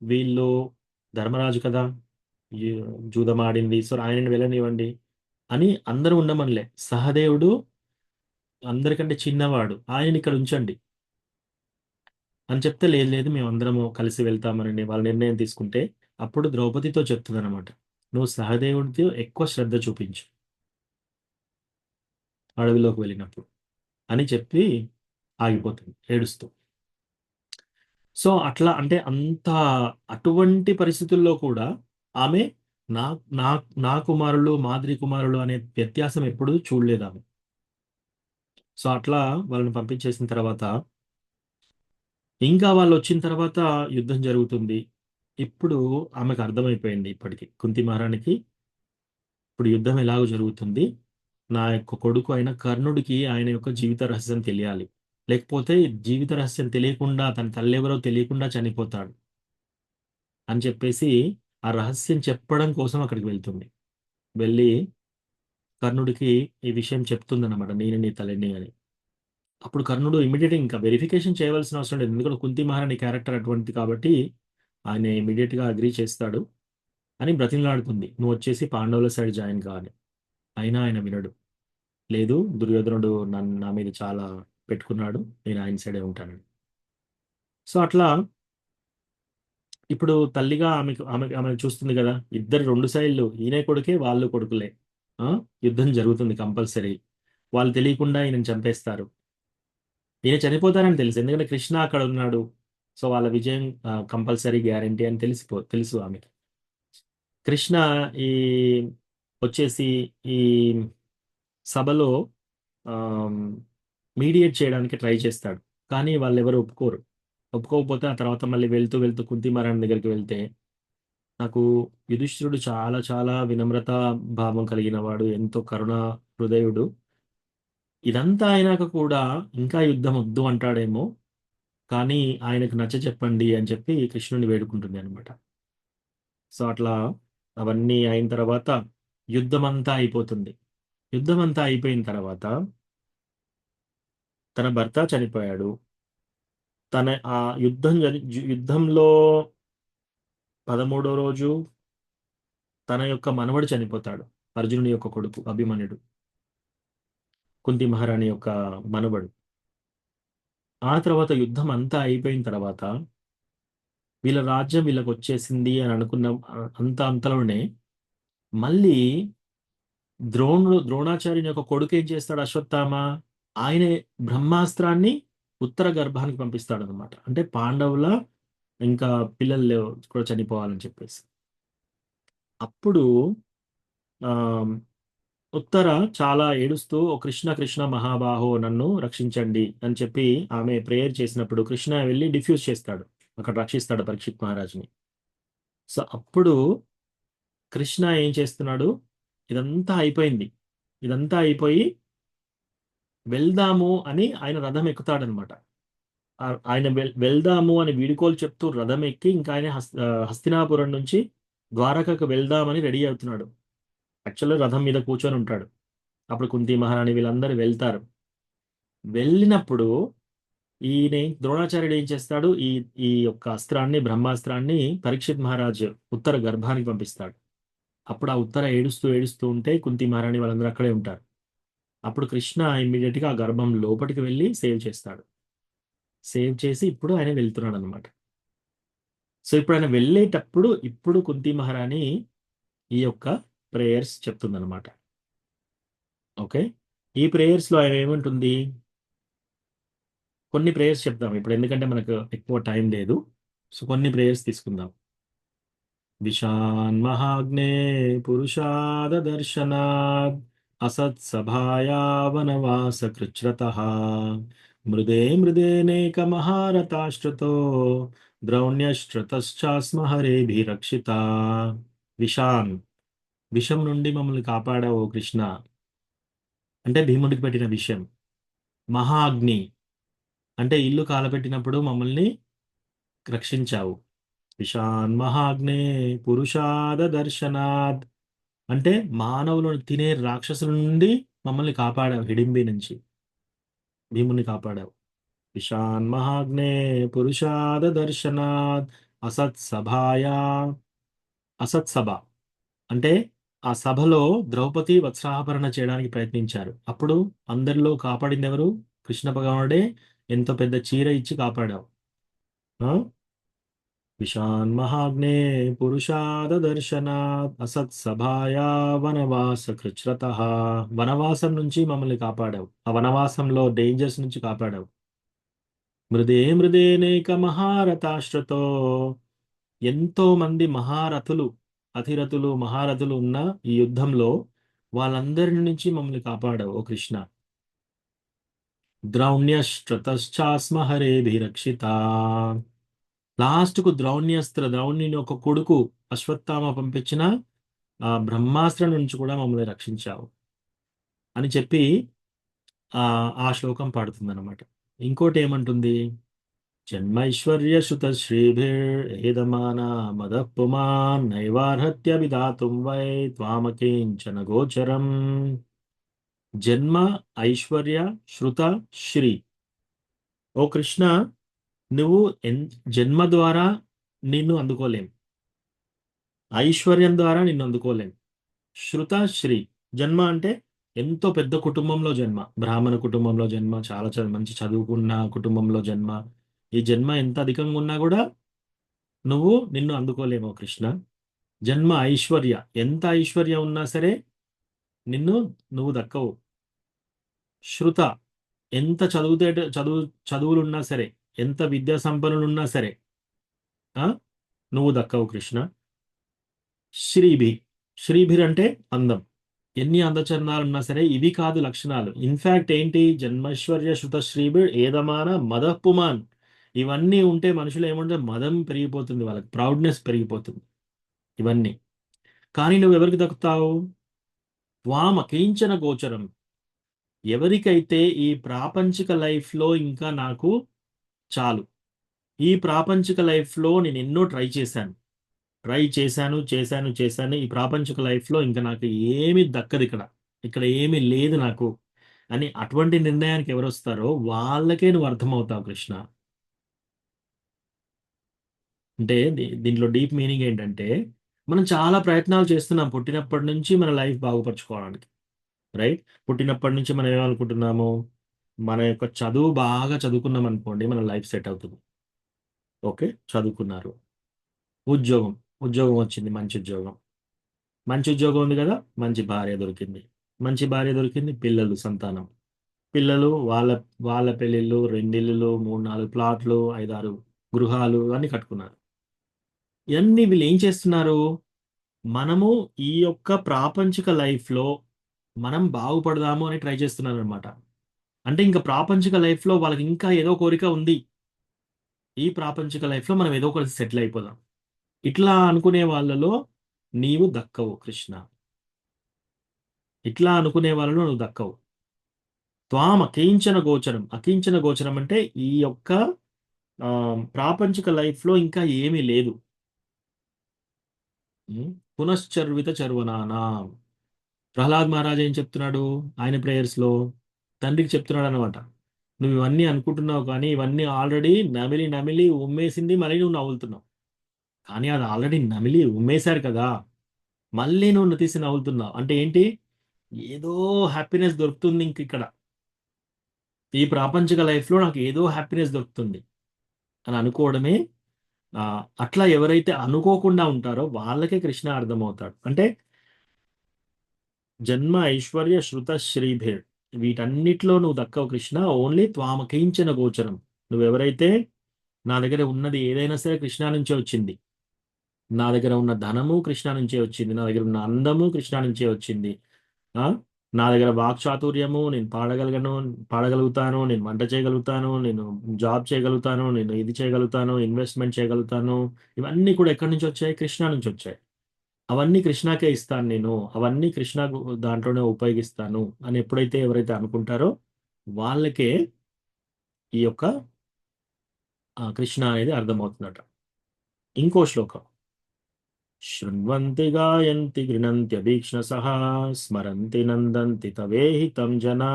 వీళ్ళు ధర్మరాజు కదా, జూదమాడింది, సో ఆయనని వెళ్ళనివ్వండి అని అందరూ ఉండమనిలే. సహదేవుడు అందరికంటే చిన్నవాడు, ఆయన ఇక్కడ ఉంచండి అని చెప్తే లేదు మేము అందరము కలిసి వెళ్తామని వాళ్ళ నిర్ణయం తీసుకుంటే, అప్పుడు ద్రౌపదితో చెప్తుంది అనమాట, నువ్వు సహదేవుడితో ఎక్కువ శ్రద్ధ చూపించు అడవిలోకి వెళ్ళినప్పుడు అని చెప్పి ఆగిపోతుంది ఏడుస్తూ. సో అట్లా అంటే అటువంటి పరిస్థితుల్లో కూడా ఆమె నా కుమారులు, మాద్రి కుమారులు అనే వ్యత్యాసం ఎప్పుడూ చూడలేదు ఆమె. సో అట్లా వాళ్ళని పంపించేసిన తర్వాత ఇంకా వాళ్ళు వచ్చిన తర్వాత యుద్ధం జరుగుతుంది. ఇప్పుడు ఆమెకు అర్థమైపోయింది, ఇప్పటికి కుంతి మహారాణికి ఇప్పుడు యుద్ధం ఎలాగో జరుగుతుంది, నా యొక్క కొడుకు అయిన కర్ణుడికి ఆయన యొక్క జీవిత రహస్యం తెలియాలి, లేకపోతే జీవిత రహస్యం తెలియకుండా తన తల్లి ఎవరో తెలియకుండా చనిపోతాడు అని చెప్పేసి ఆ రహస్యం చెప్పడం కోసం అక్కడికి వెళ్తుంది. వెళ్ళి కర్ణుడికి ఈ విషయం చెప్తుందన్నమాట, నేను నీ తల్లిని అని. అప్పుడు కర్ణుడు ఇమీడియట్ ఇంకా వెరిఫికేషన్ చేయవలసిన అవసరం లేదు, ఎందుకంటే కుంతి మహారాణి క్యారెక్టర్ అటువంటిది కాబట్టి ఆయన ఇమీడియట్గా అగ్రీ చేస్తాడు అని బ్రతిమలాడుతుంది, నువ్వు వచ్చేసి పాండవుల సైడ్ జాయిన్ కావాలి. అయినా ఆయన వినడు, లేదు దుర్యోధనుడు నా మీద చాలా పెట్టుకున్నాడు, నేను ఆయన సైడే ఉంటానని. సో అట్లా ఇప్పుడు తల్లిగా ఆమె చూస్తుంది కదా, ఇద్దరు 2 సైడ్లు, ఈయన కొడుకే వాళ్ళు కొడుకులే, యుద్ధం జరుగుతుంది కంపల్సరీ. వాళ్ళు తెలియకుండా ఈయన చంపేస్తారు, ఈయన చనిపోతారని తెలుసు, ఎందుకంటే కృష్ణ అక్కడ ఉన్నాడు. సో వాళ్ళ విజయం కంపల్సరీ గ్యారంటీ అని తెలుసు ఆమెకి. కృష్ణ ఈ వచ్చేసి ఈ సభలో మీడియేట్ చేయడానికి ట్రై చేస్తాడు. కానీ వాళ్ళెవరు ఒప్పుకోరు. ఒప్పుకోకపోతే ఆ తర్వాత మళ్ళీ వెళ్తూ వెళ్తూ కుంతి మహారాణి దగ్గరికి వెళ్తే, నాకు యుధిష్ఠిరుడు చాలా చాలా వినమ్రత భావం కలిగిన వాడు, ఎంతో కరుణ హృదయుడు. ఇదంతా అయినాక కూడా ఇంకా యుద్ధం వద్దు అంటాడేమో, కానీ ఆయనకు నచ్చ చెప్పండి అని చెప్పి కృష్ణుని వేడుకుంటుంది అనమాట. సో అట్లా అవన్నీ అయిన తర్వాత యుద్ధమంతా అయిపోతుంది. యుద్ధమంతా అయిపోయిన తర్వాత తన భర్త చనిపోయాడు. తన ఆ యుద్ధంలో 13వ రోజు తన యొక్క మనవడు చనిపోతాడు. అర్జునుడి యొక్క కొడుకు అభిమన్యుడు, కుంతి మహారాణి యొక్క మనవడు. ఆ తర్వాత యుద్ధం అంతా అయిపోయిన తర్వాత వీళ్ళ రాజ్యం వీళ్ళకి వచ్చేసింది అని అనుకున్న అంతలోనే మళ్ళీ ద్రోణాచార్యుని యొక్క కొడుకు ఏం చేస్తాడు? అశ్వత్థామ ఆయన బ్రహ్మాస్త్రాన్ని ఉత్తర గర్భానికి పంపిస్తాడు అనమాట. అంటే పాండవుల ఇంకా పిల్లలు కూడా చనిపోవాలని చెప్పేసి. అప్పుడు ఆ ఉత్తర చాలా ఏడుస్తూ, ఓ కృష్ణ కృష్ణ మహాబాహో నన్ను రక్షించండి అని చెప్పి ఆమె ప్రేయర్ చేసినప్పుడు కృష్ణ వెళ్ళి డిఫ్యూజ్ చేస్తాడు, అక్కడ రక్షిస్తాడు పరీక్షిత్ మహారాజుని. సో అప్పుడు కృష్ణ ఏం చేస్తున్నాడు? ఇదంతా అయిపోయింది, ఇదంతా అయిపోయి వెళ్దాము అని ఆయన రథం ఎక్కుతాడనమాట. ఆయన వెళ్దాము అని వీడుకోలు చెప్తూ రథం ఎక్కి ఇంకా ఆయన హస్తినాపురం నుంచి ద్వారకకు వెళ్దామని రెడీ అవుతున్నాడు. యాక్చువల్గా రథం మీద కూర్చొని ఉంటాడు. అప్పుడు కుంతి మహారాణి వీళ్ళందరూ వెళ్తారు. వెళ్ళినప్పుడు ఈయన ద్రోణాచార్యుడు ఏం చేస్తాడు? ఈ యొక్క అస్త్రాన్ని, బ్రహ్మాస్త్రాన్ని పరీక్షిత్ మహారాజు ఉత్తర గర్భానికి పంపిస్తాడు. అప్పుడు ఆ ఉత్తర ఏడుస్తూ ఏడుస్తూ ఉంటే కుంతి మహారాణి వాళ్ళందరూ అక్కడే ఉంటారు. అప్పుడు కృష్ణ ఇమ్మీడియట్ గా ఆ గర్భం లోపలికి వెళ్ళి సేవ్ చేస్తాడు. సేవ్ చేసి ఇప్పుడు ఆయన వెళ్తున్నాడు అనమాట. సో ఇప్పుడు ఆయన వెళ్ళేటప్పుడు ఇప్పుడు కుంతి మహారాణి ఈ యొక్క ప్రేయర్స్ చెప్తుందన్నమాట. ఓకే, ఈ ప్రేయర్స్ లో ఆయన ఏమంటుంది? కొన్ని ప్రేయర్స్ చెప్దాం ఇప్పుడు, ఎందుకంటే మనకు ఎక్కువ టైం లేదు. సో కొన్ని ప్రేయర్స్ తీసుకుందాం. విశాన్ మహాగ్నే పురుషాద దర్శనాద్ అసత్సభాయా వనవాస కృచ్రతః మృదే మృదేనేక మహారథాశ్రుతో ద్రౌణ్యశ్రుతశ్చాస్మ హరేభిరక్షిత. విషాన్, విషం నుండి మమ్మల్ని కాపాడావు కృష్ణ, అంటే భీముడికి పెట్టిన విషం. మహాగ్ని అంటే ఇల్లు కాలపెట్టినప్పుడు మమ్మల్ని రక్షించావు. విషాన్ మహాగ్నే పురుషాద దర్శనాద్ అంటే మానవులను తినే రాక్షసుల నుండి మమ్మల్ని కాపాడావు, హిడింబి నుంచి భీముని కాపాడావు. విషాన్ మహాగ్నే పురుషాద దర్శనాద్ అసత్సభాయా, అసత్సభ అంటే ఆ సభలో ద్రౌపది వత్సాహరణ చేయడానికి ప్రయత్నించారు. అప్పుడు అందరిలో కాపాడింది ఎవరు? కృష్ణ భగవానుడే ఎంతో పెద్ద చీర ఇచ్చి కాపాడావు. విషాన్ మహాగ్నే పురుషాద దర్శనాత్ అసత్సభాయా వనవాస కృచ్రతః వనవాసం నుంచి మమ్మల్ని కాపాడావు, ఆ వనవాసంలో డేంజర్స్ నుంచి కాపాడావు. మృదే మృదేనేక మహారథాశ్రుతో ఎంతో మంది మహారథులు, అతిరథులు, మహారథులు ఉన్న ఈ యుద్ధంలో వాళ్ళందరి నుంచి మమ్మల్ని కాపాడావు ఓ కృష్ణ. ద్రౌణ్యశ్రుతశ్చాస్మ హరేభిరక్షిత లాస్ట్కు ద్రౌణ్యుని ఒక కొడుకు అశ్వత్థామ పంపించిన ఆ బ్రహ్మాస్త్రం నుంచి కూడా మమ్మల్ని రక్షించావు అని చెప్పి ఆ శ్లోకం పాడుతుంది అనమాట. ఇంకోటి ఏమంటుంది? జన్మైశ్వర్య శుత శ్రీభిర్హేదమానా మదః పుమాన్ నైవార్హత్య విధాతుం వై త్వామకించన గోచరం. జన్మ, ఐశ్వర్య, శృత, శ్రీ. ఓ కృష్ణ, నువ్వు జన్మ ద్వారా నిన్ను అందుకోలేం, ఐశ్వర్యం ద్వారా నిన్ను అందుకోలేం. శృత, శ్రీ. జన్మ అంటే ఎంతో పెద్ద కుటుంబంలో జన్మ, బ్రాహ్మణ కుటుంబంలో జన్మ, చాలా మంచి చదువుకున్న కుటుంబంలో జన్మ. ఈ జన్మ ఎంత అధికంగా ఉన్నా కూడా నిన్ను అందుకోలేమో కృష్ణ. జన్మ, ఐశ్వర్య, ఎంత ఐశ్వర్యం ఉన్నా సరే నువ్వు దక్కవు. శృత, ఎంత చదువులున్నా సరే, ఎంత విద్యా సంపన్నులున్నా సరే నువ్వు దక్కవు కృష్ణ. శ్రీభి, శ్రీభిర్ అంటే అందం, ఎన్ని అందచందాలు ఉన్నా సరే ఇవి కాదు లక్షణాలు. ఇన్ఫాక్ట్ ఏంటి, జన్మైశ్వర్య శృత శ్రీబిడ్ ఏదమాన మదపుమాన్, ఇవన్నీ ఉంటే మనుషులు ఏమంటే మదం పెరిగిపోతుంది, వాళ్ళకి ప్రౌడ్నెస్ పెరిగిపోతుంది ఇవన్నీ. కానీ నువ్వు ఎవరికి దక్కుతావు? త్వాం అకించన గోచరం. ఎవరికైతే ఈ ప్రాపంచిక లైఫ్లో ఇంకా నాకు చాలు, ఈ ప్రాపంచిక లైఫ్లో నేను ఎన్నో ట్రై చేశాను, ఈ ప్రాపంచిక లైఫ్లో ఇంకా నాకు ఏమీ దక్కదు, ఇక్కడ ఏమీ లేదు నాకు అని అటువంటి నిర్ణయానికి ఎవరు వస్తారో వాళ్ళకే నువ్వు అర్థమవుతావు కృష్ణ. అంటే దీంట్లో డీప్ మీనింగ్ ఏంటంటే, మనం చాలా ప్రయత్నాలు చేస్తున్నాం పుట్టినప్పటి నుంచి మన లైఫ్ బాగుపరచుకోవడానికి, రైట్? పుట్టినప్పటి నుంచి మనం ఏమనుకుంటున్నాము, మన యొక్క చదువు బాగా చదువుకున్నాం అనుకోండి మన లైఫ్ సెట్ అవుతుంది. ఓకే, చదువుకున్నారు, ఉద్యోగం ఉద్యోగం వచ్చింది, మంచి ఉద్యోగం ఉంది కదా, మంచి భార్య దొరికింది, పిల్లలు, సంతానం, పిల్లలు, వాళ్ళ వాళ్ళ పెళ్ళిళ్ళు, 2 ఇల్లులు, 3-4 ప్లాట్లు, 5-6 గృహాలు అన్ని కట్టుకున్నారు. ఇవన్నీ వీళ్ళు ఏం చేస్తున్నారు, మనము ఈ యొక్క ప్రాపంచిక లైఫ్లో మనం బాగుపడదాము అని ట్రై చేస్తున్నారు అనమాట. అంటే ఇంకా ప్రాపంచిక లైఫ్లో వాళ్ళకి ఇంకా ఏదో కోరిక ఉంది, ఈ ప్రాపంచిక లైఫ్లో మనం ఏదో ఒకటి సెటిల్ అయిపోదాం. ఇట్లా అనుకునే వాళ్ళలో నీవు దక్కవు కృష్ణ, ఇట్లా అనుకునే వాళ్ళలో నువ్వు దక్కవు. త్వాం అకించన గోచరం అంటే ఈ యొక్క ప్రాపంచిక లైఫ్లో ఇంకా ఏమీ లేదు. పునశ్చర్విత చర్వనానా. ప్రహ్లాద్ మహారాజ్ ఏం చెప్తున్నాడు ఆయన ప్రేయర్స్లో, తండ్రికి చెప్తున్నాడు అనమాట, నువ్వు ఇవన్నీ అనుకుంటున్నావు కానీ ఇవన్నీ ఆల్రెడీ నమిలి నమిలి ఉమ్మేసింది, మళ్ళీ నువ్వు నవ్వులుతున్నావు. కానీ అది ఆల్రెడీ నమిలి ఉమ్మేశారు కదా, మళ్ళీ నువ్వు తీసి నవ్వులుతున్నావు. అంటే ఏంటి, ఏదో హ్యాపీనెస్ దొరుకుతుంది ఇంక ఇక్కడ, ఈ ప్రాపంచిక లైఫ్లో నాకు ఏదో హ్యాపీనెస్ దొరుకుతుంది అని అనుకోవడమే. అట్లా ఎవరైతే అనుకోకుండా ఉంటారో వాళ్ళకే కృష్ణ అర్థమవుతాడు. అంటే జన్మ ఐశ్వర్య శృత శ్రీభేర్, వీటన్నిటిలో నువ్వు దక్కవు కృష్ణ, ఓన్లీ త్వామకించిన గోచరం. నువ్వెవరైతే నా దగ్గర ఉన్నది ఏదైనా సరే కృష్ణ నుంచే వచ్చింది, నా దగ్గర ఉన్న ధనము కృష్ణ నుంచే వచ్చింది, నా దగ్గర ఉన్న అందము కృష్ణ నుంచే వచ్చింది, నా దగ్గర వాక్చాతుర్యము, నేను పాడగలుగుతాను, నేను వంట చేయగలుగుతాను, నేను జాబ్ చేయగలుగుతాను, నేను ఇది చేయగలుగుతాను, ఇన్వెస్ట్మెంట్ చేయగలుగుతాను, ఇవన్నీ కూడా ఎక్కడి నుంచి వచ్చాయి, కృష్ణ నుంచి వచ్చాయి. అవన్నీ కృష్ణకే ఇస్తాను నేను, అవన్నీ కృష్ణ దాంట్లోనే ఉపయోగిస్తాను అని ఎప్పుడైతే ఎవరైతే అనుకుంటారో వాళ్ళకే ఈ యొక్క కృష్ణ అనేది అర్థమవుతుందట. ఇంకో శ్లోకం, శృణ్వంతి గాయంతి గృణంత్యభీక్ష్ణసః స్మరంతి నందంతి తవేహితం జనా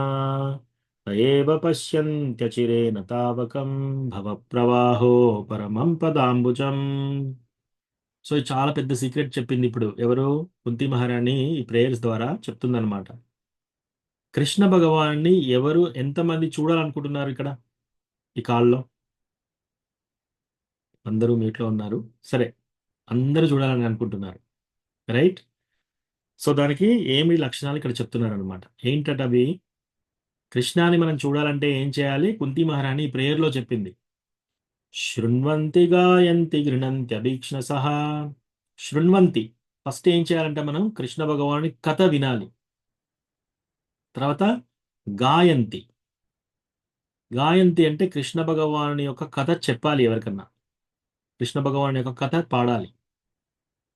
తయేవ పశ్యంత్యచిరేణ తావకం భవ ప్రవాహో పరమం పదాంబుజం. సో ఇది చాలా పెద్ద సీక్రెట్ చెప్పింది ఇప్పుడు ఎవరు, కుంతి మహారాణి ఈ ప్రేయర్స్ ద్వారా చెప్తుందన్నమాట. కృష్ణ భగవాన్ని ఎవరు ఎంతమంది చూడాలనుకుంటున్నారు ఇక్కడ ఈ కాల్లో? అందరూ మీట్లో ఉన్నారు, సరే, అందరూ చూడాలని అనుకుంటున్నారు, రైట్? సో దానికి ఏమి లక్షణాలు ఇక్కడ చెప్తున్నారు అనమాట. ఏంటట అవి? కృష్ణాని మనం చూడాలంటే ఏం చేయాలి? కుంతి మహారాణి ప్రేయర్లో చెప్పింది, శృణ్వంతి గాయంతి గృణంతి అభీక్ష్ణసః. శృణ్వంతి, ఫస్ట్ ఏం చేయాలంటే మనం కృష్ణ భగవాని కథ వినాలి. తర్వాత గాయంతి, గాయంతి అంటే కృష్ణ భగవాని యొక్క కథ చెప్పాలి ఎవరికన్నా, కృష్ణ భగవాని యొక్క కథ పాడాలి.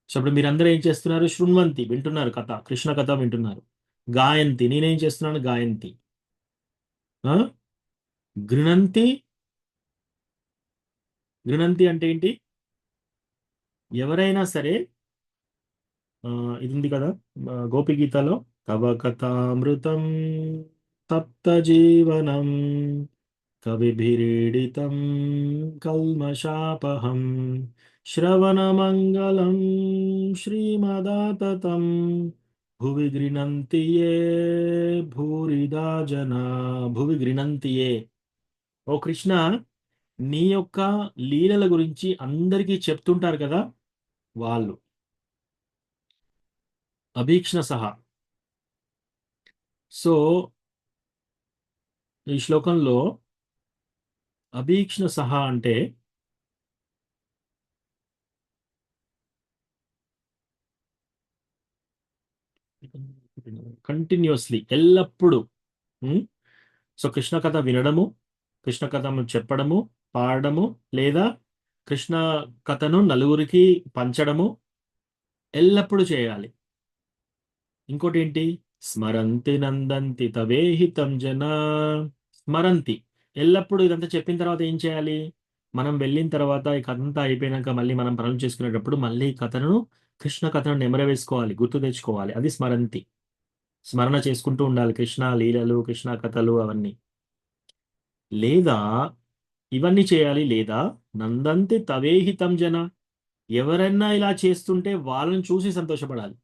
సో ఇప్పుడు మీరందరూ ఏం చేస్తున్నారు? శృణ్వంతి, వింటున్నారు కథ, కృష్ణ కథ వింటున్నారు. గాయంతి, నేనేం చేస్తున్నాను? గాయంతి. గృణంతి, గృణంతి అంటే ఏంటి? ఎవరైనా సరే, ఇది ఉంది కదా గోపి గీతలో, తవ కథామృతం తప్త జీవనం కవిభిరీడితం కల్మషాపహం శ్రవణమంగళం శ్రీమదాతతం భువి గృణంతి యే భూరిదా జనా. భువి గృణంతి యే, ఓ కృష్ణ, నీ యొక్క లీలల గురించి అందరికీ చెప్తుంటారు కదా వాళ్ళు, అభీక్ష్ణ సహా. సో ఈ శ్లోకంలో అభీక్ష్ణ సహా అంటే కంటిన్యూస్లీ ఎల్లప్పుడూ. ఉమ్, సో కృష్ణ కథ వినడము, కృష్ణ కథను చెప్పడము, పాడడము, లేదా కృష్ణ కథను నలుగురికి పంచడము ఎల్లప్పుడూ చేయాలి. ఇంకోటి ఏంటి? స్మరంతి నందంతి తవేహితం జన. స్మరంతి, ఎల్లప్పుడూ. ఇదంతా చెప్పిన తర్వాత ఏం చేయాలి? మనం వెళ్ళిన తర్వాత ఈ కథ అంతా అయిపోయినాక మళ్ళీ మనం పనులు చేసుకునేటప్పుడు మళ్ళీ ఈ కథను, కృష్ణ కథను నెమరవేసుకోవాలి, గుర్తు తెచ్చుకోవాలి. అది స్మరంతి. స్మరణ చేసుకుంటూ ఉండాలి కృష్ణ లీలలు, కృష్ణ కథలు అవన్నీ. లేదా ఇవన్నీ చేయాలి, లేదా నందంతి తవేహితం జన, ఎవరైనా ఇలా చేస్తుంటే వాళ్ళని చూసి సంతోషపడాలి.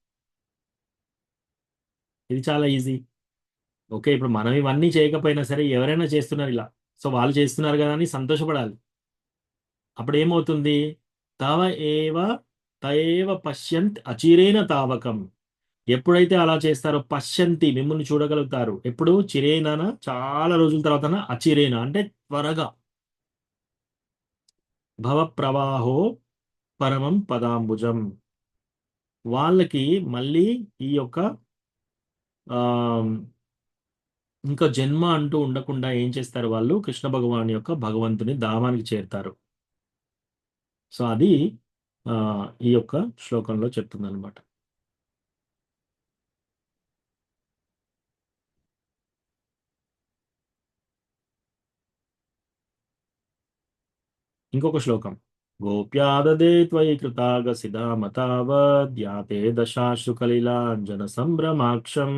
ఇది చాలా ఈజీ. ఓకే, ఇప్పుడు మనం ఇవన్నీ చేయకపోయినా సరే ఎవరైనా చేస్తున్నారు ఇలా, సో వాళ్ళు చేస్తున్నారు కదా అని సంతోషపడాలి. అప్పుడు ఏమవుతుంది? తవ ఏవ తయేవ పశ్యంత్ అచిరేన తావకం. ఎప్పుడైతే అలా చేస్తారో పశ్యంతి, మిమ్మల్ని చూడగలుగుతారు. ఎప్పుడు? చిరేనా, చాలా రోజుల తర్వాత, అచిరేన అంటే త్వరగా. భవ ప్రవాహో పరమం పదాంబుజం. వాళ్ళకి మళ్ళీ ఈ యొక్క ఆ ఇంకా జన్మ అంటూ ఉండకుండా ఏం చేస్తారు? వాళ్ళు కృష్ణ భగవాన్ యొక్క భగవంతుని ధామానికి చేరుతారు. సో అది ఆ, ఈ యొక్క శ్లోకంలో చెప్తుంది అనమాట. ఇంకొక శ్లోకం. గోప్యాదదే త్వయి కృతాగసిధామతావద్యాతే దశాశ్రు కలిలాంజన సంభ్రమాక్షం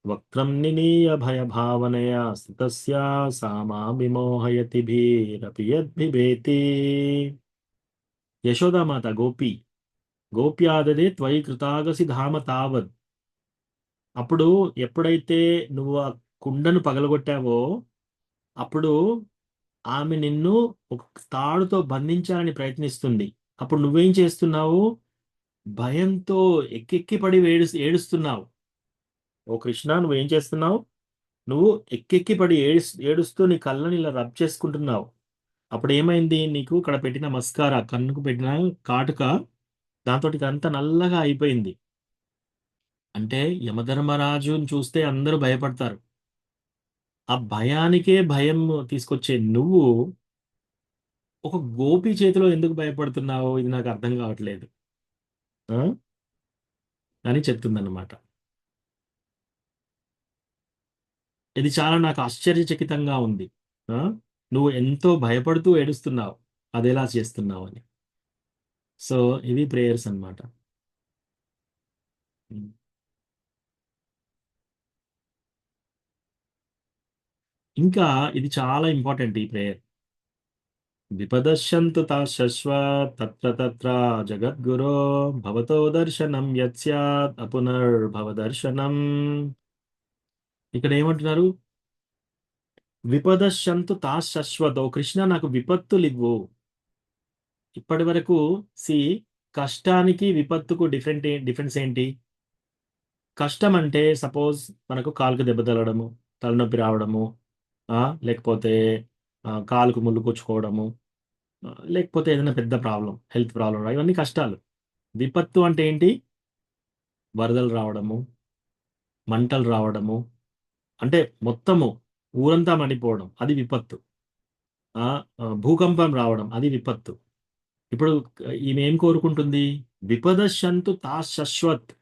వక్త్రం నినీయ భయ భావనయా స్థితస్యా సామా విమోహయతి భీరపి యద్భిభేతి. యశోదామాత గోపి, గోప్యాదదే త్వయి కృతాగసి ధామ తావద్. అప్పుడు ఎప్పుడైతే నువ్వు ఆ కుండను పగలగొట్టావో అప్పుడు ఆమె నిన్ను ఒక తాడుతో బంధించాలని ప్రయత్నిస్తుంది. అప్పుడు నువ్వేం చేస్తున్నావు? భయంతో ఎక్కెక్కి పడి ఏడుస్తున్నావు. ఓ కృష్ణ, నువ్వేం చేస్తున్నావు? నువ్వు ఎక్కెక్కి పడి ఏడుస్తూ నీ కళ్ళని ఇలా రబ్ చేసుకుంటున్నావు. అప్పుడు ఏమైంది? నీకు ఇక్కడ పెట్టిన మస్కారా, కన్నుకు పెట్టిన కాటుక, దాంతో ఇదంతా నల్లగా అయిపోయింది. అంటే యమధర్మరాజుని చూస్తే అందరూ భయపడతారు. ఆ భయానికే భయం తీసుకొచ్చే నువ్వు ఒక గోపి చేతిలో ఎందుకు భయపడుతున్నావు? ఇది నాకు అర్థం కావట్లేదు ఆ? అని చెప్తుందన్నమాట. ఇది చాలా నాకు ఆశ్చర్యచకితంగా ఉంది. ఆ? నువ్వు ఎంతో భయపడుతూ ఏడుస్తున్నావు, అదెలా చేస్తున్నావు అని. సో ఇవి ప్రేయర్స్ అన్నమాట. ఇంకా ఇది చాలా ఇంపార్టెంట్ ఈ ప్రేయర్. విపదశ్యంతు తాశశ్వ తత్ర తత్ర జగద్గురో భవతో దర్శనం యత్స్యాత్ అపునర్భవ దర్శనం. ఇక్కడ ఏమంటున్నారు? విపదశ్యంతు తాశశ్వతో, కృష్ణ నాకు విపత్తులు ఇవ్వు. ఇప్పటి వరకు కష్టానికి విపత్తుకు డిఫరెన్స్ ఏంటి? కష్టం అంటే సపోజ్ మనకు కాలుకు దెబ్బ తగలడము, తలనొప్పి రావడము, లేకపోతే కాలుకు ముళ్ళు కొచ్చుకోవడము, లేకపోతే ఏదైనా పెద్ద ప్రాబ్లం, హెల్త్ ప్రాబ్లం, ఇవన్నీ కష్టాలు. విపత్తు అంటే ఏంటి? వరదలు రావడము, మంటలు రావడము, అంటే మొత్తము ఊరంతా మండిపోవడం, అది విపత్తు. భూకంపం రావడం, అది విపత్తు. ఇప్పుడు ఈమె ఏం కోరుకుంటుంది? విపదశంతు తా శశ్వత్.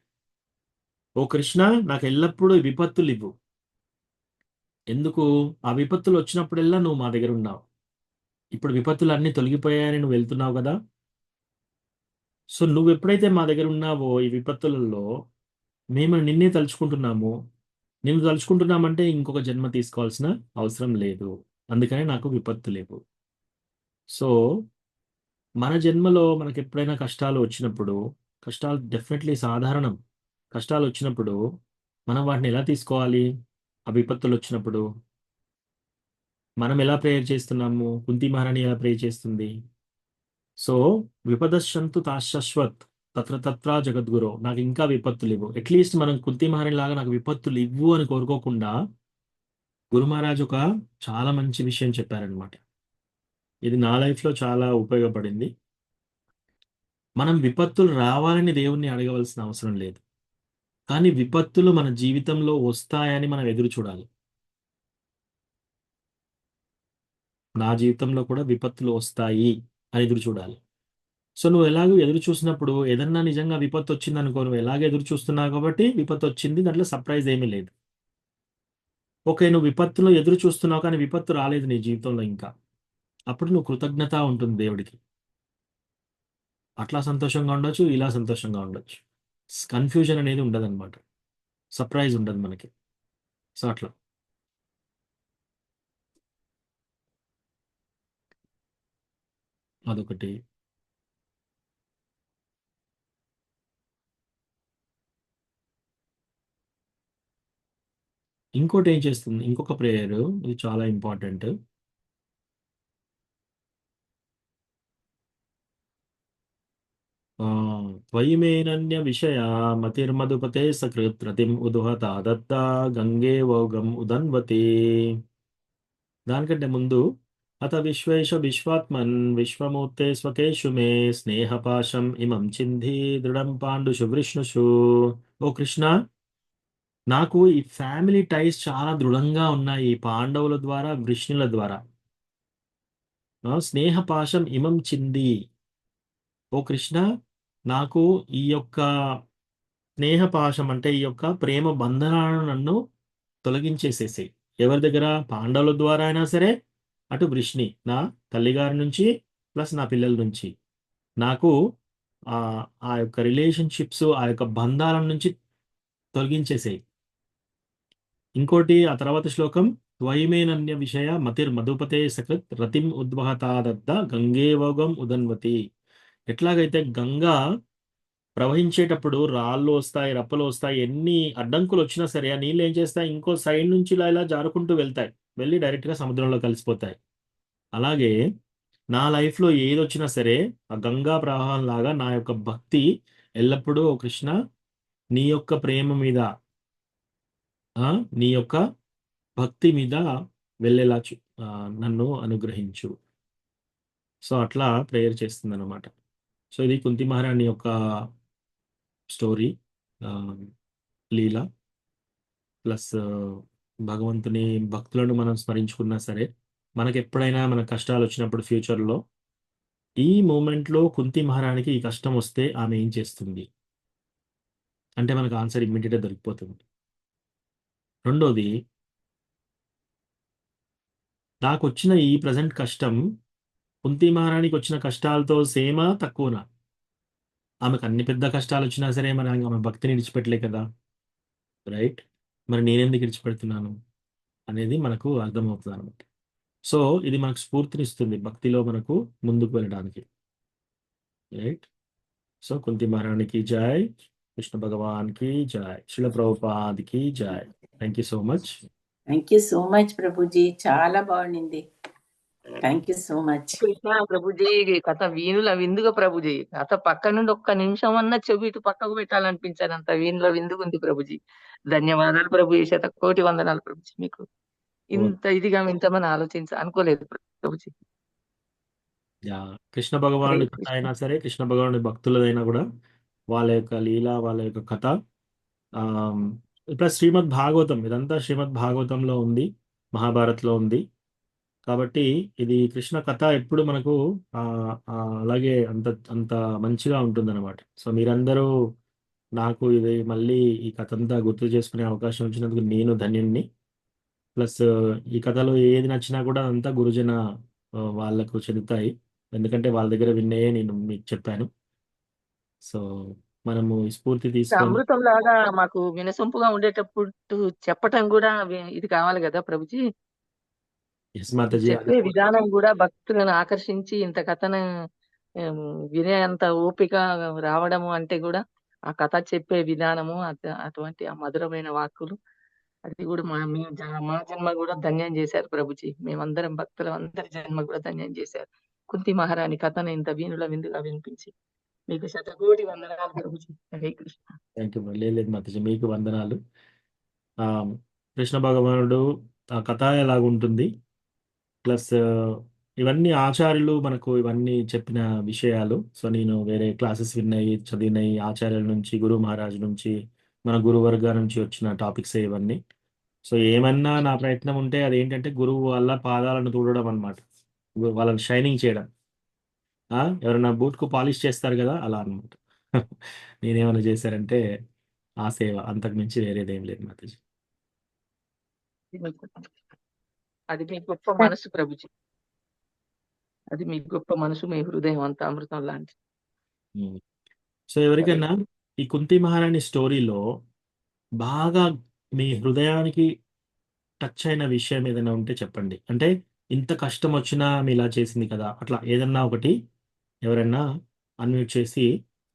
ఓ కృష్ణ, నాకు ఎల్లప్పుడూ ఈ విపత్తులు ఇవ్వు. ఎందుకు? ఆ విపత్తులు వచ్చినప్పుడల్లా నువ్వు మా దగ్గర ఉన్నావు. ఇప్పుడు విపత్తులు అన్నీ తొలగిపోయాయని నువ్వు వెళ్తున్నావు కదా. సో నువ్వు ఎప్పుడైతే మా దగ్గర ఉన్నావో ఈ విపత్తులలో, మేము నిన్నే తలుచుకుంటున్నాము. నిన్ను తలుచుకుంటున్నామంటే ఇంకొక జన్మ తీసుకోవాల్సిన అవసరం లేదు. అందుకని నాకు విపత్తు లేవు. సో మన జన్మలో మనకు ఎప్పుడైనా కష్టాలు వచ్చినప్పుడు, కష్టాలు డెఫినెట్లీ సాధారణం. కష్టాలు వచ్చినప్పుడు మనం వాటిని ఎలా తీసుకోవాలి? ఆ విపత్తులు వచ్చినప్పుడు మనం ఎలా ప్రేయర్ చేస్తున్నాము? కుంతి మహారాణి ఎలా ప్రేయర్ చేస్తుంది? సో విపదశంతు తాశశ్వత్ తత్ర తత్ర జగద్గురు, నాకు ఇంకా విపత్తులు ఇవ్వు. అట్లీస్ట్ మనం కుంతి మహారాణి లాగా నాకు విపత్తులు ఇవ్వు అని కోరుకోకుండా గురు మహారాజ్ ఒక చాలా మంచి విషయం చెప్పారనమాట. ఇది నా లైఫ్లో చాలా ఉపయోగపడింది. మనం విపత్తులు రావాలని దేవుణ్ణి అడగవలసిన అవసరం లేదు. కానీ విపత్తులు మన జీవితంలో వస్తాయని మనం ఎదురు చూడాలి. నా జీవితంలో కూడా విపత్తులు వస్తాయి అని ఎదురు చూడాలి. సో నువ్వు ఎలాగో ఎదురు చూసినప్పుడు ఏదన్నా నిజంగా విపత్తు వచ్చిందనుకో, నువ్వు ఎలాగ ఎదురు చూస్తున్నావు కాబట్టి విపత్తు వచ్చింది, దాంట్లో సర్ప్రైజ్ ఏమీ లేదు. ఓకే, నువ్వు విపత్తులో ఎదురు చూస్తున్నావు కానీ విపత్తు రాలేదు నీ జీవితంలో ఇంకా. అప్పుడు నువ్వు కృతజ్ఞత ఉంటుంది దేవుడికి. అట్లా సంతోషంగా ఉండొచ్చు, ఇలా సంతోషంగా ఉండొచ్చు. కన్ఫ్యూజన్ అనేది ఉండదన్నమాట. సర్ప్రైజ్ ఉండదు మనకి. సో అట్లా. అదొకటి. ఇంకోటి ఏం చేస్తుంది, ఇంకొక ప్రేయర్, ఇది చాలా ఇంపార్టెంట్. త్వయిమేనన్య విషయ మతిర్మధుపతే సకృత్ రతిం ఉదుహత దత్త గంగే వోగం ఉదన్వతి. దానికంటే ముందు అత విశ్వేశ విశ్వాత్మన్ విశ్వమూర్తే స్వకేషు మే స్నేహపాశం ఇమం చింధి దృఢం పాండుషు వృష్ణుషు. ఓ కృష్ణ, నాకు ఈ ఫ్యామిలీ టైస్ చాలా దృఢంగా ఉన్నాయి ఈ పాండవుల ద్వారా, వృష్ణుల ద్వారా. స్నేహపాశం ఇమం చింది. ఓ కృష్ణ, నాకు ఈ యొక్క స్నేహపాశం అంటే ఈ యొక్క ప్రేమ బంధనాలను నన్ను తొలగించేసేసాయి. ఎవరి దగ్గర? పాండవుల ద్వారా అయినా సరే, అటు వృష్ణి నా తల్లిగారి నుంచి ప్లస్ నా పిల్లల నుంచి నాకు ఆ ఆ యొక్క రిలేషన్షిప్స్, ఆ యొక్క బంధాల నుంచి తొలగించేసాయి. ఇంకోటి ఆ తర్వాత శ్లోకం, త్వయిమేనన్య విషయ మతిర్ మధుపతే సకృత్ రతిం ఉద్వహతాదత్త గంగేవోగం ఉదన్వతి. ఎట్లాగైతే గంగా ప్రవహించేటప్పుడు రాళ్ళు వస్తాయి, రప్పలు వస్తాయి, ఎన్ని అడ్డంకులు వచ్చినా సరే ఆ నీళ్ళు ఏం చేస్తాయి, ఇంకో సైడ్ నుంచి ఇలా ఇలా జారుకుంటూ వెళ్తాయి, వెళ్ళి డైరెక్ట్గా సముద్రంలో కలిసిపోతాయి. అలాగే నా లైఫ్లో ఏది వచ్చినా సరే ఆ గంగా ప్రవాహం లాగా నా యొక్క భక్తి ఎల్లప్పుడూ, ఓ కృష్ణ, నీ యొక్క ప్రేమ మీద, నీ యొక్క భక్తి మీద వెళ్ళేలా నన్ను అనుగ్రహించు. సో అట్లా ప్రేయర్ చేస్తుంది అనమాట. సో ఇది కుంతి మహారాణి యొక్క స్టోరీ, లీల. ప్లస్ భగవంతుని భక్తులను మనం స్మరించుకున్నా సరే, మనకి ఎప్పుడైనా మన కష్టాలు వచ్చినప్పుడు ఫ్యూచర్లో ఈ మూమెంట్లో కుంతి మహారాణికి ఈ కష్టం వస్తే ఆమె ఏం చేస్తుంది అంటే మనకు ఆన్సర్ ఇమ్మీడియట్గా దొరికిపోతుంది. రెండోది, నాకు వచ్చిన ఈ ప్రజెంట్ కష్టం కుంతి మహారాణికి వచ్చిన కష్టాలతో సేమా తక్కువనా? ఆమెకు అన్ని పెద్ద కష్టాలు వచ్చినా సరే మరి ఆమె భక్తిని విడిచిపెట్టలే కదా, రైట్? మరి నేనెందుకు విడిచిపెడుతున్నాను అనేది మనకు అర్థమవుతుంది అనమాట. సో ఇది మనకు స్ఫూర్తినిస్తుంది భక్తిలో మనకు ముందుకు వెళ్ళడానికి, రైట్? సో కుంతి మహారాణికి జై, కృష్ణ భగవాన్కి జై, శిల ప్రభుపాద్కి జై. Thank you so much. Thank you so much Prabhuji, చాలా బాగుండింది. Thank you so much. Krishna Prabhuji, కథ వీణుల విందుగా ప్రభుజీ, కథ పక్క నుండి ఒక్క నిమిషం అన్నా చెవి ఇటు పక్కకు పెట్టాలనిపించానంత వీణుల విందుగుంది ప్రభుజీ. ధన్యవాదాలు ప్రభు, శతకోటి వందనాలు ప్రభుజీ. మీకు ఇంత ఇదిగా వింటామని అనుకోలేదు ప్రభుజీ. కృష్ణ భగవానుడి హరే కథ కృష్ణ. అయినా సరే, కృష్ణ భగవానుడి భక్తులదైనా కూడా వాళ్ళ యొక్క లీల, వాళ్ళ యొక్క కథ, ప్లస్ శ్రీమద్ భాగవతం, ఇదంతా శ్రీమద్ భాగవతంలో ఉంది, మహాభారత్లో ఉంది. కాబట్టి ఇది కృష్ణ కథ ఎప్పుడు మనకు అలాగే అంత అంత మంచిగా ఉంటుందన్నమాట. సో మీరందరూ నాకు ఇది మళ్ళీ ఈ కథ అంతా గుర్తు చేసుకునే అవకాశం వచ్చినందుకు నేను ధన్యుణ్ణి. ప్లస్ ఈ కథలో ఏది నచ్చినా కూడా అంతా గురుజన వాళ్ళకు చెందుతాయి, ఎందుకంటే వాళ్ళ దగ్గర విన్నే నేను మీకు చెప్పాను. సో మనము ఈ స్ఫూర్తి తీసుకొని అమృతం లాగా మాకు వినసొంపుగా ఉండేటప్పుడు చెప్పటం కూడా ఇది కావాలి కదా ప్రభుజీ. ఎస్ మాతాజీ, అది చెప్పే విధానం కూడా భక్తులను ఆకర్షించి ఇంత కథను వినేంత ఓపిక రావడము అంటే కూడా ఆ కథ చెప్పే విధానము, అటువంటి ఆ మధురమైన వాక్కులు, అది కూడా మా జన్మ కూడా ధన్యం చేశారు ప్రభుజీ. మేమందరం భక్తులు అందరి జన్మ కూడా ధన్యం చేశారు. కుంతి మహారాణి కథను ఇంత వీణుల విందుగా వినిపించి మీకు శతకోటి వందనాలు ప్రభుజీ. హరే కృష్ణ. Thank you. లేదు మాతాజీ, మీకు వందనాలు. కృష్ణ భగవానుడు ఆ కథ ఎలాగుంటుంది, ప్లస్ ఇవన్నీ ఆచార్యులు మనకు ఇవన్నీ చెప్పిన విషయాలు. సో నేను వేరే క్లాసెస్ విన్నాయి, చదివినాయి, ఆచార్యుల నుంచి, గురు మహారాజ్ నుంచి, మన గురువర్గా నుంచి వచ్చిన టాపిక్స్ ఇవన్నీ. సో ఏమన్నా నా ప్రయత్నం ఉంటే అదేంటంటే గురువు వల్ల పాదాలను తూడడం అనమాట, వాళ్ళని షైనింగ్ చేయడం. ఎవరైనా బూట్కు పాలిష్ చేస్తారు కదా, అలా అనమాట. నేనేమైనా చేశారంటే ఆ సేవ, అంతకు మించి వేరేదేం లేదు మాతాజీ. అది మీ గొప్ప మనసు ప్రభుజీ. అది మీ గొప్ప మనసు, మీ హృదయం అంతా అమృతం లాంటి. ఉమ్. సో ఎవరికైనా ఈ కుంతి మహారాణి స్టోరీలో బాగా మీ హృదయానికి టచ్ అయిన విషయం ఏదైనా ఉంటే చెప్పండి. అంటే ఇంత కష్టం వచ్చినా ఆమె ఇలా చేసింది కదా, అట్లా ఏదన్నా ఒకటి ఎవరైనా అన్మ్యూట్ చేసి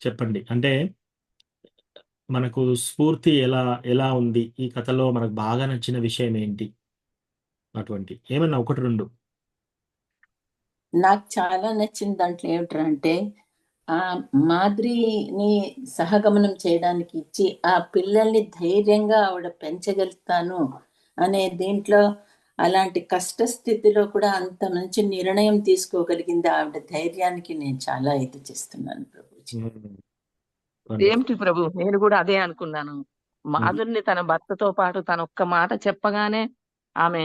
చెప్పండి. అంటే మనకు స్ఫూర్తి ఎలా ఎలా ఉంది ఈ కథలో, మనకు బాగా నచ్చిన విషయం ఏంటి, అటువంటి ఏమన్నా ఒకటి రెండు. నాకు చాలా నచ్చిన దాంట్లో ఏమిటంటే ఆ మాదిరిని సహగమనం చేయడానికి ఇచ్చి ఆ పిల్లల్ని ధైర్యంగా ఆవిడ పెంచగలుగుతాను అనే దీంట్లో, అలాంటి కష్ట స్థితిలో కూడా అంత మంచి నిర్ణయం తీసుకోగలిగింది ఆవిడ ధైర్యానికి నేను చాలా ఇది చేస్తున్నాను ప్రభుజీ. ఏమిటి ప్రభు, నేను కూడా అదే అనుకున్నాను. మాధుర్ని తన భర్తతో పాటు తన ఒక్క మాట చెప్పగానే ఆమె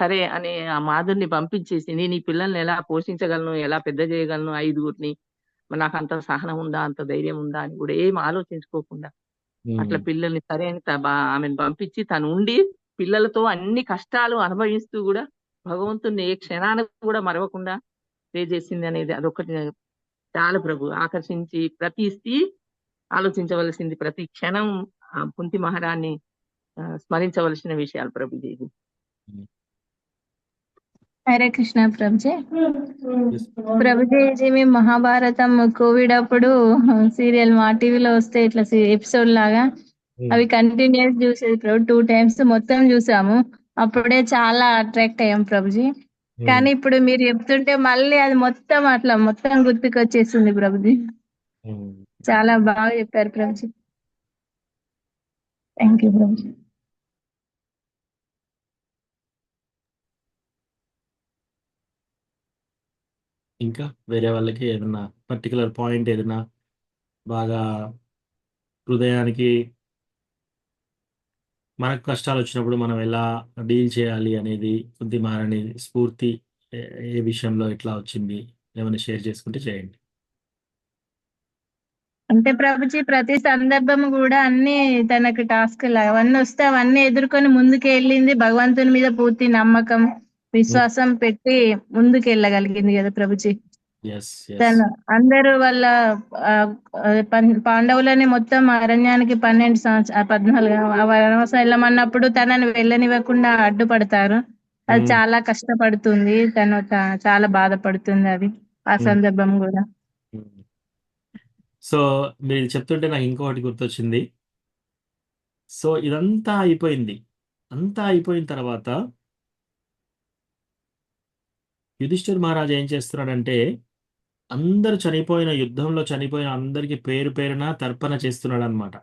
సరే అని ఆ మాధుర్ని పంపించేసి, నేను ఈ పిల్లల్ని ఎలా పోషించగలను, ఎలా పెద్ద చేయగలను, 5గురిని, నాకు అంత సహనం ఉందా, అంత ధైర్యం ఉందా అని కూడా ఏం ఆలోచించుకోకుండా అట్లా పిల్లల్ని సరే అని ఆమెను పంపించి తను ఉండి పిల్లలతో అన్ని కష్టాలు అనుభవిస్తూ కూడా భగవంతుని ఏ క్షణానికి కూడా మరవకుండా ప్రే చేసింది అనేది అదొకటి చాలా ప్రభు ఆకర్షించి. ప్రతి స్త్రీ ఆలోచించవలసింది, ప్రతి క్షణం ఆ కుంతి మహారాణి స్మరించవలసిన విషయాలు ప్రభుజీ. హరే కృష్ణ ప్రభుజీ. ప్రభుజీ మేము మహాభారతం కోవిడ్ అప్పుడు సీరియల్ మా టీవీలో వస్తే ఇట్లా ఎపిసోడ్ లాగా అవి కంటిన్యూస్ చూసేది ప్రభు. 2 times మొత్తం చూసాము. అప్పుడే చాలా అట్రాక్ట్ అయ్యాం ప్రభుజీ. కానీ ఇప్పుడు మీరు చెప్తుంటే మళ్ళీ అది మొత్తం అట్లా మొత్తం గుర్తుకొచ్చేస్తుంది ప్రభుజీ. చాలా బాగా చెప్పారు ప్రభుజీ. Thank you Prabhuji. ఇంకా వేరే వాళ్ళకి ఏదన్నా పర్టికులర్ పాయింట్ ఏదైనా బాగా హృదయానికి, మనకు కష్టాలు వచ్చినప్పుడు మనం ఎలా డీల్ చేయాలి అనేది కుంతి మహారాణి స్ఫూర్తి ఏ విషయంలో ఎట్లా వచ్చింది, ఏమైనా షేర్ చేసుకుంటే చేయండి. అంటే ప్రభుజీ ప్రతి సందర్భం కూడా అన్ని తనకు టాస్క్ లాగా అవన్నీ వస్తే అవన్నీ ఎదుర్కొని ముందుకు వెళ్ళింది. భగవంతుని మీద పూర్తి నమ్మకం విశ్వాసం పెట్టి ముందుకు వెళ్ళగలిగింది కదా ప్రభుజీ. ఎస్ ఎస్ తను అందరూ వాళ్ళ పాండవులని మొత్తం అరణ్యానికి 14 వనవాసం వెళ్ళమన్నప్పుడు తనని వెళ్ళనివ్వకుండా అడ్డుపడతారు. అది చాలా కష్టపడుతుంది తను, చాలా బాధపడుతుంది అది ఆ సందర్భం కూడా. సో మీరు ఇది చెప్తుంటే నాకు ఇంకొకటి గుర్తొచ్చింది. సో ఇదంతా అయిపోయింది, అంతా అయిపోయిన తర్వాత యుధిష్ఠిర్ మహారాజు ఏం చేస్తున్నాడంటే, అందరు చనిపోయిన యుద్ధంలో చనిపోయిన అందరికి పేరు పేరున తర్పణ చేస్తున్నాడు అనమాట.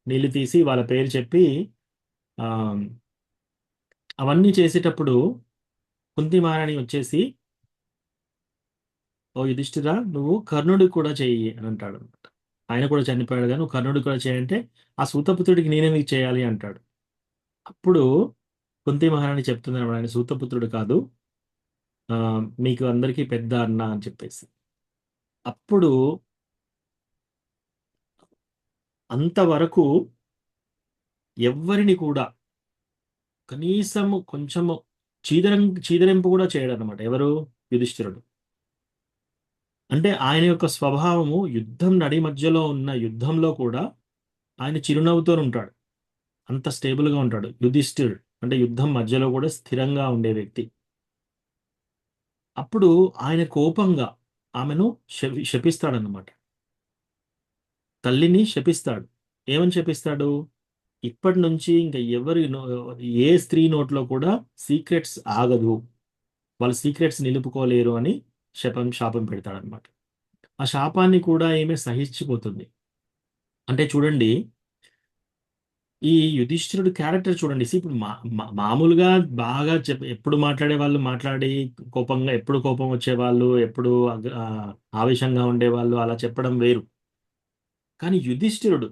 నీళ్ళు తీసి వాళ్ళ పేరు చెప్పి ఆ అవన్నీ చేసేటప్పుడు కుంతి మహారాణి వచ్చేసి, ఓ యుధిష్ఠిరా, నువ్వు కర్ణుడికి కూడా చెయ్యి అని అంటాడు అనమాట. ఆయన కూడా చనిపోయాడు కానీ నువ్వు కర్ణుడికి కూడా చేయంటే, ఆ సూతపుత్రుడికి నేనెందుకు చేయాలి అంటాడు. అప్పుడు కుంతి మహారాణి చెప్తుంది అనమాట, ఆయన సూతపుత్రుడు కాదు, మీకు అందరికీ పెద్ద అన్న అని చెప్పేసి. అప్పుడు అంతవరకు ఎవ్వరిని కూడా కనీసం కొంచెము చీదరింపు కూడా చేయడు అనమాట. ఎవరు? యుధిష్ఠిరుడు. అంటే ఆయన యొక్క స్వభావము యుద్ధం నడి మధ్యలో ఉన్న యుద్ధంలో కూడా ఆయన చిరునవ్వుతో ఉంటాడు, అంత స్టేబుల్గా ఉంటాడు యుధిష్ఠిరుడు. అంటే యుద్ధం మధ్యలో కూడా స్థిరంగా ఉండే వ్యక్తి. అప్పుడు ఆయన కోపంగా ఆమెను శపిస్తాడన్నమాట. తల్లిని శపిస్తాడు. ఏమని శపిస్తాడు? ఇప్పటి నుంచి ఇంకా ఏ స్త్రీ నోట్లో కూడా సీక్రెట్స్ ఆగదు, వాళ్ళ సీక్రెట్స్ నిలుపుకోలేరు అని శాపం పెడతాడనమాట. ఆ శాపాన్ని కూడా ఏమే సహించిపోతుంది. అంటే చూడండి, ఈ యుధిష్ఠిరుడు క్యారెక్టర్ చూడండి. ఇప్పుడు మామూలుగా బాగా ఎప్పుడు మాట్లాడే వాళ్ళు మాట్లాడి కోపంగా, ఎప్పుడు కోపం వచ్చేవాళ్ళు, ఎప్పుడు ఆవేశంగా ఉండేవాళ్ళు, అలా చెప్పడం వేరు. కానీ యుధిష్ఠిరుడు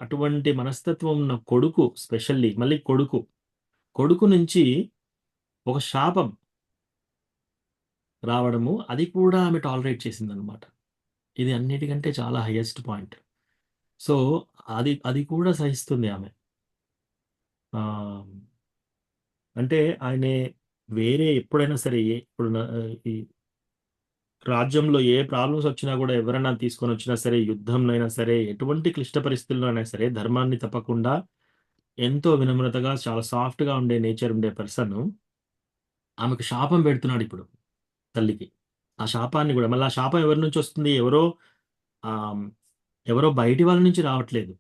అటువంటి మనస్తత్వం ఉన్న కొడుకు, స్పెషల్లీ మళ్ళీ కొడుకు నుంచి ఒక శాపం రావడము, అది కూడా ఆమె టాలరేట్ చేసిందనమాట. ఇది అన్నిటికంటే చాలా హైయెస్ట్ పాయింట్. సో అది కూడా సహిస్తుంది ఆమె. ఆ, అంటే ఆయన వేరే ఎప్పుడైనా సరే ఇప్పుడు ఈ రాజ్యంలో ఏ ప్రాబ్లమ్స్ వచ్చినా కూడా ఎవరైనా తీసుకొని వచ్చినా సరే, యుద్ధంనైనా సరే, ఎటువంటి క్లిష్ట పరిస్థితుల్లో అయినా సరే, ధర్మాన్ని తప్పకుండా ఎంతో వినమ్రతగా చాలా సాఫ్ట్గా ఉండే నేచర్ ఉండే పర్సన్ ఆమెకు శాపం పెడుతున్నాడు ఇప్పుడు తల్లికి. ఆ శాపాన్ని కూడా మళ్ళీ ఆ శాపం ఎవరి నుంచి వస్తుంది? ఆ, ఎవరో బయటి వాళ్ళ నుంచి రావట్లేదు,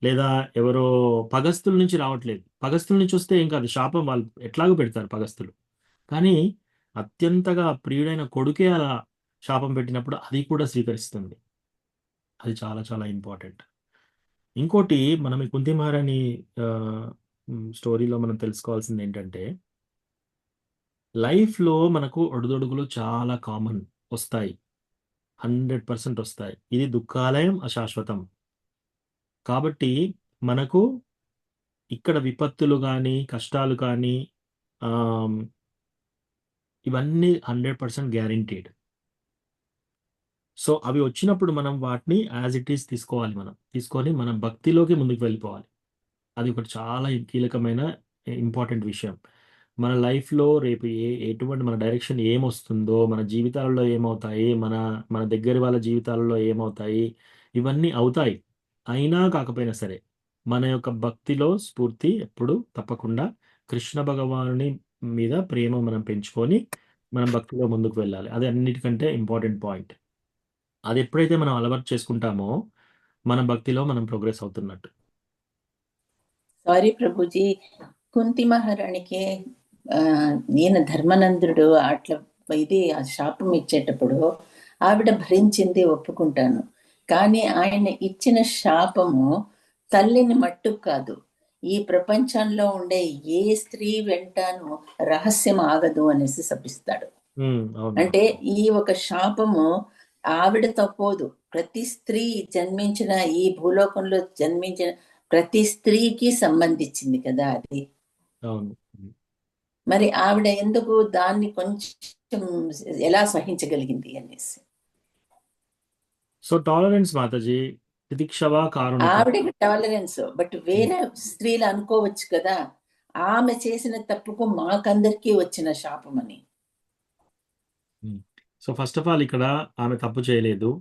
లేదా ఎవరో పగస్తుల నుంచి రావట్లేదు. పగస్తుల నుంచి వస్తే ఏం కాదు, శాపం వాళ్ళు ఎట్లాగో పెడతారు పగస్తులు. కానీ అత్యంతగా ప్రియుడైన కొడుకే అలా శాపం పెట్టినప్పుడు అది కూడా స్వీకరిస్తుంది. అది చాలా చాలా ఇంపార్టెంట్. ఇంకోటి మనం ఈ కుంతి మహారాణి స్టోరీలో మనం తెలుసుకోవాల్సింది ఏంటంటే, లైఫ్లో మనకు ఒడిదొడుగులు చాలా కామన్, వస్తాయి, 100% వస్తాయి. ఇది దుఃఖాలయం అశాశ్వతం. కాబట్టి మనకు ఇక్కడ విపత్తులు కానీ, కష్టాలు కానీ, ఆమ్, ఇవన్నీ 100% గ్యారంటీడ్. సో అవి వచ్చినప్పుడు మనం వాటిని యాజ్ ఇట్ ఈస్ తీసుకోవాలి. మనం తీసుకొని మనం భక్తిలోకి ముందుకు వెళ్ళిపోవాలి. అది ఒకటి చాలా కీలకమైన ఇంపార్టెంట్ విషయం. మన లైఫ్లో రేపు ఎటువంటి మన డైరెక్షన్ ఏమొస్తుందో, మన జీవితాలలో ఏమవుతాయి, మన దగ్గర వాళ్ళ జీవితాలలో ఏమవుతాయి, ఇవన్నీ అవుతాయి. అయినా కాకపోయినా సరే మన యొక్క భక్తిలో స్ఫూర్తి ఎప్పుడు తప్పకుండా కృష్ణ భగవానుని మీద ప్రేమ మనం పెంచుకొని మనం భక్తిలో ముందుకు వెళ్ళాలి. అది అన్నిటికంటే ఇంపార్టెంట్ పాయింట్. అది ఎప్పుడైతే మనం అలవాటు చేసుకుంటామో మన భక్తిలో మనం ప్రోగ్రెస్ అవుతున్నట్టు. సారీ ప్రభుజీ, కుంతి మహారాణికి ఈయన ధర్మనందుడు అట్లా ఇది ఆ శాపం ఇచ్చేటప్పుడు ఆవిడ భరించింది ఒప్పుకుంటాను. కానీ ఆయన ఇచ్చిన శాపము తల్లిని మట్టుకు కాదు, ఈ ప్రపంచంలో ఉండే ఏ స్త్రీ వెంటాను రహస్యం ఆగదు అనేసి శపిస్తాడు. అంటే ఈ ఒక శాపము ఆవిడతో పోదు, ప్రతి స్త్రీ జన్మించిన ఈ భూలోకంలో జన్మించిన ప్రతి స్త్రీకి సంబంధించింది కదా అది. మరి ఆవిడ ఎందుకు దాన్ని కొంచెం ఎలా సహించగలిగింది అనేసి. సో టాలరెన్స్ మాతాజీ, తితిక్షవ కారుణిక. ఆవిడకి టాలరెన్స్, బట్ వేరే స్త్రీలు అనుకోవచ్చు కదా ఆమె చేసిన తప్పుకు మాకందరికీ వచ్చిన శాపం అని. సో ఫస్ట్ ఆఫ్ ఆల్ ఇక్కడ ఆమె తప్పు చేయలేదు.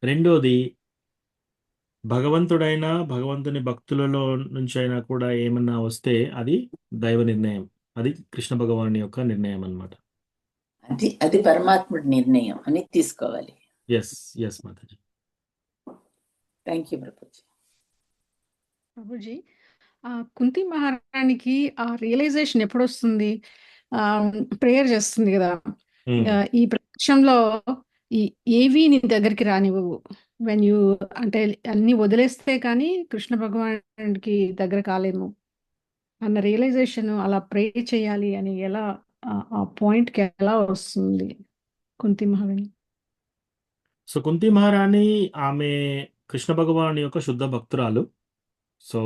రెండోది, భగవంతుడైనా భగవంతుని భక్తులలో నుంచి అయినా కూడా ఏమన్నా వస్తే అది దైవ నిర్ణయం, అది కృష్ణ భగవాని యొక్క నిర్ణయం అన్నమాట. అది పరమాత్ముడి నిర్ణయం అని తీసుకోవాలి. Yes Mataji. Thank you Prabhuji. Prabhuji, Kunti మహారాణికి ఆ రియలైజేషన్ ఎప్పుడు వస్తుంది? ప్రేయర్ చేస్తుంది కదా, ఈ ప్రపంచంలో ఏవి నీ దగ్గరికి రానివ్వవు, వెన్ యూ అంటే అన్ని వదిలేస్తే కానీ కృష్ణ భగవానుడికి దగ్గర కాలేము అన్న రియలైజేషన్, అలా ప్రే చేయాలి అని ఎలా ఆ పాయింట్కి ఎలా వస్తుంది కుంతి మహారాణి? సో కుంతి మహారాణి ఆమె కృష్ణ భగవాని యొక్క శుద్ధ భక్తురాలు. సో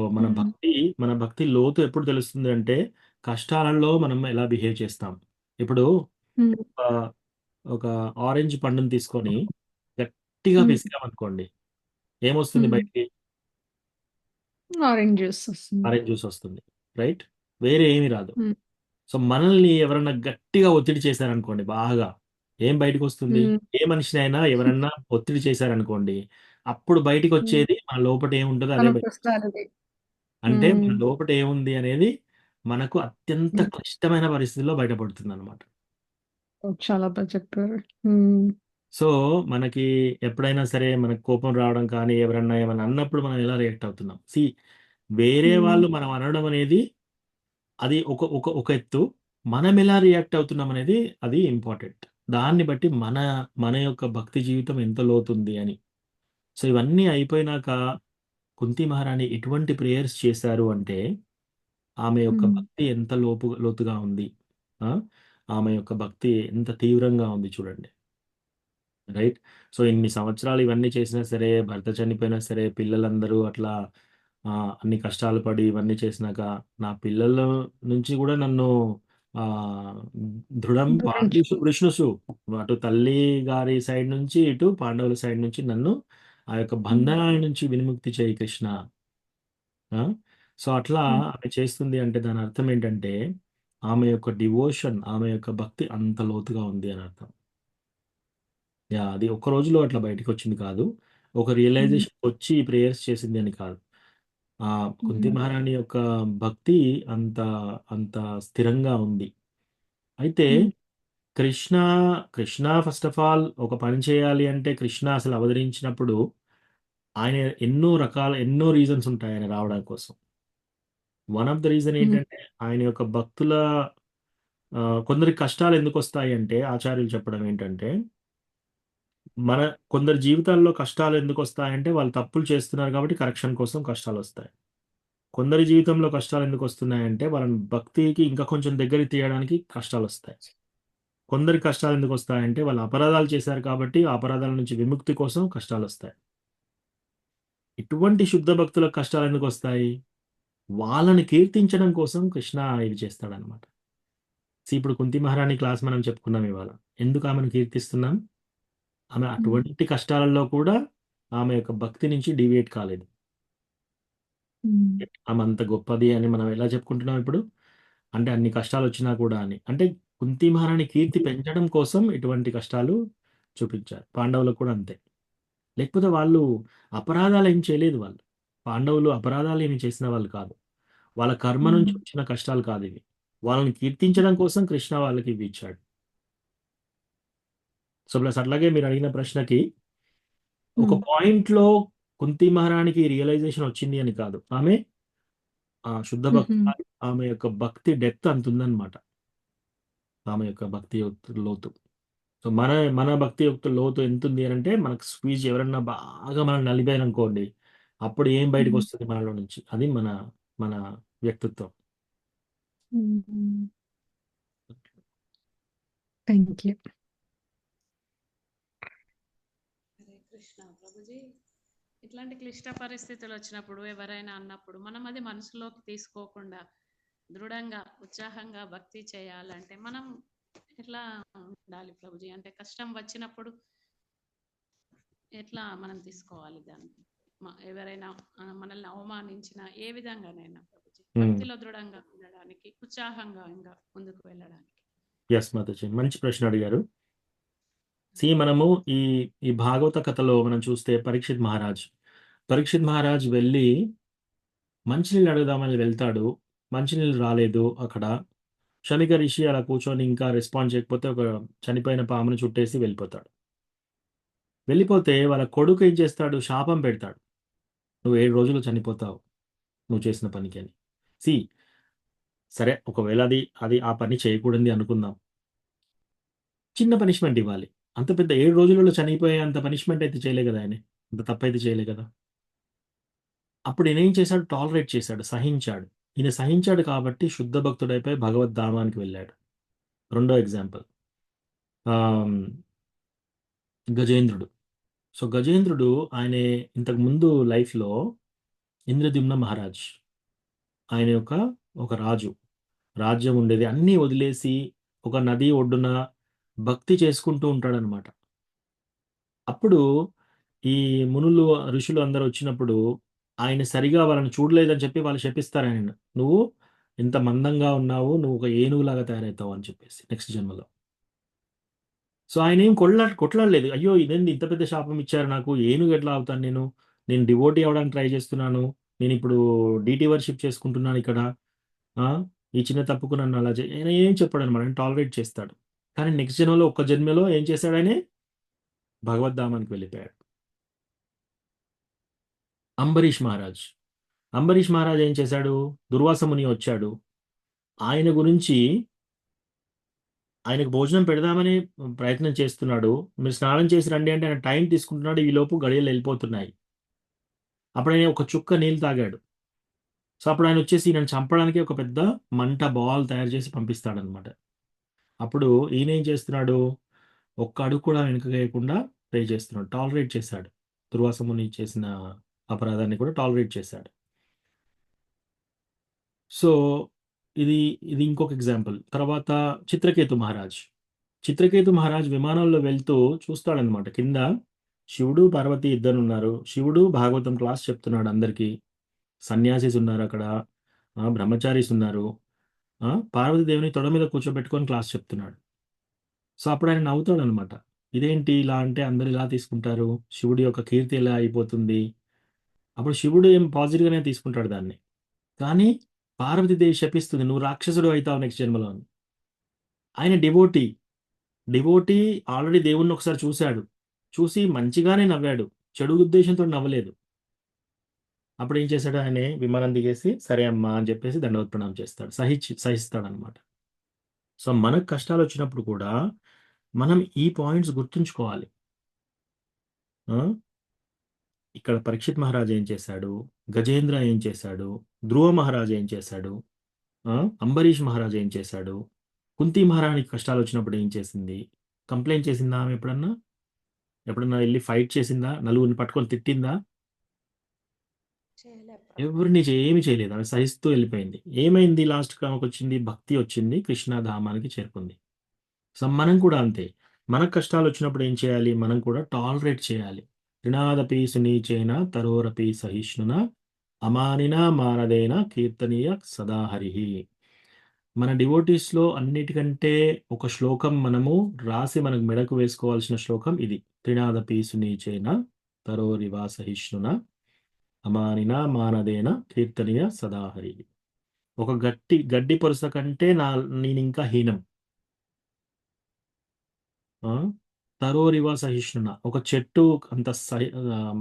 మన భక్తి లోతు ఎప్పుడు తెలుస్తుంది అంటే కష్టాలలో మనం ఎలా బిహేవ్ చేస్తాం. ఇప్పుడు ఒక ఆరెంజ్ పండుని తీసుకొని గట్టిగా పిసికామనుకోండి, ఏమొస్తుంది బయటికి? ఆరెంజ్ జ్యూస్ వస్తుంది, రైట్? వేరే ఏమి రాదు. సో మనల్ని ఎవరన్నా గట్టిగా ఒత్తిడి చేశారనుకోండి, బాగా ఏం బయటకు వస్తుంది? ఏ మనిషినైనా ఎవరన్నా ఒత్తిడి చేశారనుకోండి, అప్పుడు బయటికి వచ్చేది మన లోపల ఏముంటుందో అదే అంటే మన లోపల ఏముంది అనేది మనకు అత్యంత క్లిష్టమైన పరిస్థితుల్లో బయటపడుతుంది అనమాట. చాలా బాగా చెప్పారు. సో మనకి ఎప్పుడైనా సరే మనకు కోపం రావడం కానీ, ఎవరన్నా ఏమైనా అన్నప్పుడు మనం ఎలా రియాక్ట్ అవుతున్నాం? వేరే వాళ్ళు మనం అనడం అనేది అది ఒక ఎత్తు, మనం ఎలా రియాక్ట్ అవుతున్నాం అనేది అది ఇంపార్టెంట్. దాన్ని బట్టి మన యొక్క భక్తి జీవితం ఎంత లోతుంది అని. సో ఇవన్నీ అయిపోయినాక కుంతి మహారాణి ఎటువంటి ప్రేయర్స్ చేశారు అంటే, ఆమె యొక్క భక్తి ఎంత లోతుగా ఉంది, ఆమె యొక్క భక్తి ఎంత తీవ్రంగా ఉంది చూడండి. రైట్. సో, ఇన్ని సంవత్సరాలు ఇవన్నీ చేసినా సరే, భర్త చనిపోయినా సరే, పిల్లలందరూ అట్లా అన్ని కష్టాలు పడి ఇవన్నీ చేసినాక, నా పిల్లల నుంచి గూడా నన్ను ఆహ్, దృఢం దూరం పార్థిషు వృష్ణుషు, అటు తల్లి గారి సైడ్ నుంచి, ఇటు పాండవుల సైడ్ నుంచి నన్ను ఆ యొక్క బంధనాల నుంచి విముక్తి చేయి కృష్ణ. ఆ! సో, అట్లా ఆమె చేస్తుంది అంటే దాని అర్థం ఏంటంటే, ఆమె యొక్క డివోషన్, ఆమె యొక్క భక్తి అంత లోతుగా ఉంది అని అర్థం. యాహ్! అది ఒక్క రోజులో అట్లా బయటికొచ్చింది కాదు. ఒక రియలైజేషన్‌కొచ్చి ప్రేయర్స్ చేసింది అని కాదు. కుంతి మహారాణి యొక్క భక్తి అంత, అంత స్థిరంగా ఉంది. అయితే Krishna, Krishna first of all ఒక పని చేయాలి అంటే కృష్ణ అసలు అవతరించినప్పుడు ఆయన ఎన్నో రీజన్స్ ఉంటాయి ఆయన రావడం కోసం. వన్ ఆఫ్ ద రీజన్ ఏంటంటే ఆయన యొక్క భక్తుల కొందరికి కష్టాలు ఎందుకొస్తాయి అంటే ఆచార్యులు చెప్పడం ఏంటంటే, మన కొందరి జీవితాల్లో కష్టాలు ఎందుకొస్తాయంటే వాళ్ళు తప్పులు చేస్తున్నారు కాబట్టి కరెక్షన్ కోసం కష్టాలొస్తాయి. కొందరి జీవితంలో కష్టాలు ఎందుకొస్తున్నాయంటే వాళ్ళని భక్తికి ఇంకా కొంచెం దగ్గరికి తీయడానికి కష్టాలొస్తాయి. కొందరికి కష్టాలు ఎందుకొస్తాయంటే వాళ్ళు అపరాధాలు చేశారు కాబట్టి ఆ అపరాధాల నుంచి విముక్తి కోసం కష్టాలొస్తాయి. ఇటువంటి శుద్ధ భక్తులకు కష్టాలు ఎందుకొస్తాయి? వాళ్ళని కీర్తించడం కోసం కృష్ణ ఇవి చేస్తాడనమాట. ఇప్పుడు కుంతి మహారాణి క్లాస్ మనం చెప్పుకున్నాం ఇవాళ. ఎందుకు ఆమెను కీర్తిస్తున్నాం? ఆమె అటువంటి కష్టాలలో కూడా ఆమె యొక్క భక్తి నుంచి డీవియేట్ కాలేదు. ఆమె అంత గొప్పది అని మనం ఎలా చెప్పుకుంటున్నాం ఇప్పుడు? అంటే అన్ని కష్టాలొచ్చినా కూడా అని. అంటే కుంతి మహారాణి కీర్తి పెంచడం కోసం ఇటువంటి కష్టాలు చూపించారు. పాండవులకు కూడా అంతే. లేకపోతే వాళ్ళు అపరాధాలేం చేయలేదు వాళ్ళు. పాండవులు అపరాధాలేమి చేసిన వాళ్ళు కాదు. వాళ్ళ కర్మ నుంచి వచ్చిన కష్టాలు కాదివి. వాళ్ళని కీర్తించడం కోసం కృష్ణ వాళ్ళకి ఇవి ఇచ్చాడు. సో, ప్లస్ అట్లాగే మీరడిగిన ప్రశ్నకి ఒక పాయింట్‌లో కుంతి మహారాణికి రియలైజేషన్ వచ్చింది అని కాదు. ఆమె శుద్ధ భక్తురాలు. ఆమె యొక్క భక్తి డెప్త్ అంతుందన్నమాట. ఆమె యొక్క భక్తి యొక్క లోతు. సో, మన మన భక్తి యొక్క లోతు ఎంతుంది అనంటే మనకు స్క్వీజ్ ఎవరన్నా బాగా మనల్ని నలిపారనుకోండి, అప్పుడు ఏం బయటకొస్తది మనలో నుంచి. అది మన మన వ్యక్తిత్వం. Thank you. హరే కృష్ణ ప్రభుజీ. ఇట్లాంటి క్లిష్ట పరిస్థితులు వచ్చినప్పుడు ఎవరైనా అన్నప్పుడు మనం అది మనసులోకి తీసుకోకుండా దృఢంగా ఉత్సాహంగా భక్తి చేయాలంటే మనం ఎట్లా ఉండాలి ప్రభుజీ? అంటే కష్టం వచ్చినప్పుడు ఎట్లా మనం తీసుకోవాలి దాన్ని? ఎవరైనా మనల్ని అవమానించిన ఏ విధంగానైనా ప్రభుజీ భక్తిలో దృఢంగా ఉండడానికి, ఉత్సాహంగా ఇంకా ముందుకు వెళ్ళడానికి. యెస్ మాతాజీ. మంచి ప్రశ్న అడిగారు. మనము ఈ ఈ భాగవత కథలో మనం చూస్తే పరీక్షిత్ మహారాజ్ వెళ్ళి మంచినీళ్ళు అడుగుదామని వెళ్తాడు. మంచినీళ్ళు రాలేదు అక్కడ. శమిక ఋషి అలా కూర్చొని ఇంకా రెస్పాండ్ చేయకపోతే ఒక చనిపోయిన పామును చుట్టేసి వెళ్ళిపోతాడు. వెళ్ళిపోతే వాళ్ళ కొడుకు ఏం చేస్తాడు? శాపం పెడతాడు. నువ్వు 7 రోజుల్లో చనిపోతావు నువ్వు చేసిన పనికి అని. సరే ఒకవేళ అది ఆ పని చేయకూడదని అనుకుందాం. చిన్న పనిష్మెంట్ ఇవ్వాలి. అంత పెద్ద 7 రోజులలో చనిపోయే అంత పనిష్మెంట్ అయితే చేయలే కదా ఆయన. అంత తప్పైతే చేయలే కదా! అప్పుడు ఈయనేం చేశాడు? టాలరేట్ చేశాడు. సహించాడు. ఈయన సహించాడు కాబట్టి శుద్ధ భక్తుడైపోయి భగవద్ధామానికి వెళ్ళాడు. రెండో ఎగ్జాంపుల్ గజేంద్రుడు. సో, గజేంద్రుడు ఆయన ఇంతకు ముందు లైఫ్‌లో ఇంద్రద్యుమ్న మహారాజ్. ఆయన ఒక రాజు. రాజ్యం ఉండేది. అన్నీ వదిలేసి ఒక నది ఒడ్డున భక్తి చేసుకుంటూ ఉంటాడనమాట. అప్పుడు ఈ మునులు, ఋషులు అందరూ వచ్చినప్పుడు ఆయన సరిగా వాళ్ళని చూడలేదని చెప్పి వాళ్ళు శపిస్తారాయనను. "నువ్వు ఇంత మందంగా ఉన్నావు. నువ్వు ఒక ఏనుగులాగా తయారవుతావు" అని చెప్పేసి నెక్స్ట్ జన్మలో. సో, ఆయనేం కొట్లాడలేదు. అయ్యో! ఇదేంది ఇంత పెద్ద శాపం ఇచ్చారు నాకు. ఏనుగు ఎట్లా అవుతాను నేను? నేను డివోటీ అవ్వడానికి ట్రై చేస్తున్నాను. నేనిప్పుడు డీటీ వర్షిప్ చేసుకుంటున్నాను ఇక్కడ. ఆ! ఈ చిన్న తప్పుకు నన్ను అలా ఆయన ఏం చెప్పడనమాట. ఆయన టాలరేట్ చేస్తాడు. కానీ నెక్స్ట్ జన్మలో ఒక్క జన్మలో ఏం చేశాడాయనే? భగవద్ధామానికి వెళ్ళిపోయాడు. అంబరీష్ మహారాజ్ ఏం చేశాడు? దుర్వాస ముని వచ్చాడు. ఆయన గురించి ఆయనకు భోజనం పెడదామని ప్రయత్నం చేస్తున్నాడు. మీరు స్నానం చేసి రండి అంటే ఆయన టైం తీసుకుంటున్నాడు. ఈలోపు గడియలు వెళ్ళిపోతున్నాయి. అప్పుడు ఆయన ఒక చుక్క నీళ్ళు తాగాడు. సో, అప్పుడు ఆయన వచ్చేసి ఈయనను చంపడానికి ఒక పెద్ద మంట బాల్ తయారు చేసి పంపిస్తాడనమాట. అప్పుడు ఈయనేం చేస్తున్నాడు? ఒక్క అడుగు కూడా వెనకవేయకుండా ప్రే చేస్తున్నాడు, టాలరేట్ చేశాడు. దుర్వాస ముని చేసిన అపరాధాన్ని కూడా టాలరేట్ చేశాడు. సో ఇది ఇది ఇంకొక ఎగ్జాంపుల్. తర్వాత చిత్రకేతు మహారాజ్. చిత్రకేతు మహారాజ్ విమానంలో వెళ్తూ చూస్తాడనమాట, కింద శివుడు పార్వతి ఇద్దరు ఉన్నారు. శివుడు భాగవతం క్లాస్ చెప్తున్నాడు అందరికీ. సన్యాసిస్ ఉన్నారు అక్కడ, బ్రహ్మచారీస్ ఉన్నారు. పార్వతీదేవిని తొడ మీద కూర్చోబెట్టుకొని క్లాస్ చెప్తున్నాడు. సో అప్పుడు ఆయన నవ్వుతాడు అనమాట, ఇదేంటి ఇలా అంటే అందరు ఇలా తీసుకుంటారు, శివుడి యొక్క కీర్తి ఎలా అయిపోతుంది. అప్పుడు శివుడు ఏం పాజిటివ్గానే తీసుకుంటాడు దాన్ని. కానీ పార్వతీదేవి శపిస్తుంది, నువ్వు రాక్షసుడు అవుతావు నెక్స్ట్ జన్మలో అని. ఆయన డివోటీ ఆల్రెడీ దేవుణ్ణి ఒకసారి చూశాడు, చూసి మంచిగానే నవ్వాడు, చెడు ఉద్దేశంతో నవ్వలేదు. అప్పుడు ఏం చేశాడు, ఆయన విమానం దిగేసి సరే అమ్మా అని చెప్పేసి దండవత్ ప్రణామం చేస్తాడు, సహిస్తాడు అనమాట. సో మనకు కష్టాలు వచ్చినప్పుడు కూడా మనం ఈ పాయింట్స్ గుర్తుంచుకోవాలి. ఇక్కడ పరీక్షిత్ మహారాజ్ ఏం చేశాడు, గజేంద్ర ఏం చేశాడు, ధ్రువ మహారాజ్ ఏం చేశాడు, అంబరీష్ మహారాజ్ ఏం చేశాడు, కుంతి మహారాణికి కష్టాలు వచ్చినప్పుడు ఏం చేసింది, కంప్లైంట్ చేసిందా ఆమె ఎప్పుడన్నా వెళ్ళి ఫైట్ చేసిందా, నలుగురిని పట్టుకొని తిట్టిందా? ఎవరిని ఏమి చేయలేదు, ఆమె సహిస్తూ వెళ్ళిపోయింది. ఏమైంది లాస్ట్కి ఆమెకు వచ్చింది, భక్తి వచ్చింది, కృష్ణధామానికి చేరుకుంది. సో మనం కూడా అంతే, మనకు కష్టాలు వచ్చినప్పుడు ఏం చేయాలి, మనం కూడా టాలరేట్ చేయాలి. త్రినాదపి సునీచేన తరోరపి సహిష్ణున అమానినా మానదేన కీర్తనీయ సదాహరి. మన డివోటీస్లో అన్నిటికంటే ఒక శ్లోకం మనము రాసి మనకు మెడకు వేసుకోవాల్సిన శ్లోకం ఇది. త్రినాదపి సునీచేన తరోరివా సహిష్ణున అమానినా మానదేన కీర్తనీయ సదాహరి. ఒక గడ్డి పొరుస కంటే నేను ఇంకా హీనం. తరోరివా సహిష్ణున, ఒక చెట్టు అంత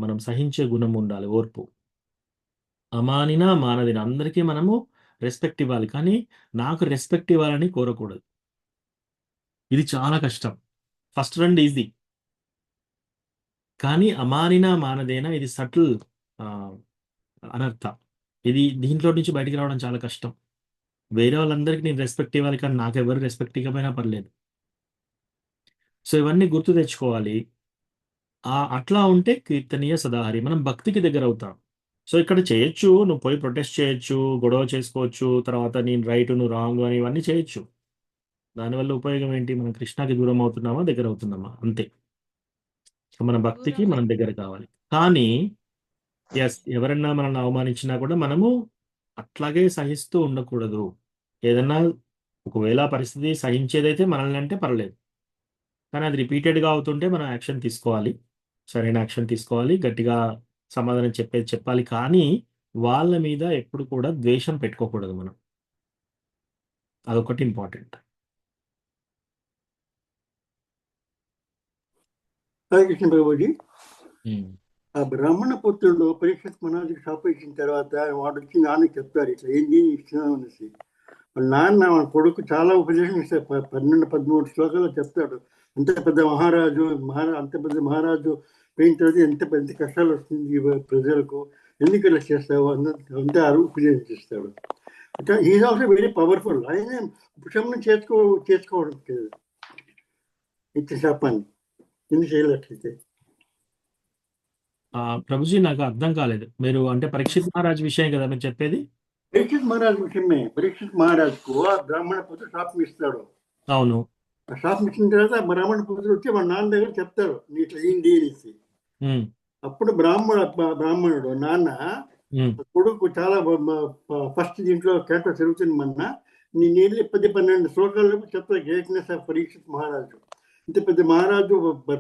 మనం సహించే గుణం ఉండాలి, ఓర్పు. అమానినా మానదిన, అందరికీ మనము రెస్పెక్ట్ ఇవ్వాలి, కానీ నాకు రెస్పెక్ట్ ఇవ్వాలని కోరకూడదు. ఇది చాలా కష్టం. ఫస్ట్ రెండు ఈజీ, కానీ అమానినా మానదేన ఇది సటిల్ అనర్థ. దీంట్లో నుంచి బయటికి రావడం చాలా కష్టం. వేరే వాళ్ళందరికీ నేను రెస్పెక్ట్ ఇవ్వాలి, కానీ నాకు ఎవరు రెస్పెక్ట్ ఇవ్వకపోయినా పర్లేదు. సో ఇవన్నీ గుర్తు తెచ్చుకోవాలి. అట్లా ఉంటే కీర్తనీయ సదాహరి, మనం భక్తికి దగ్గర అవుతాం. సో ఇక్కడ చేయొచ్చు, నువ్వు పోయి ప్రొటెస్ట్ చేయొచ్చు, గొడవ చేసుకోవచ్చు, తర్వాత నేను రైట్ నువ్వు రాంగ్ అని ఇవన్నీ చేయొచ్చు. దానివల్ల ఉపయోగం ఏంటి, మనం కృష్ణకి దూరం అవుతున్నామా దగ్గర అవుతున్నామా, అంతే. సో మన భక్తికి మనం దగ్గర కావాలి. కానీ ఎవరన్నా మనల్ని అవమానించినా కూడా మనము అట్లాగే సహిస్తూ ఉండకూడదు. ఏదన్నా ఒకవేళ పరిస్థితి సహించేదైతే మనల్ని అంటే పర్లేదు, కానీ అది రిపీటెడ్గా అవుతుంటే మనం యాక్షన్ తీసుకోవాలి, సరైన యాక్షన్ తీసుకోవాలి, గట్టిగా సమాధానం చెప్పాలి. కానీ వాళ్ళ మీద ఎప్పుడు కూడా ద్వేషం పెట్టుకోకూడదు మనం, అదొకటి ఇంపార్టెంట్. హరే కృష్ణ ప్రభుజీ. ఆ బ్రాహ్మణ పుత్రుడు పరీక్షిత్ మహారాజుకి శాపం ఇచ్చిన తర్వాత వాడు వచ్చి నాన్నకి చెప్తారు, ఇట్లా ఏంటి ఇస్తున్నాం అనేసి. వాళ్ళ నాన్న వాళ్ళ కొడుకు చాలా ఉపదేశం ఇస్తారు, 12-13 శ్లోకాలు చెప్తాడు. అంత పెద్ద మహారాజు అంత పెద్ద మహారాజు పోయిన తర్వాత ఎంత కష్టాలు వస్తుంది ప్రజలకు, ఎందుకు ఇలా చేస్తావు అంతా ఉపదేశిస్తాడు. Is also very powerful. ఆయన ఉపశమనం చేసుకోవడం లేదు ఇచ్చే శాపాన్ని, ఎందుకు చేయలేట్లయితే. ప్రభుజీ నాకు అర్థం కాలేదు, మీరు అంటే పరీక్షిత్ మహారాజ్ విషయం కదా మీరు చెప్పేది? పరీక్షిత్ మహారాజ్ విషయమే. పరీక్షిత్ మహారాజ్కు ఆ బ్రాహ్మణ పుత్రుడు శాపం ఇస్తాడు. అవును. ఆ శాపం ఇచ్చిన తర్వాత బ్రాహ్మణ పుత్రుడు వచ్చి వాళ్ళ నాన్న దగ్గర చెప్తాడు, నీ ఇట్లా ఏంటి అనేసి. అప్పుడు బ్రాహ్మణుడు నాన్న కొడుకు చాలా ఫస్ట్ దీంట్లో కేట తిరుగుతుందన్నా, నీ నీళ్ళు 10-12 శ్లోకాలు చెప్తాడు గ్రేట్నెస్ ఆఫ్ పరీక్షిత్ మహారాజు. ఇంత పెద్ద మహారాజు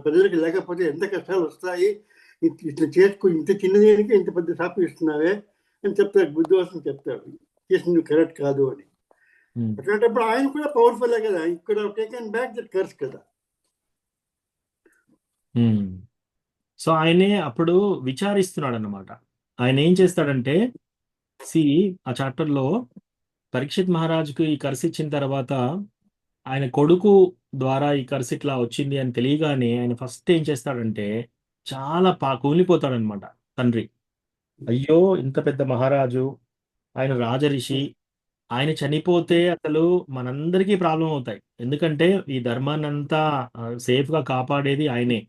ప్రజలకు లేకపోతే ఎంత కష్టాలు వస్తాయి, ఇట్లా చేసుకుని ఇంత చిన్నదేనికి ఇంత పెద్ద శాపం ఇస్తున్నావే అని చెప్తాడు. బుద్ధివాసం చెప్తాడు, చేసి నువ్వు కరెక్ట్ కాదు అని. అట్లాంటప్పుడు ఆయన కూడా పవర్ఫుల్లే కదా, ఇక్కడ టేకెన్ బ్యాక్ దట్ కర్స్ కదా. సో ఆయనే అప్పుడు విచారిస్తున్నాడు అన్నమాట. ఆయన ఏం చేస్తాడంటే, ఆ చాప్టర్లో పరీక్షిత్ మహారాజుకు ఈ కర్స్ ఇచ్చిన తర్వాత ఆయన కొడుకు ద్వారా ఈ కర్స్ ఇట్లా వచ్చింది అని తెలియగానే ఆయన ఫస్ట్ ఏం చేస్తాడంటే చాలా కూలిపోతాడనమాట. తండ్రి, అయ్యో ఇంత పెద్ద మహారాజు, ఆయన రాజరిషి, ఆయన చనిపోతే అసలు మనందరికీ ప్రాబ్లం అవుతాయి. ఎందుకంటే ఈ ధర్మాన్ని అంతా సేఫ్గా కాపాడేది ఆయనే.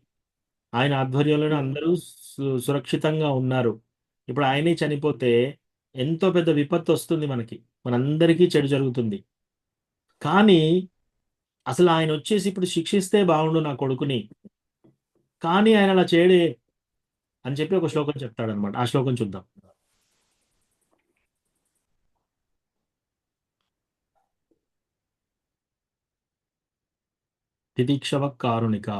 ఆయన ఆధ్వర్యంలోనే అందరూ సురక్షితంగా ఉన్నారు. ఇప్పుడు ఆయనే చనిపోతే ఎంతో పెద్ద విపత్తు వస్తుంది మనకి, మనందరికీ చెడు జరుగుతుంది. కానీ అసలు ఆయన వచ్చేసి ఇప్పుడు శిక్షిస్తే బాగుండు నా కొడుకుని, కానీ ఆయన అలా చేయడే అని చెప్పి ఒక శ్లోకం చెప్తాడనమాట. ఆ శ్లోకం చూద్దాం. తితిక్షవ కారుణిక.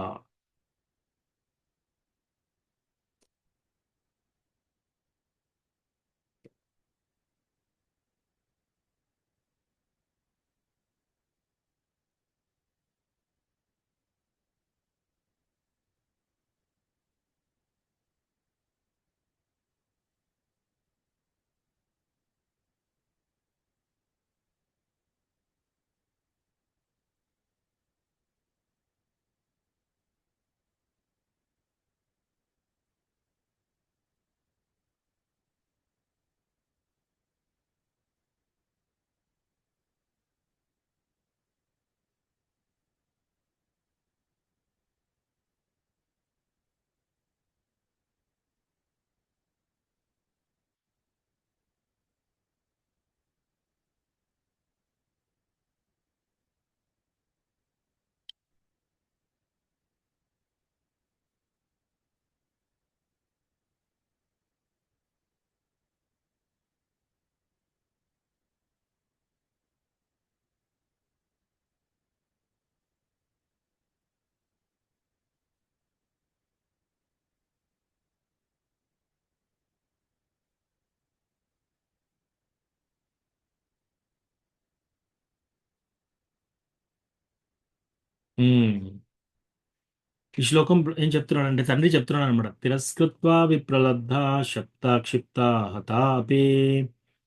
ఈ శ్లోకం ఏం చెప్తున్నాడు అంటే, తండ్రి చెప్తున్నాడు అనమాట. తిరస్కృత్వా విప్రలబ్ధ శక్త క్షిప్త హతాపి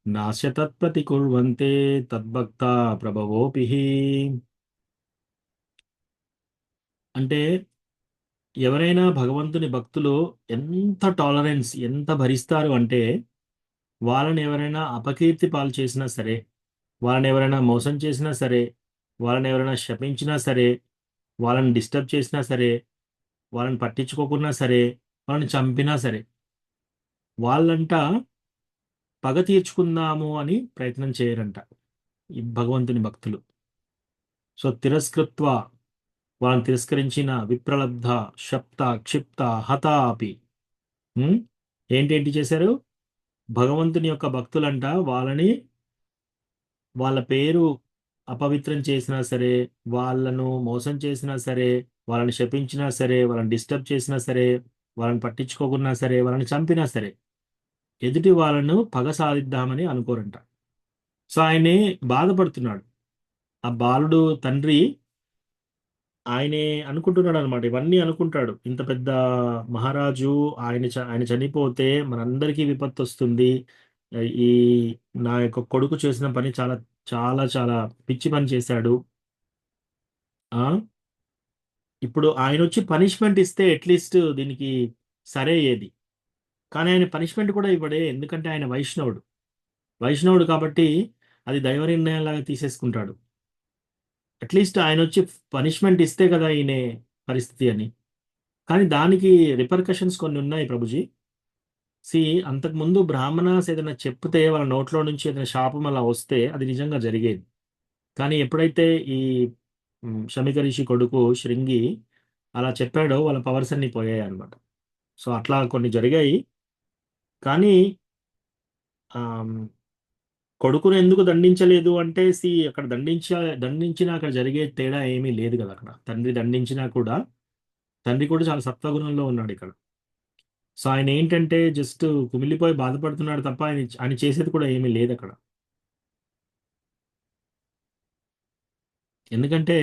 నాస్య తత్ప్రతి కుర్వంతే తద్భక్త ప్రభవోపి. అంటే ఎవరైనా భగవంతుని భక్తులు ఎంత టాలరెన్స్, ఎంత భరిస్తారు అంటే, వాళ్ళని ఎవరైనా అపకీర్తి పాలు చేసినా సరే, వాళ్ళని ఎవరైనా మోసం చేసినా సరే, వాళ్ళని ఎవరైనా శపించినా సరే, వాళ్ళని డిస్టర్బ్ చేసినా సరే, వాళ్ళని పట్టించుకోకున్నా సరే, వాళ్ళని చంపినా సరే, వాళ్ళంట పగ తీర్చుకుందాము అని ప్రయత్నం చేయరంట ఈ భగవంతుని భక్తులు. సో తిరస్కృత్వ, వాళ్ళని తిరస్కరించిన, విప్రలబ్ధ శప్త క్షిప్త హత అపి. ఏంటేంటి చేశారు? భగవంతుని యొక్క భక్తులంట వాళ్ళని, వాళ్ళ పేరు అపవిత్రం చేసినా సరే, వాళ్ళను మోసం చేసినా సరే, వాళ్ళని శపించినా సరే, వాళ్ళని డిస్టర్బ్ చేసినా సరే, వాళ్ళని పట్టించుకోకున్నా సరే, వాళ్ళని చంపినా సరే, ఎదుటి వాళ్ళను పగ సాధిద్దామని అనుకోరంట. సో ఆయనే బాధపడుతున్నాడు. ఆ బాలుడు తండ్రి ఆయనే అనుకుంటున్నాడు అనమాట. ఇవన్నీ అనుకుంటాడు. ఇంత పెద్ద మహారాజు, ఆయన చనిపోతే మనందరికీ విపత్తు వస్తుంది. ఈ నా యొక్క కొడుకు చేసిన పని చాలా చాలా చాలా పిచ్చి పని చేశాడు. ఆ ఇప్పుడు ఆయన వచ్చి పనిష్మెంట్ ఇస్తే అట్లీస్ట్ దీనికి సరే ఏది. కానీ ఆయన పనిష్మెంట్ కూడా ఇవ్వడే, ఎందుకంటే ఆయన వైష్ణవుడు కాబట్టి అది దైవ నిర్ణయంలాగా తీసేసుకుంటాడు. అట్లీస్ట్ ఆయన వచ్చి పనిష్మెంట్ ఇస్తే కదా ఈయన పరిస్థితి అని. కానీ దానికి రిపర్కషన్స్ కొన్ని ఉన్నాయి ప్రభుజీ. అంతకుముందు బ్రాహ్మణాస్ ఏదైనా చెప్తే వాళ్ళ నోట్లో నుంచి ఏదైనా శాపం అలా వస్తే అది నిజంగా జరిగేది. కానీ ఎప్పుడైతే ఈ శమిక ఋషి కొడుకు శృంగి అలా చెప్పాడో వాళ్ళ పవర్స్ అన్ని పోయాయి అనమాట. సో అట్లా కొన్ని జరిగాయి. కానీ కొడుకును ఎందుకు దండించలేదు అంటే, అక్కడ దండించినా అక్కడ జరిగే తేడా ఏమీ లేదు కదా. అక్కడ తండ్రి దండించినా కూడా తండ్రి కూడా చాలా సత్వగుణంలో ఉన్నాడు ఇక్కడ. సో ఆయన ఏంటంటే జస్ట్ కుమిలిపోయి బాధపడుతున్నాడు తప్ప ఆయన చేసేది కూడా ఏమీ లేదు అక్కడ. ఎందుకంటే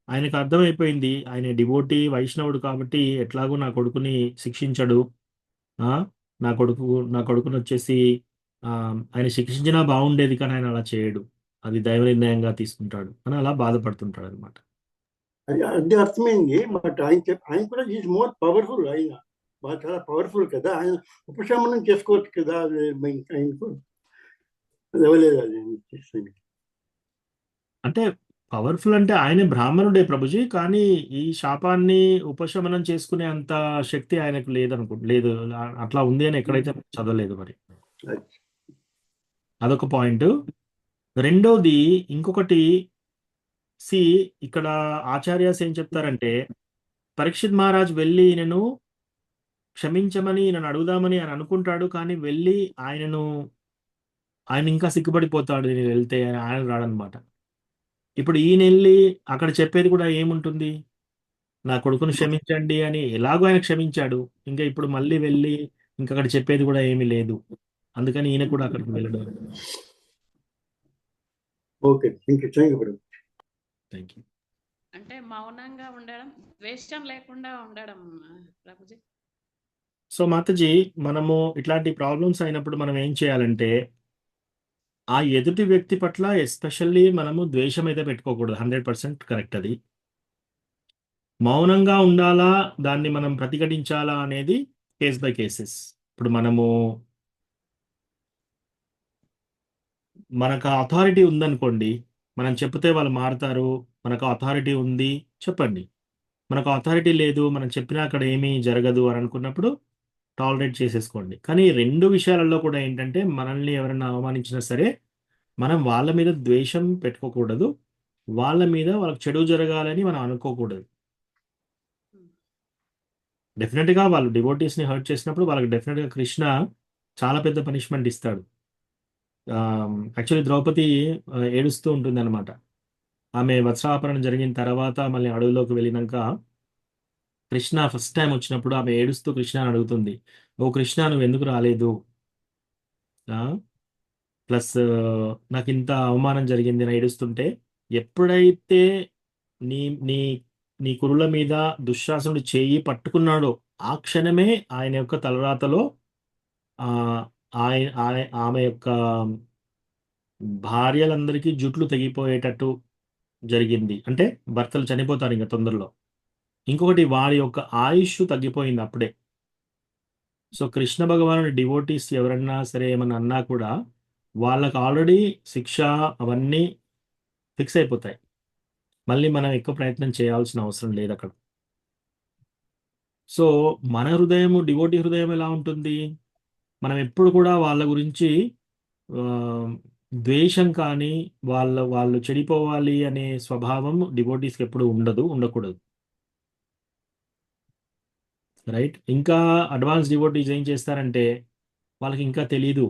ఆయనకు అర్థమైపోయింది, ఆయన డివోటీ వైష్ణవుడు కాబట్టి ఎట్లాగో నా కొడుకుని శిక్షించడు. ఆ నా కొడుకుని వచ్చేసి ఆయన శిక్షించినా బాగుండేది, కానీ ఆయన అలా చేయడు, అది దైవ నిర్ణయంగా తీసుకుంటాడు అని అలా బాధపడుతుంటాడు అనమాట. అది అర్థమైంది. బట్ ఆయన కూడా ఈజ్ మోర్ పవర్ఫుల్. ఆయన చాలా పవర్ఫుల్ కదా, ఆయన ఉపశమనం చేసుకోవచ్చు కదా. ఆయనకు ఇవ్వలేదు అది. అంటే పవర్ఫుల్ అంటే ఆయన బ్రాహ్మణుడే ప్రభుజీ, కానీ ఈ శాపాన్ని ఉపశమనం చేసుకునే అంత శక్తి ఆయనకు లేదు. అట్లా ఉంది అని ఎక్కడైతే చదవలేదు మరి. అదొక పాయింట్. రెండోది ఇంకొకటి, సి ఇక్కడ ఆచార్యాస్ ఏం చెప్తారంటే, పరీక్షిత్ మహారాజ్ వెళ్ళి ఈయనను క్షమించమని నన్ను అడుగుదామని ఆయన అనుకుంటాడు, కానీ వెళ్ళి ఆయన ఇంకా సిగ్గుపడిపోతాడు నేను వెళ్తే, ఆయన రాడనమాట. ఇప్పుడు ఈయన వెళ్ళి అక్కడ చెప్పేది కూడా ఏముంటుంది, నా కొడుకును క్షమించండి అని. ఎలాగో ఆయన క్షమించాడు, ఇంకా ఇప్పుడు మళ్ళీ వెళ్ళి ఇంకా అక్కడ చెప్పేది కూడా ఏమీ లేదు. అందుకని ఈయన కూడా అక్కడికి వెళ్ళడం. Okay, thank you. Thank you. అంటే మౌనంగా ఉండడం, ద్వేషం లేకుండా ఉండడం ప్రభుజీ. సో మాతాజీ, మనము ఇట్లాంటి ప్రాబ్లమ్స్ అయినప్పుడు మనం ఏం చేయాలంటే, ఆ ఎదుటి వ్యక్తి పట్ల ఎస్పెషల్లీ మనము ద్వేషం అయితే పెట్టుకోకూడదు. 100% కరెక్ట్ అది. మౌనంగా ఉండాలా, దాన్ని మనం ప్రతిఘటించాలా అనేది కేస్ బై కేసెస్. ఇప్పుడు మనకు అథారిటీ ఉందనుకోండి, మనం చెప్తే వాళ్ళు మారుతారు. మనకు అథారిటీ ఉంది, చెప్పండి. మనకు అథారిటీ లేదు, మనం చెప్పినా అక్కడ ఏమీ జరగదు అని అనుకున్నప్పుడు టాలరేట్ చేసేసుకోండి. కానీ 2 విషయాలలో కూడా ఏంటంటే, మనల్ని ఎవరైనా అవమానించినా సరే మనం వాళ్ళ మీద ద్వేషం పెట్టుకోకూడదు, వాళ్ళకి చెడు జరగాలని మనం అనుకోకూడదు. డెఫినెట్గా వాళ్ళు డివోటీస్ని హర్ట్ చేసినప్పుడు వాళ్ళకి డెఫినెట్గా కృష్ణ చాలా పెద్ద పనిష్మెంట్ ఇస్తాడు. యాక్చువల్లీ ద్రౌపది ఏడుస్తూ ఉంటుంది అనమాట. ఆమె వత్సాపహరణ జరిగిన తర్వాత మళ్ళీ అడవిలోకి వెళ్ళినాక కృష్ణ ఫస్ట్ టైం వచ్చినప్పుడు ఆమె ఏడుస్తూ కృష్ణ అడుగుతుంది, ఓ కృష్ణ నువ్వు ఎందుకు రాలేదు, ప్లస్ నాకు ఇంత అవమానం జరిగింది అని ఏడుస్తుంటే, ఎప్పుడైతే నీ నీ నీ కురుల మీద దుశ్శాసనుడు చేయి పట్టుకున్నాడో ఆ క్షణమే ఆయన యొక్క తలరాతలో ఆమె యొక్క భార్యలందరికీ జుట్లు తెగిపోయేటట్టు జరిగింది. అంటే భర్తలు చనిపోతారు ఇంకా తొందరలో. ఇంకొకటి, వారి యొక్క ఆయుష్ తగ్గిపోయింది అప్పుడే. సో కృష్ణ భగవానుడి డివోటీస్ ఎవరన్నా సరే ఏమన్నా అన్నా కూడా వాళ్ళకి ఆల్రెడీ శిక్ష అవన్నీ ఫిక్స్ అయిపోతాయి. మళ్ళీ మనం ఎక్కువ ప్రయత్నం చేయాల్సిన అవసరం లేదు అక్కడ. సో మన హృదయం, డివోటీ హృదయం ఎలా ఉంటుంది, మనం ఎప్పుడు కూడా వాళ్ళ గురించి ద్వేషం కానీ వాళ్ళు చెడిపోవాలి అనే స్వభావం డివోటీస్కి ఎప్పుడు ఉండకూడదు. రైట్. ఇంకా అడ్వాన్స్ డివోటీస్ ఏం చేస్తారంటే, వాళ్ళకి ఇంకా తెలీదు.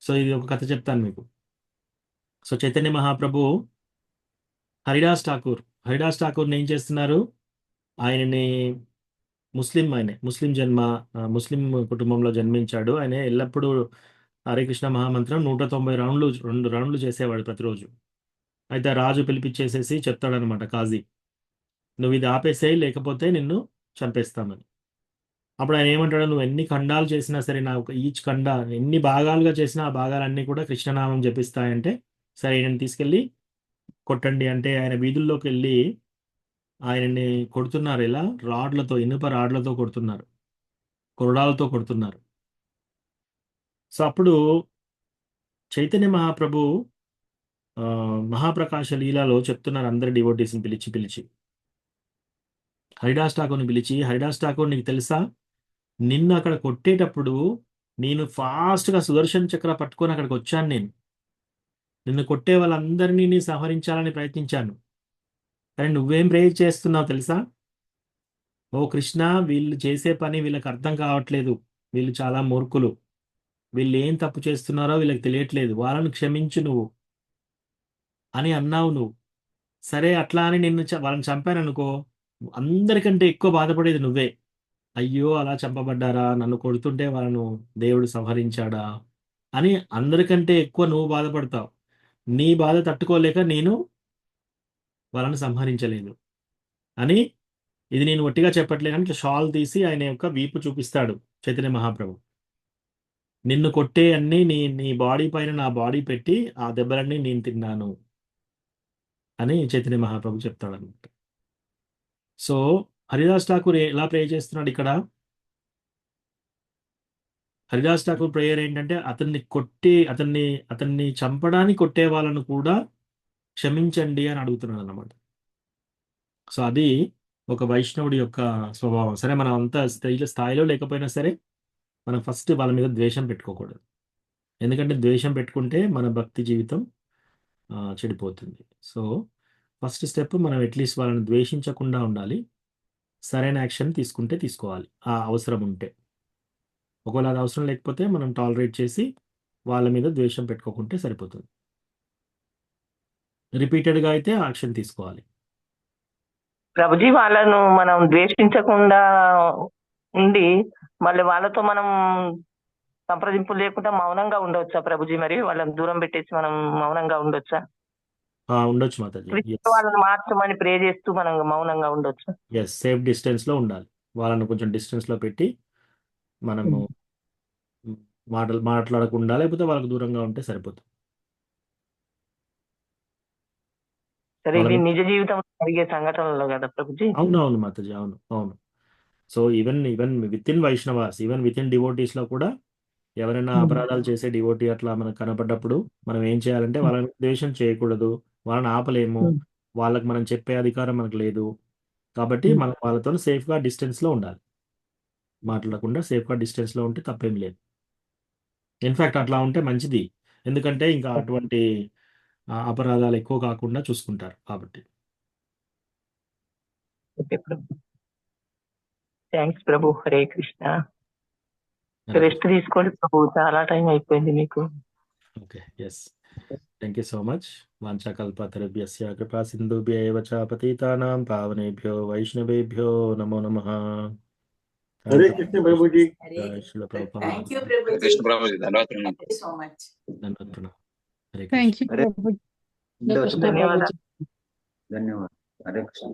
సో ఇది ఒక కథ చెప్తాను మీకు. సో చైతన్య మహాప్రభు హరిదాస్ ఠాకూర్ని ఏం చేస్తున్నారు, ఆయనని ముస్లిం కుటుంబంలో జన్మించాడు. ఆయన ఎల్లప్పుడూ హరే కృష్ణ మహామంత్రం 190 రౌండ్లు 2 రౌండ్లు చేసేవాడు ప్రతిరోజు. అయితే రాజు పిలిపించేసేసి చెప్తాడనమాట, కాజీ నువ్వు ఇది ఆపేసేయి, లేకపోతే నిన్ను చంపేస్తామని. అప్పుడు ఆయన ఏమంటాడు, నువ్వు ఎన్ని ఖండాలు చేసినా సరే, నా ఈచ్ ఖండ ఎన్ని భాగాలుగా చేసినా ఆ భాగాలన్నీ కూడా కృష్ణనామం జపిస్తాయంటే, సరే ఈయనని తీసుకెళ్ళి కొట్టండి అంటే ఆయన వీధుల్లోకి వెళ్ళి ఆయనని కొడుతున్నారు. ఇలా రాడ్లతో, ఇనుప రాడ్లతో కొడుతున్నారు, కొరడాలతో కొడుతున్నారు. సో అప్పుడు చైతన్య మహాప్రభు మహాప్రకాశ లీలాలో చెప్తున్నారు అందరి డివోటీస్ని పిలిచి హరిదాస్ ఠాకూర్ని పిలిచి, హరిదాస్ ఠాకూర్ నీకు తెలుసా, నిన్ను అక్కడ కొట్టేటప్పుడు నేను ఫాస్ట్గా సుదర్శన్ చక్ర పట్టుకొని అక్కడికి వచ్చాను. నిన్ను కొట్టే వాళ్ళందరినీ నీ సంహరించాలని ప్రయత్నించాను, కానీ నువ్వేం ప్రేయర్ చేస్తున్నావు తెలుసా, ఓ కృష్ణ వీళ్ళు చేసే పని వీళ్ళకి అర్థం కావట్లేదు, వీళ్ళు చాలా మూర్ఖులు, వీళ్ళు ఏం తప్పు చేస్తున్నారో వీళ్ళకి తెలియట్లేదు, వాళ్ళని క్షమించు నువ్వు అని అన్నావు నువ్వు. సరే అట్లా అని వాళ్ళని చంపాను అనుకో, అందరికంటే ఎక్కువ బాధపడేది నువ్వే. అయ్యో అలా చంపబడ్డారా, నన్ను కొడుతుంటే వాళ్ళను దేవుడు సంహరించాడా అని అందరికంటే ఎక్కువ నువ్వు బాధపడతావు. నీ బాధ తట్టుకోలేక నేను వాళ్ళని సంహరించలేదు అని. ఇది నేను ఒట్టిగా చెప్పట్లేదని షాల్ తీసి ఆయన యొక్క వీపు చూపిస్తాడు చైతన్య మహాప్రభు. నిన్ను కొట్టే అన్ని నీ బాడీ పైన నా బాడీ పెట్టి ఆ దెబ్బలన్నీ నేను తిన్నాను అని చైతన్య మహాప్రభు చెప్తాడు అనమాట. సో హరిదాస్ ఠాకూర్ ఎలా ప్రే చేస్తున్నాడు ఇక్కడ, హరిదాస్ ఠాకూర్ ప్రేయర్ ఏంటంటే, అతన్ని చంపడానికి కొట్టే వాళ్ళను కూడా క్షమించండి అని అడుగుతున్నాడు అన్నమాట. సో అది ఒక వైష్ణవుడి యొక్క స్వభావం. సరే మనం అంత స్థాయిలో లేకపోయినా సరే మనం ఫస్ట్ వాళ్ళ మీద ద్వేషం పెట్టుకోకూడదు. ఎందుకంటే ద్వేషం పెట్టుకుంటే మన భక్తి జీవితం చెడిపోతుంది. సో ఫస్ట్ స్టెప్ మనం అట్లీస్ట్ వాళ్ళని ద్వేషించకుండా ఉండాలి. సరైన యాక్షన్ తీసుకుంటే తీసుకోవాలి ఆ అవసరం ఉంటే. ఒకవేళ అది అవసరం లేకపోతే మనం టాలరేట్ చేసి వాళ్ళ మీద ద్వేషం పెట్టుకోకుంటే సరిపోతుంది. రిపీటెడ్గా అయితే యాక్షన్ తీసుకోవాలి. ప్రభుజీ వాళ్ళను మనం ద్వేషించకుండా ఉండి మళ్ళీ వాళ్ళతో మనం సంప్రదింపులు లేకుండా మౌనంగా ఉండొచ్చా ప్రభుజీ? మరి వాళ్ళని దూరం పెట్టేసి మనం మౌనంగా ఉండొచ్చా? ఉండొచ్చు మాతాజీ. కృష్ణ వాళ్ళని మార్చమని ప్రే చేస్తూ మనం మౌనంగా ఉండొచ్చు. ఎస్, సేఫ్ డిస్టెన్స్ లో ఉండాలి. వాళ్ళని కొంచెం డిస్టెన్స్ లో పెట్టి మనము మాట్లాడకుండా లేకపోతే వాళ్ళకి దూరంగా ఉంటే సరిపోతుంది. సరే, ఇది నిజ జీవితంలో జరిగే సంఘటనలు కదా ప్రభుజీ? అవునవును మాతాజీ, అవును. So even with in Vaishnavas, even with in devotees లో కూడా ఎవరైనా అపరాధాలు చేసే డివోటీ అట్లా మనకు కనపడ్డప్పుడు మనం ఏం చేయాలంటే వాళ్ళని ద్వేషం చేయకూడదు, వాళ్ళని ఆపలేము, వాళ్ళకి మనం చెప్పే అధికారం మనకు లేదు. కాబట్టి మనం వాళ్ళతో సేఫ్గా డిస్టెన్స్లో ఉండాలి. మాట్లాడకుండా సేఫ్గా డిస్టెన్స్లో ఉంటే తప్పేం లేదు. ఇన్ఫ్యాక్ట్ అట్లా ఉంటే మంచిది. ఎందుకంటే ఇంకా అటువంటి అపరాధాలు ఎక్కువ కాకుండా చూసుకుంటారు కాబట్టి. థ్యాంక్స్ ప్రభు. హరే కృష్ణ. రెస్ట్ తీసుకోండి ప్రభు, చాలా టైం అయిపోయింది మీకు. Okay, yes, thank you so much. వాంఛాకల్పతరుభ్యస్య కృపా సింధుభ్యైవ చ పతితానాం పావనేభ్యో వైష్ణవేభ్యో నమో నమః. హరే కృష్ణ ప్రభుజీ. Thank you Prabhuji. కృష్ణ ప్రభుజీ, ధన్యవాదాలు. Thank you so much. Thank you Prabhuji. ధన్యవాదాలు. ధన్యవాదాలు. హరే కృష్ణ.